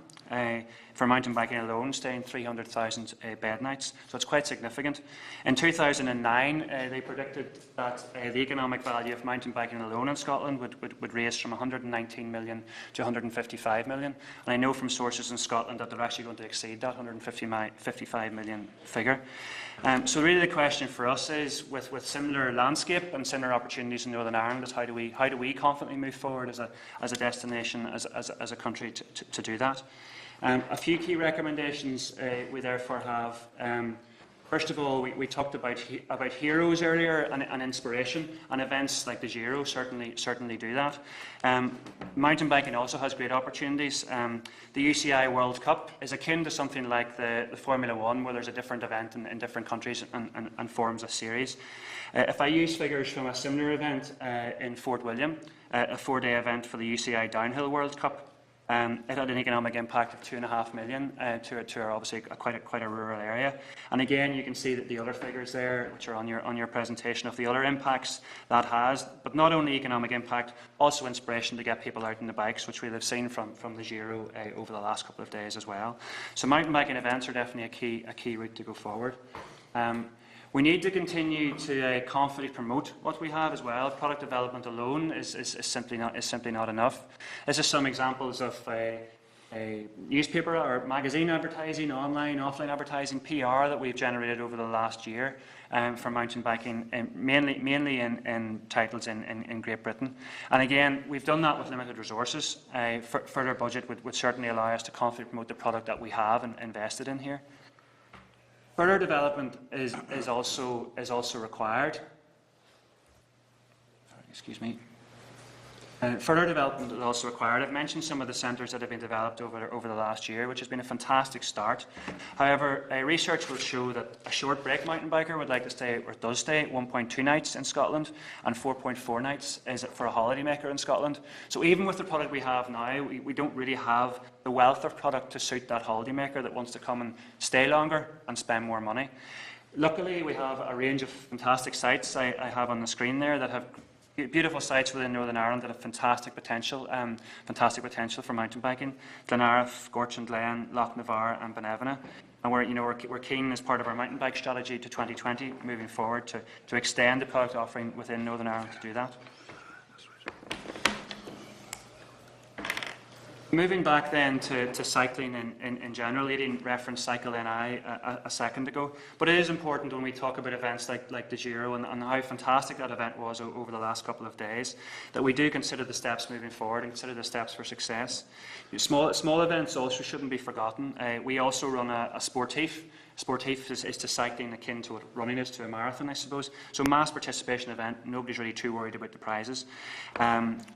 For mountain biking alone, staying 300,000 bed nights, so it's quite significant. In 2009, they predicted that the economic value of mountain biking alone in Scotland would raise from 119 million to 155 million. And I know from sources in Scotland that they're actually going to exceed that 155 million figure. So really the question for us is, with similar landscape and similar opportunities in Northern Ireland, is how do we confidently move forward as a destination, as a country to do that? A few key recommendations we therefore have. First of all, we talked about heroes earlier and inspiration, and events like the Giro certainly do that. Mountain biking also has great opportunities. The UCI World Cup is akin to something like the Formula One, where there's a different event in different countries and forms a series. If I use figures from a similar event in Fort William, a 4-day event for the UCI Downhill World Cup, it had an economic impact of 2.5 million to obviously quite a rural area. And again, you can see that the other figures there, which are on your presentation, of the other impacts that has, but not only economic impact, also inspiration to get people out on the bikes, which we'll have seen from the Giro over the last couple of days as well. So mountain biking events are definitely a key route to go forward. We need to continue to confidently promote what we have as well. Product development alone is simply not enough. This is some examples of a newspaper or magazine advertising, online, offline advertising, PR that we've generated over the last year for mountain biking, mainly in titles in Great Britain. And again, we've done that with limited resources. Further budget would certainly allow us to confidently promote the product that we have and invested in here. Further development is also required. Excuse me. Further development is also required. I've mentioned some of the centres that have been developed over the last year, which has been a fantastic start. However, research will show that a short break mountain biker would like to stay, or does stay, 1.2 nights in Scotland, and 4.4 nights is it for a holidaymaker in Scotland. So even with the product we have now, we don't really have the wealth of product to suit that holidaymaker that wants to come and stay longer and spend more money. Luckily, we have a range of fantastic sites I have on the screen there that have beautiful sites within Northern Ireland that have fantastic potential for mountain biking. Glenariff, Gorch and Glen, Loch Navarre and Benevena. And we're keen as part of our mountain bike strategy to 2020 moving forward to extend the product offering within Northern Ireland to do that. Moving back then to cycling in general, Aidan referenced Cycle NI a second ago, but it is important when we talk about events like the Giro and how fantastic that event was over the last couple of days, that we do consider the steps moving forward and consider the steps for success. Small events also shouldn't be forgotten. We also run a sportif. Sportif is to cycling akin to what running is to a marathon, I suppose. So mass participation event, nobody's really too worried about the prizes.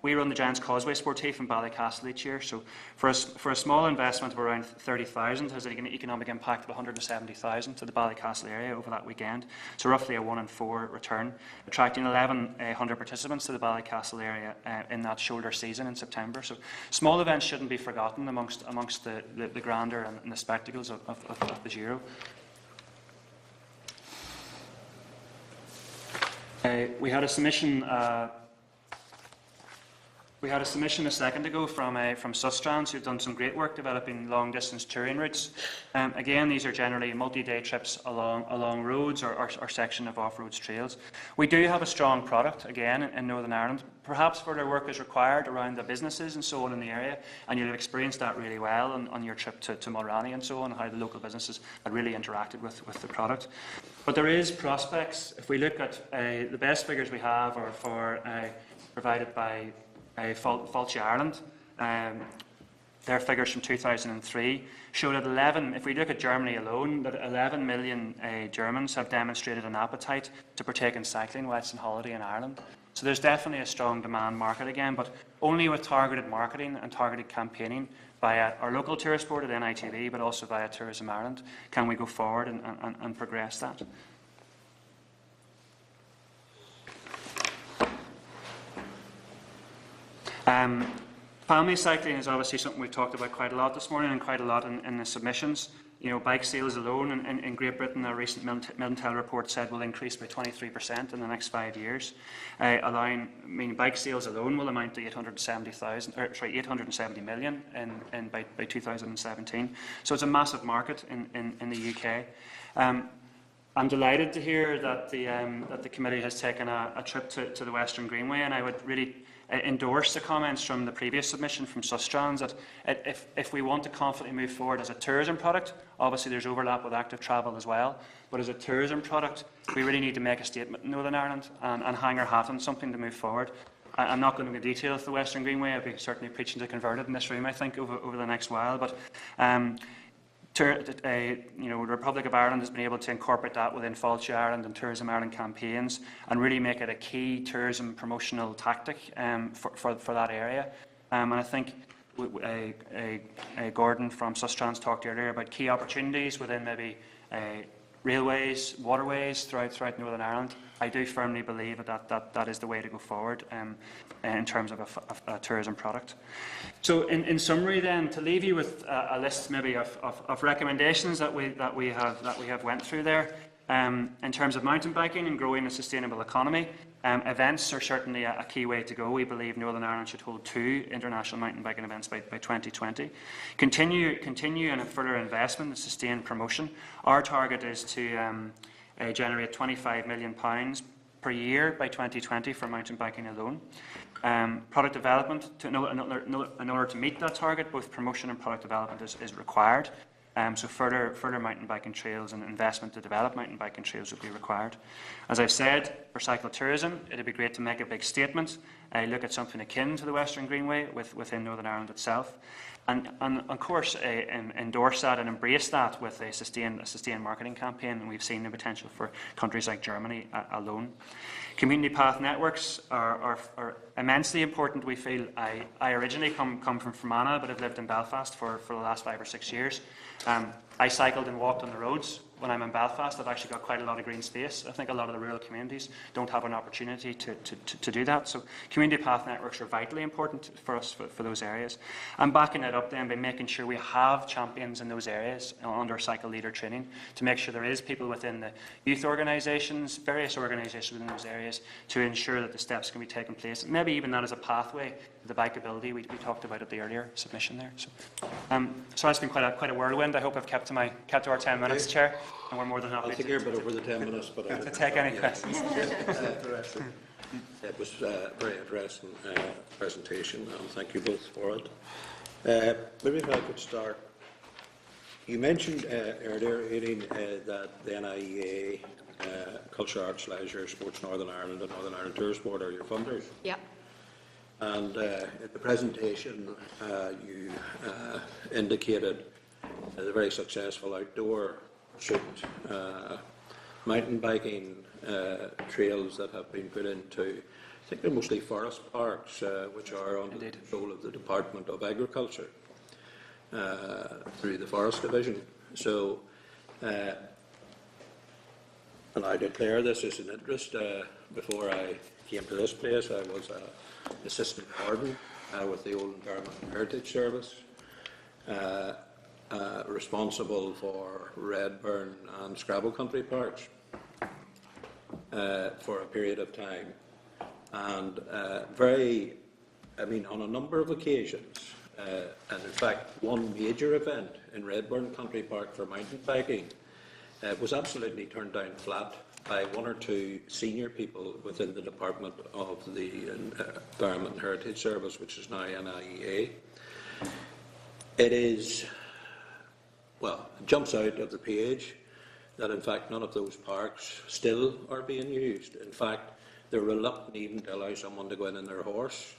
We run the Giants Causeway Sportif in Ballycastle each year. So for a small investment of around 30,000, has an economic impact of 170,000 to the Ballycastle area over that weekend. So roughly a 1 in 4 return, attracting 1,100 participants to the Ballycastle area in that shoulder season in September. So small events shouldn't be forgotten amongst the grandeur and the spectacles of the Giro. We had a submission a second ago from Sustrans, who've done some great work developing long-distance touring routes. Again, these are generally multi-day trips along roads or section of off-road trails. We do have a strong product, again, in Northern Ireland. Perhaps further work is required around the businesses and so on in the area, and you'll have experienced that really well on your trip to Mulranny and so on, how the local businesses had really interacted with the product. But there is prospects. If we look at the best figures we have are provided by Fáilte Ireland. Their figures from 2003 show that if we look at Germany alone, that 11 million Germans have demonstrated an appetite to partake in cycling whilst on holiday in Ireland. So there's definitely a strong demand market again, but only with targeted marketing and targeted campaigning via our local tourist board at NITV, but also via Tourism Ireland, can we go forward and progress that. Family cycling is obviously something we've talked about quite a lot this morning and quite a lot in the submissions. You know, bike sales alone in Great Britain, a recent Mintel report said will increase by 23% in the next 5 years. Bike sales alone will amount to 870 million by 2017. So it's a massive market in the UK. I'm delighted to hear that the committee has taken a trip to the Western Greenway, and I would really endorse the comments from the previous submission from Sustrans that if we want to confidently move forward as a tourism product, obviously there's overlap with active travel as well, but as a tourism product, we really need to make a statement in Northern Ireland and hang our hat on something to move forward. I'm not going into detail of the Western Greenway. I'll be certainly preaching to converted in this room, I think, over the next while, but the Republic of Ireland has been able to incorporate that within Fáilte Ireland and Tourism Ireland campaigns and really make it a key tourism promotional tactic for that area. And I think Gordon from Sustrans talked earlier about key opportunities within maybe railways, waterways throughout Northern Ireland. I do firmly believe that is the way to go forward in terms of a tourism product. So in summary then, to leave you with a list maybe of recommendations that we have went through there, in terms of mountain biking and growing a sustainable economy, events are certainly a key way to go. We believe Northern Ireland should hold 2 international mountain biking events by 2020. Continue and further investment in sustained promotion. Our target is to generate £25 million per year by 2020 for mountain biking alone. Product development, in order to meet that target, both promotion and product development is required. So further mountain biking trails and investment to develop mountain biking trails will be required. As I've said, for cycle tourism, it would be great to make a big statement, look at something akin to the Western Greenway within Northern Ireland itself. And of course, endorse that and embrace that with a sustained marketing campaign, and we've seen the potential for countries like Germany alone. Community path networks are immensely important, we feel. I originally come from Fermanagh, but I've lived in Belfast for the last 5 or 6 years. I cycled and walked on the roads. When I'm in Belfast, I've actually got quite a lot of green space. I think a lot of the rural communities don't have an opportunity to do that. So community path networks are vitally important for us for those areas. And backing it up then by making sure we have champions in those areas under cycle leader training to make sure there is people within the youth organisations, various organisations within those areas to ensure that the steps can be taken place. Maybe even that as a pathway to the bikeability we talked about at the earlier submission there. So that's been quite a whirlwind. I hope I've kept to our 10 minutes, Chair. And we're more than happy
I think you're a bit over the 10 minutes, but
to take any questions.
It was a very interesting presentation, and thank you both for it. Maybe if I could start. You mentioned earlier, Aileen, that the NIEA, Culture, Arts, Leisure, Sports Northern Ireland and Northern Ireland Tourist Board are your funders.
Yep.
And in the presentation, you indicated the very successful outdoor pursuit, mountain biking trails that have been put into, I think they're mostly forest parks, which are under the control of the Department of Agriculture through the Forest Division. So, and I declare this as an interest. Before I came to this place, I was assistant warden with the Old Environment and Heritage Service, responsible for Redburn and Scrabble Country Parks for a period of time. And on a number of occasions, and in fact, one major event in Redburn Country Park for mountain biking was absolutely turned down flat by one or two senior people within the Department of the Environment and Heritage Service, which is now NIEA. It is, well, it jumps out of the page that in fact none of those parks still are being used. In fact, they're reluctant even to allow someone to go in their horse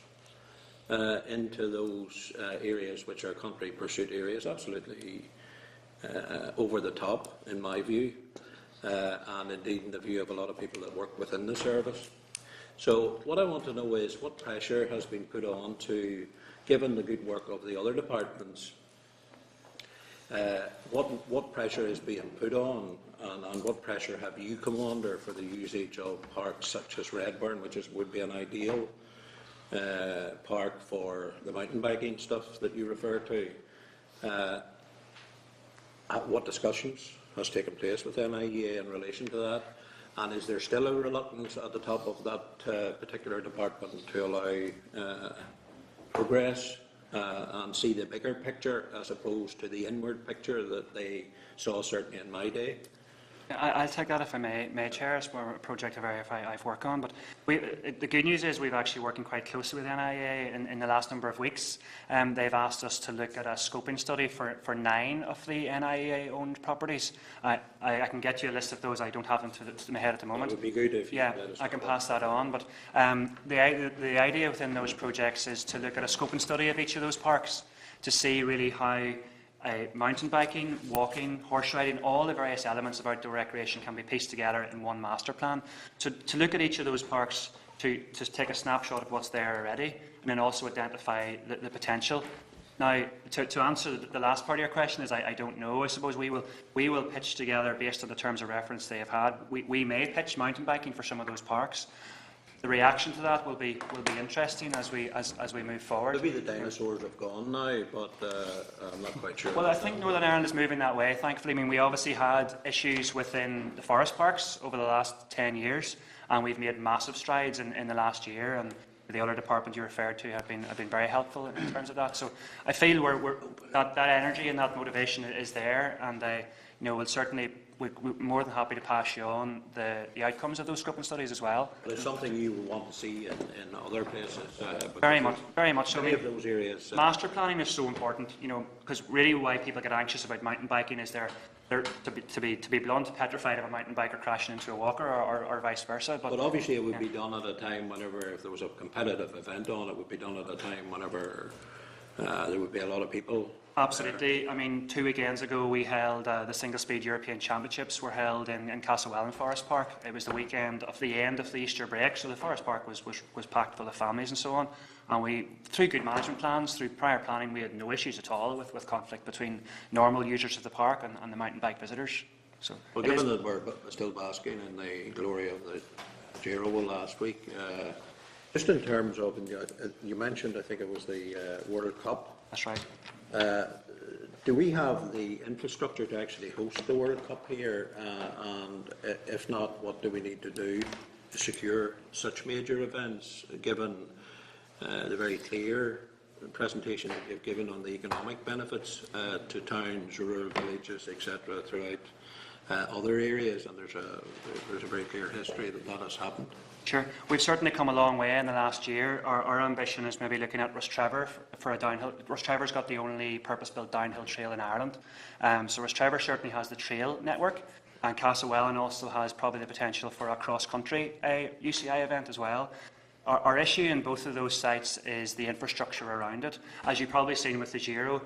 into those areas which are country pursuit areas, absolutely over the top, in my view, and indeed in the view of a lot of people that work within the service. So what I want to know is what pressure has been put on to, given the good work of the other departments, what pressure is being put on, and what pressure have you come under for the usage of parks such as Redburn, which would be an ideal park for the mountain biking stuff that you refer to? What discussions has taken place with NIEA in relation to that? And is there still a reluctance at the top of that particular department to allow progress and see the bigger picture as opposed to the inward picture that they saw certainly in my day?
I'll take that if I may, Chair. It's a project area I've worked on. But the good news is we've actually working quite closely with NIA in the last number of weeks. They've asked us to look at a scoping study for 9 of the NIA-owned properties. I can get you a list of those. I don't have them to my head at the moment.
It would be good if you
yeah,
let us
I can
know.
pass that on. But the idea within those projects is to look at a scoping study of each of those parks to see really how mountain biking, walking, horse riding, all the various elements of outdoor recreation can be pieced together in one master plan. To look at each of those parks, to take a snapshot of what's there already, and then also identify the potential. Now, to answer the last part of your question is I don't know. I suppose we will pitch together based on the terms of reference they have had. We may pitch mountain biking for some of those parks. The reaction to that will be interesting as we move forward.
Maybe the dinosaurs have gone now, but I'm not quite sure.
Well, I think Northern Ireland is moving that way, thankfully. I mean, we obviously had issues within the forest parks over the last 10 years, and we've made massive strides in the last year, and the other department you referred to have been very helpful in terms of that. So I feel that energy and that motivation is there, and we'll certainly we're more than happy to pass you on the outcomes of those scoping studies as well.
But it's something you will want to see in other places.
Very much so.
Many of those areas.
Master planning is so important, because really why people get anxious about mountain biking is they're to be blunt, petrified of a mountain biker crashing into a walker or vice versa.
But obviously it would be done at a time whenever, if there was a competitive event on, it would be done at a time whenever there would be a lot of people.
Absolutely. I mean, 2 weekends ago we held the Single Speed European Championships were held in Castlewellan Forest Park. It was the weekend of the end of the Easter break, so the Forest Park was packed full of families and so on. And we, through good management plans, through prior planning, we had no issues at all with conflict between normal users of the park and the mountain bike visitors. So,
well, given that we're still basking in the glory of the Giro last week, just in terms of, you mentioned, I think it was the World Cup.
That's right.
Do we have the infrastructure to actually host the World Cup here? And if not, what do we need to do to secure such major events, given the very clear presentation that you've given on the economic benefits to towns, rural villages, etc., throughout other areas, and there's a very clear history that has happened.
Sure. We've certainly come a long way in the last year. Our ambition is maybe looking at Rostrevor for a downhill. Rostrevor's got the only purpose-built downhill trail in Ireland. So Rostrevor certainly has the trail network, and Castlewellan also has probably the potential for a cross-country UCI event as well. Our issue in both of those sites is the infrastructure around it. As you've probably seen with the Giro,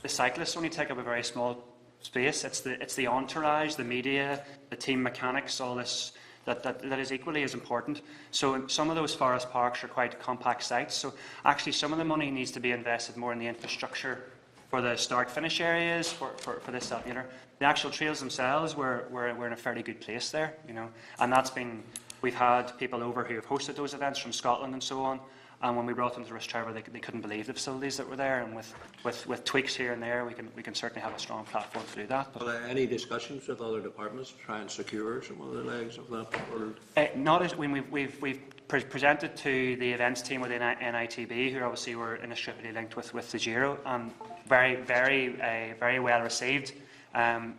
the cyclists only take up a very small space. It's the entourage, the media, the team mechanics, all this that is equally as important. So some of those forest parks are quite compact sites. So actually some of the money needs to be invested more in the infrastructure for the start-finish areas, for this, that, and the other. The actual trails themselves, we're in a fairly good place there, you know. And that's been, we've had people over who have hosted those events from Scotland and so on. And when we brought them to Rostrevor, they couldn't believe the facilities that were there. And with tweaks here and there, we can certainly have a strong platform to do that. But,
any discussions with other departments to try and secure some of the legs of that world?
not as when we've presented to the events team within NITB, who obviously were inextricably linked with the Giro, and very well received.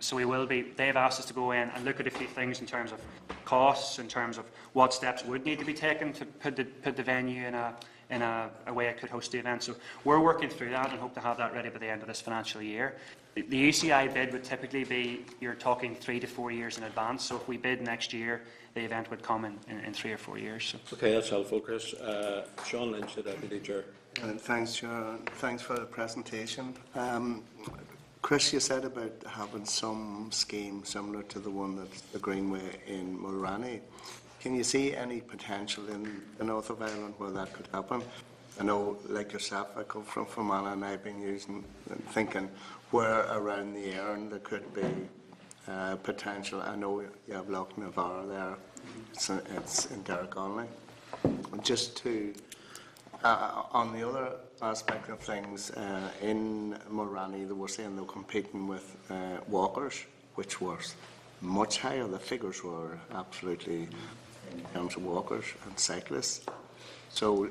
So we will be. They've asked us to go in and look at a few things in terms of costs, in terms of what steps would need to be taken to put the venue in a way it could host the event. So we're working through that and hope to have that ready by the end of this financial year. The UCI bid would typically be, you're talking 3 to 4 years in advance. So if we bid next year, the event would come in 3 or 4 years. So.
Okay, that's helpful, Chris. Sean Lynch, the Deputy Chair.
Thanks, Chair. Thanks for the presentation. Chris, you said about having some scheme similar to the one that's the Greenway in Mulranny. Can you see any potential in the north of Ireland where that could happen? I know, like yourself, I come from Fermanagh, and I've been thinking where around the Erin there could be potential. I know you have Loch Navarre there, it's in Derrygonley. Just to, on the other aspect of things, in Mulranny they were saying they were competing with walkers, which was much higher. The figures were absolutely in terms of walkers and cyclists. So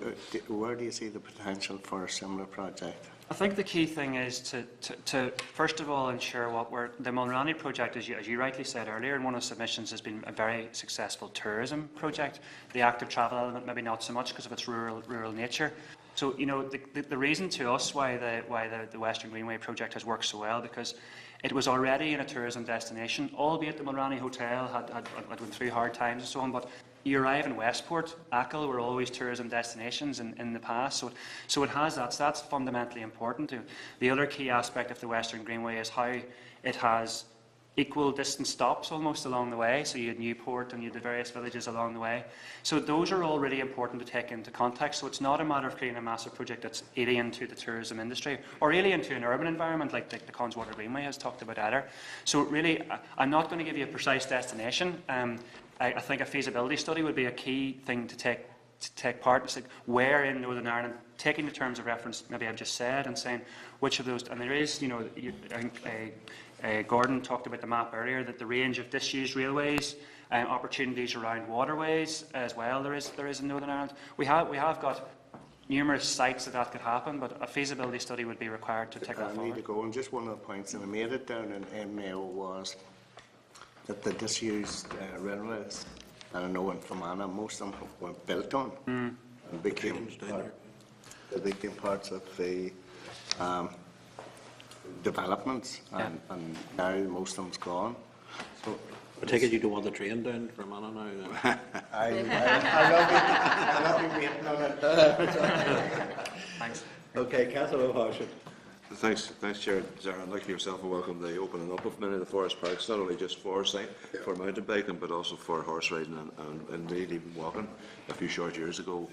where do you see the potential for a similar project?
I think the key thing is to first of all ensure the Mulranny project, as you rightly said earlier in one of the submissions, has been a very successful tourism project. The active travel element maybe not so much because of its rural nature. So you know the reason to us why the Western Greenway project has worked so well, because it was already in a tourism destination, albeit the Mulranny Hotel had went through hard times and so on, but you arrive in Westport, Achill were always tourism destinations in the past, so it has that. So that's fundamentally important. The other key aspect of the Western Greenway is how it has equal distance stops almost along the way. So you had Newport and you had the various villages along the way. So those are all really important to take into context. So it's not a matter of creating a massive project that's alien to the tourism industry or alien to an urban environment like the Connswater Greenway has talked about either. So really, I'm not going to give you a precise destination. I think a feasibility study would be a key thing to take part. It's like where in Northern Ireland, taking the terms of reference maybe I've just said and saying which of those, and there is, you know, Gordon talked about the map earlier, that the range of disused railways, opportunities around waterways as well there is in Northern Ireland. We have got numerous sites that could happen, but a feasibility study would be required to take that forward.
I need to go, and just one of the points, and I made it down in Mayo, was that the disused railways, and I know in Fermanagh most of them were built on and became parts of the developments, and now most of them's gone. So
I take it you don't want the train down from Fermanagh now?
I'll be waiting on it.
Thanks.
Okay, Councillor O'Hara.
Thanks, Chair. Zara, I'd like to give yourself a welcome to the opening up of many of the forest parks, not only just for mountain biking, but also for horse riding and indeed even walking. A few short years ago,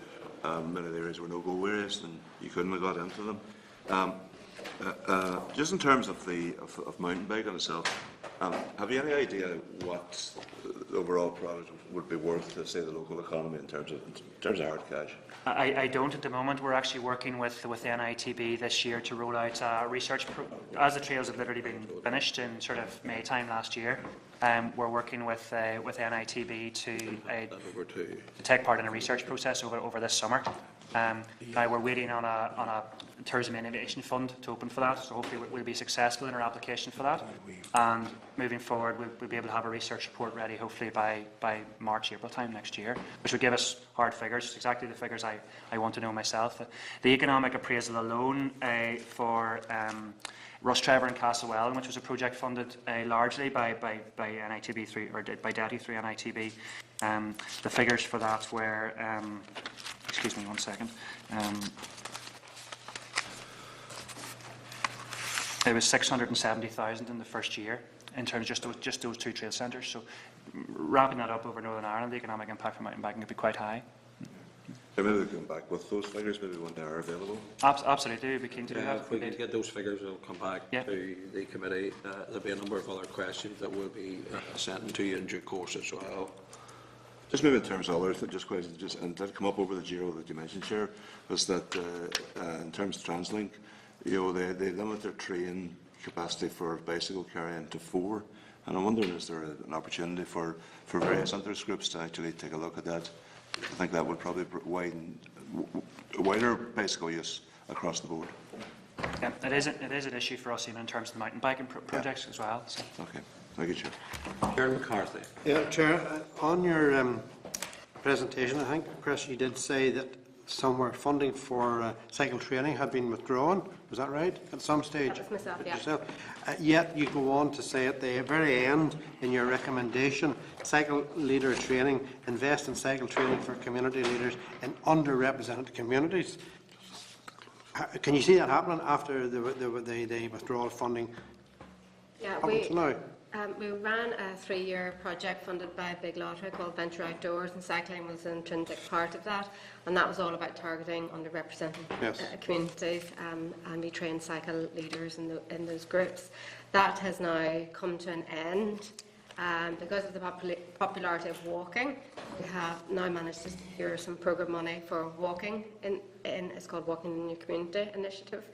many of the areas were no-go areas, and you couldn't have got into them. Just in terms of mountain biking itself, have you any idea what the overall product would be worth to, say, the local economy in terms of hard cash?
I don't at the moment. We're actually working with NITB this year to roll out a research as the trails have literally been finished in sort of May time last year. We're working with NITB to take part in a research process over this summer. Now we're waiting on a Tourism Innovation Fund to open for that, so hopefully we'll be successful in our application for that. And moving forward, we'll be able to have a research report ready hopefully by March, April time next year, which will give us hard figures, exactly the figures I want to know myself. The economic appraisal alone for Rostrevor and Castlewellan, which was a project funded largely by NITB by DETI through NITB. The figures for that were, excuse me 1 second, it was 670,000 in the first year in terms of just those two trail centres. So wrapping that up over Northern Ireland, the economic impact for mountain biking could be quite high.
So maybe we come back with those figures, maybe when they are available.
Absolutely, we'd be keen to do that.
If we can get those figures, we'll come back to the committee. There'll be a number of other questions that will be sent to you in due course as well.
Just maybe in terms of others, just questions, and that come up over the Giro that you mentioned, Chair, was that in terms of TransLink, they limit their train capacity for bicycle carrying to 4, and I'm wondering, is there an opportunity for various interest groups to actually take a look at that? I think that would probably widen wider bicycle use across the board.
Yeah, it is an issue for us even in terms of the mountain biking projects as well. So.
Okay, thank you, Chair.
Chair McCarthy. Yeah, Chair, on your presentation, I think, Chris, you did say that somewhere funding for cycle training had been withdrawn. Was that right? At some stage?
That was myself, yeah.
Yourself. Yet you go on to say at the very end in your recommendation, cycle leader training, invest in cycle training for community leaders in underrepresented communities. Can you see that happening after the withdrawal of funding?
Yeah, we ran a 3-year project funded by a big lottery called Venture Outdoors, and cycling was an intrinsic part of that, and that was all about targeting underrepresented communities, and we trained cycle leaders in those groups. That has now come to an end. Because of the popularity of walking, we have now managed to secure some programme money for walking. It's called Walking in Your Community Initiative,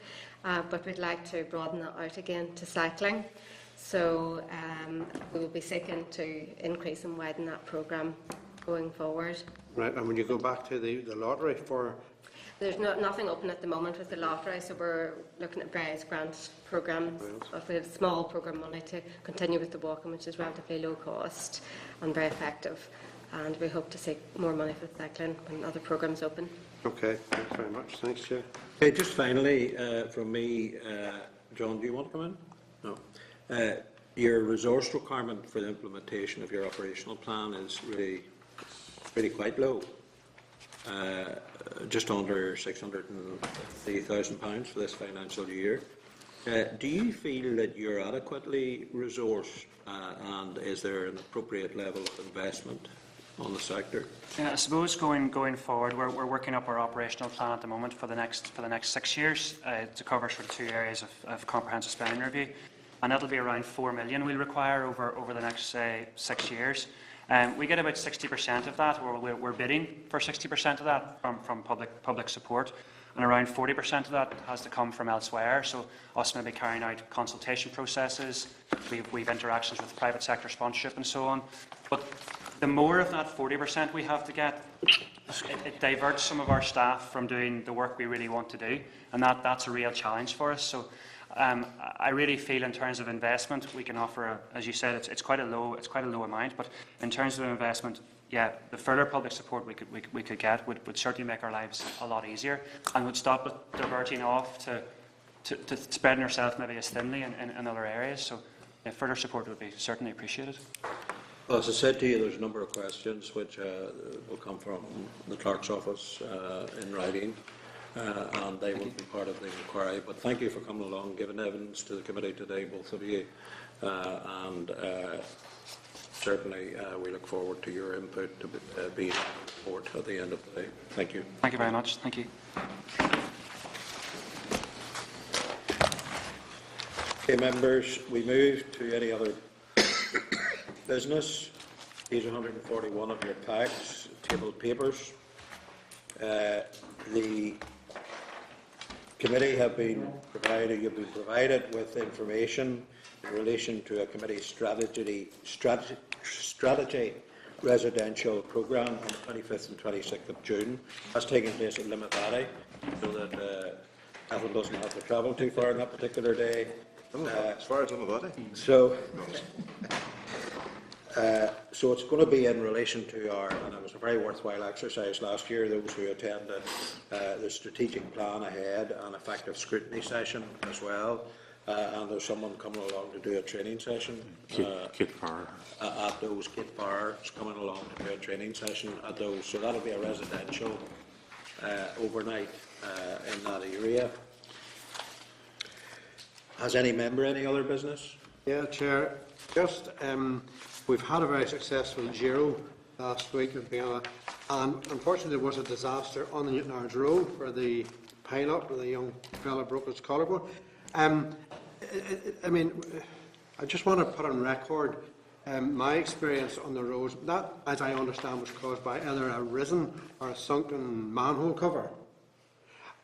but we'd like to broaden that out again to cycling. So we will be seeking to increase and widen that programme going forward.
Right, and when you go back to the lottery for...
There's nothing open at the moment with the lottery, so we're looking at various grant programmes. But we have small programme money to continue with the walking, which is relatively low cost and very effective. And we hope to see more money for cycling when other programmes open.
Okay, thanks very much. Thanks, Chair.
Okay, just finally from me, John, do you want to come in? No. Your resource requirement for the implementation of your operational plan is really quite low. Just under £630,000 for this financial year. Do you feel that you're adequately resourced, and is there an appropriate level of investment on the sector?
I suppose going forward, we're working up our operational plan at the moment for the next 6 years to cover sort of 2 areas of comprehensive spending review, and that'll be around 4 million we'll require over the next 6 years. We get about 60% of that, or we're bidding for 60% of that from public support, and around 40% of that has to come from elsewhere. So us maybe carrying out consultation processes, we've interactions with private sector sponsorship and so on. But the more of that 40% we have to get, it diverts some of our staff from doing the work we really want to do, and that's a real challenge for us. So I really feel in terms of investment we can offer, as you said, it's quite a low amount, but in terms of investment, yeah, the further public support we could get would certainly make our lives a lot easier, and would stop it diverting off to spreading ourselves maybe as thinly in other areas. So yeah, further support would be certainly appreciated.
Well, as I said to you, there's a number of questions which will come from the clerk's office in writing. And they will be part of the inquiry. But thank you for coming along, giving evidence to the committee today, both of you. And certainly we look forward to your input to be in the report at the end of the day. Thank you.
Thank you very much. Thank you.
Okay, members, we move to any other business. These are 141 of your packs, tabled papers. The committee you've been provided with information in relation to a committee strategy residential programme on the 25th and 26th of June. That's taking place at Limavady, so that Ethel doesn't have to travel too far on that particular day.
As far as Limavady?
So it's going to be in relation to and it was a very worthwhile exercise last year, those who attended the strategic plan ahead and effective scrutiny session as well. And there's someone coming along to do a training session.
Kate Farr.
At those. Kate Farr is coming along to do a training session at those. So that'll be a residential overnight in that area. Has any member any other business?
Yeah, Chair. Just, we've had a very successful Giro last week in Vienna, and unfortunately there was a disaster on the Newton Ards Road where the pilot, where the young fellow broke his collarbone. I mean, I just want to put on record my experience on the roads. That, as I understand, was caused by either a risen or a sunken manhole cover.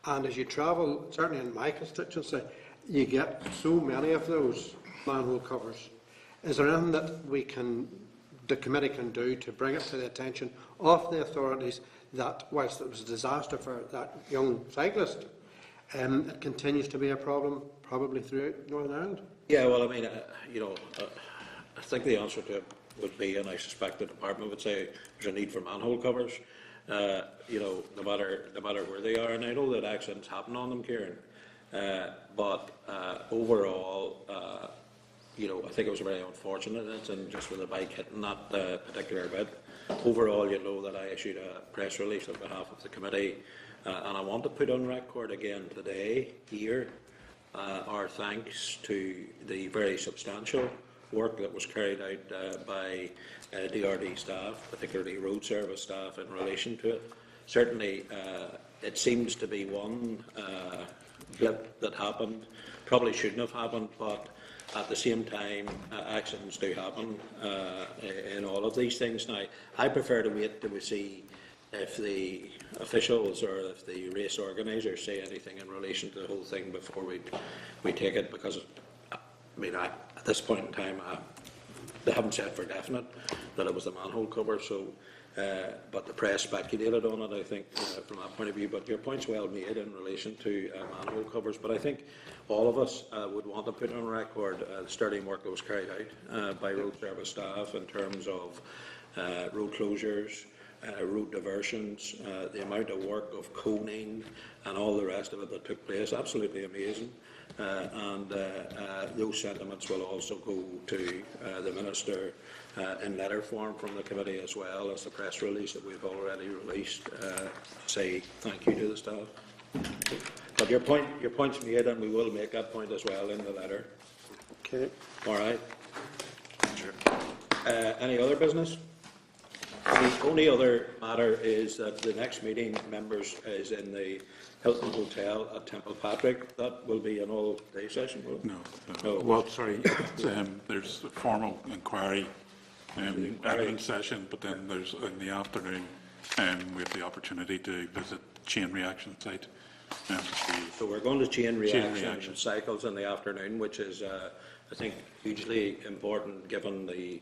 And as you travel, certainly in my constituency, you get so many of those manhole covers. Is there anything that the committee can do to bring it to the attention of the authorities that, whilst it was a disaster for that young cyclist, it continues to be a problem probably throughout Northern Ireland?
Yeah, well, I mean, I think the answer to it would be, and I suspect the department would say, there's a need for manhole covers. No matter where they are, and I know that accidents happen on them, Kieran. But overall, I think it was a very unfortunate incident just with the bike hitting that particular bit. Overall, you know that I issued a press release on behalf of the committee, and I want to put on record again today here our thanks to the very substantial work that was carried out by DRD staff, particularly road service staff, in relation to it. Certainly, it seems to be one blip that happened, probably shouldn't have happened, but at the same time, accidents do happen in all of these things. Now, I prefer to wait till we see if the officials or if the race organisers say anything in relation to the whole thing before we take it, because I mean, at this point in time, they haven't said for definite that it was the manhole cover, so but the press speculated on it, I think, from that point of view. But your point's well made in relation to manhole covers. But I think all of us would want to put on record the sterling work that was carried out by road service staff in terms of road closures, route diversions, the amount of work of coning and all the rest of it that took place. Absolutely amazing. And those sentiments will also go to the Minister in letter form from the committee, as well as the press release that we've already released, to say thank you to the staff. But your point's made, and we will make that point as well in the letter.
Okay.
All right. Sure. Any other business? The only other matter is that the next meeting, members, is in the Hilton Hotel at Templepatrick. That will be an all-day session, will it?
No. Well, sorry, there's a formal inquiry evidence session, but then there's in the afternoon we have the opportunity to visit Chain Reaction site.
So we're going to chain reaction cycles in the afternoon, which is, I think, hugely important given the,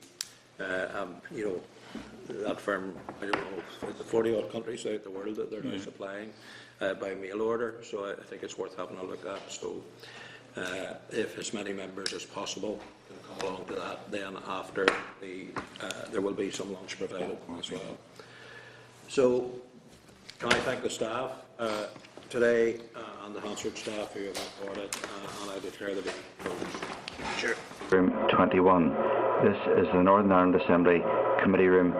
that firm, I don't know, the 40-odd countries out the world that they're now supplying by mail order. So I think it's worth having a look at. So if as many members as possible can come along to that, then after there will be some lunch provided as well. So can I thank the staff today and the Hansard staff who have supported, and I declare the meeting closed. Sure.
Room 21. This is the Northern Ireland Assembly Committee Room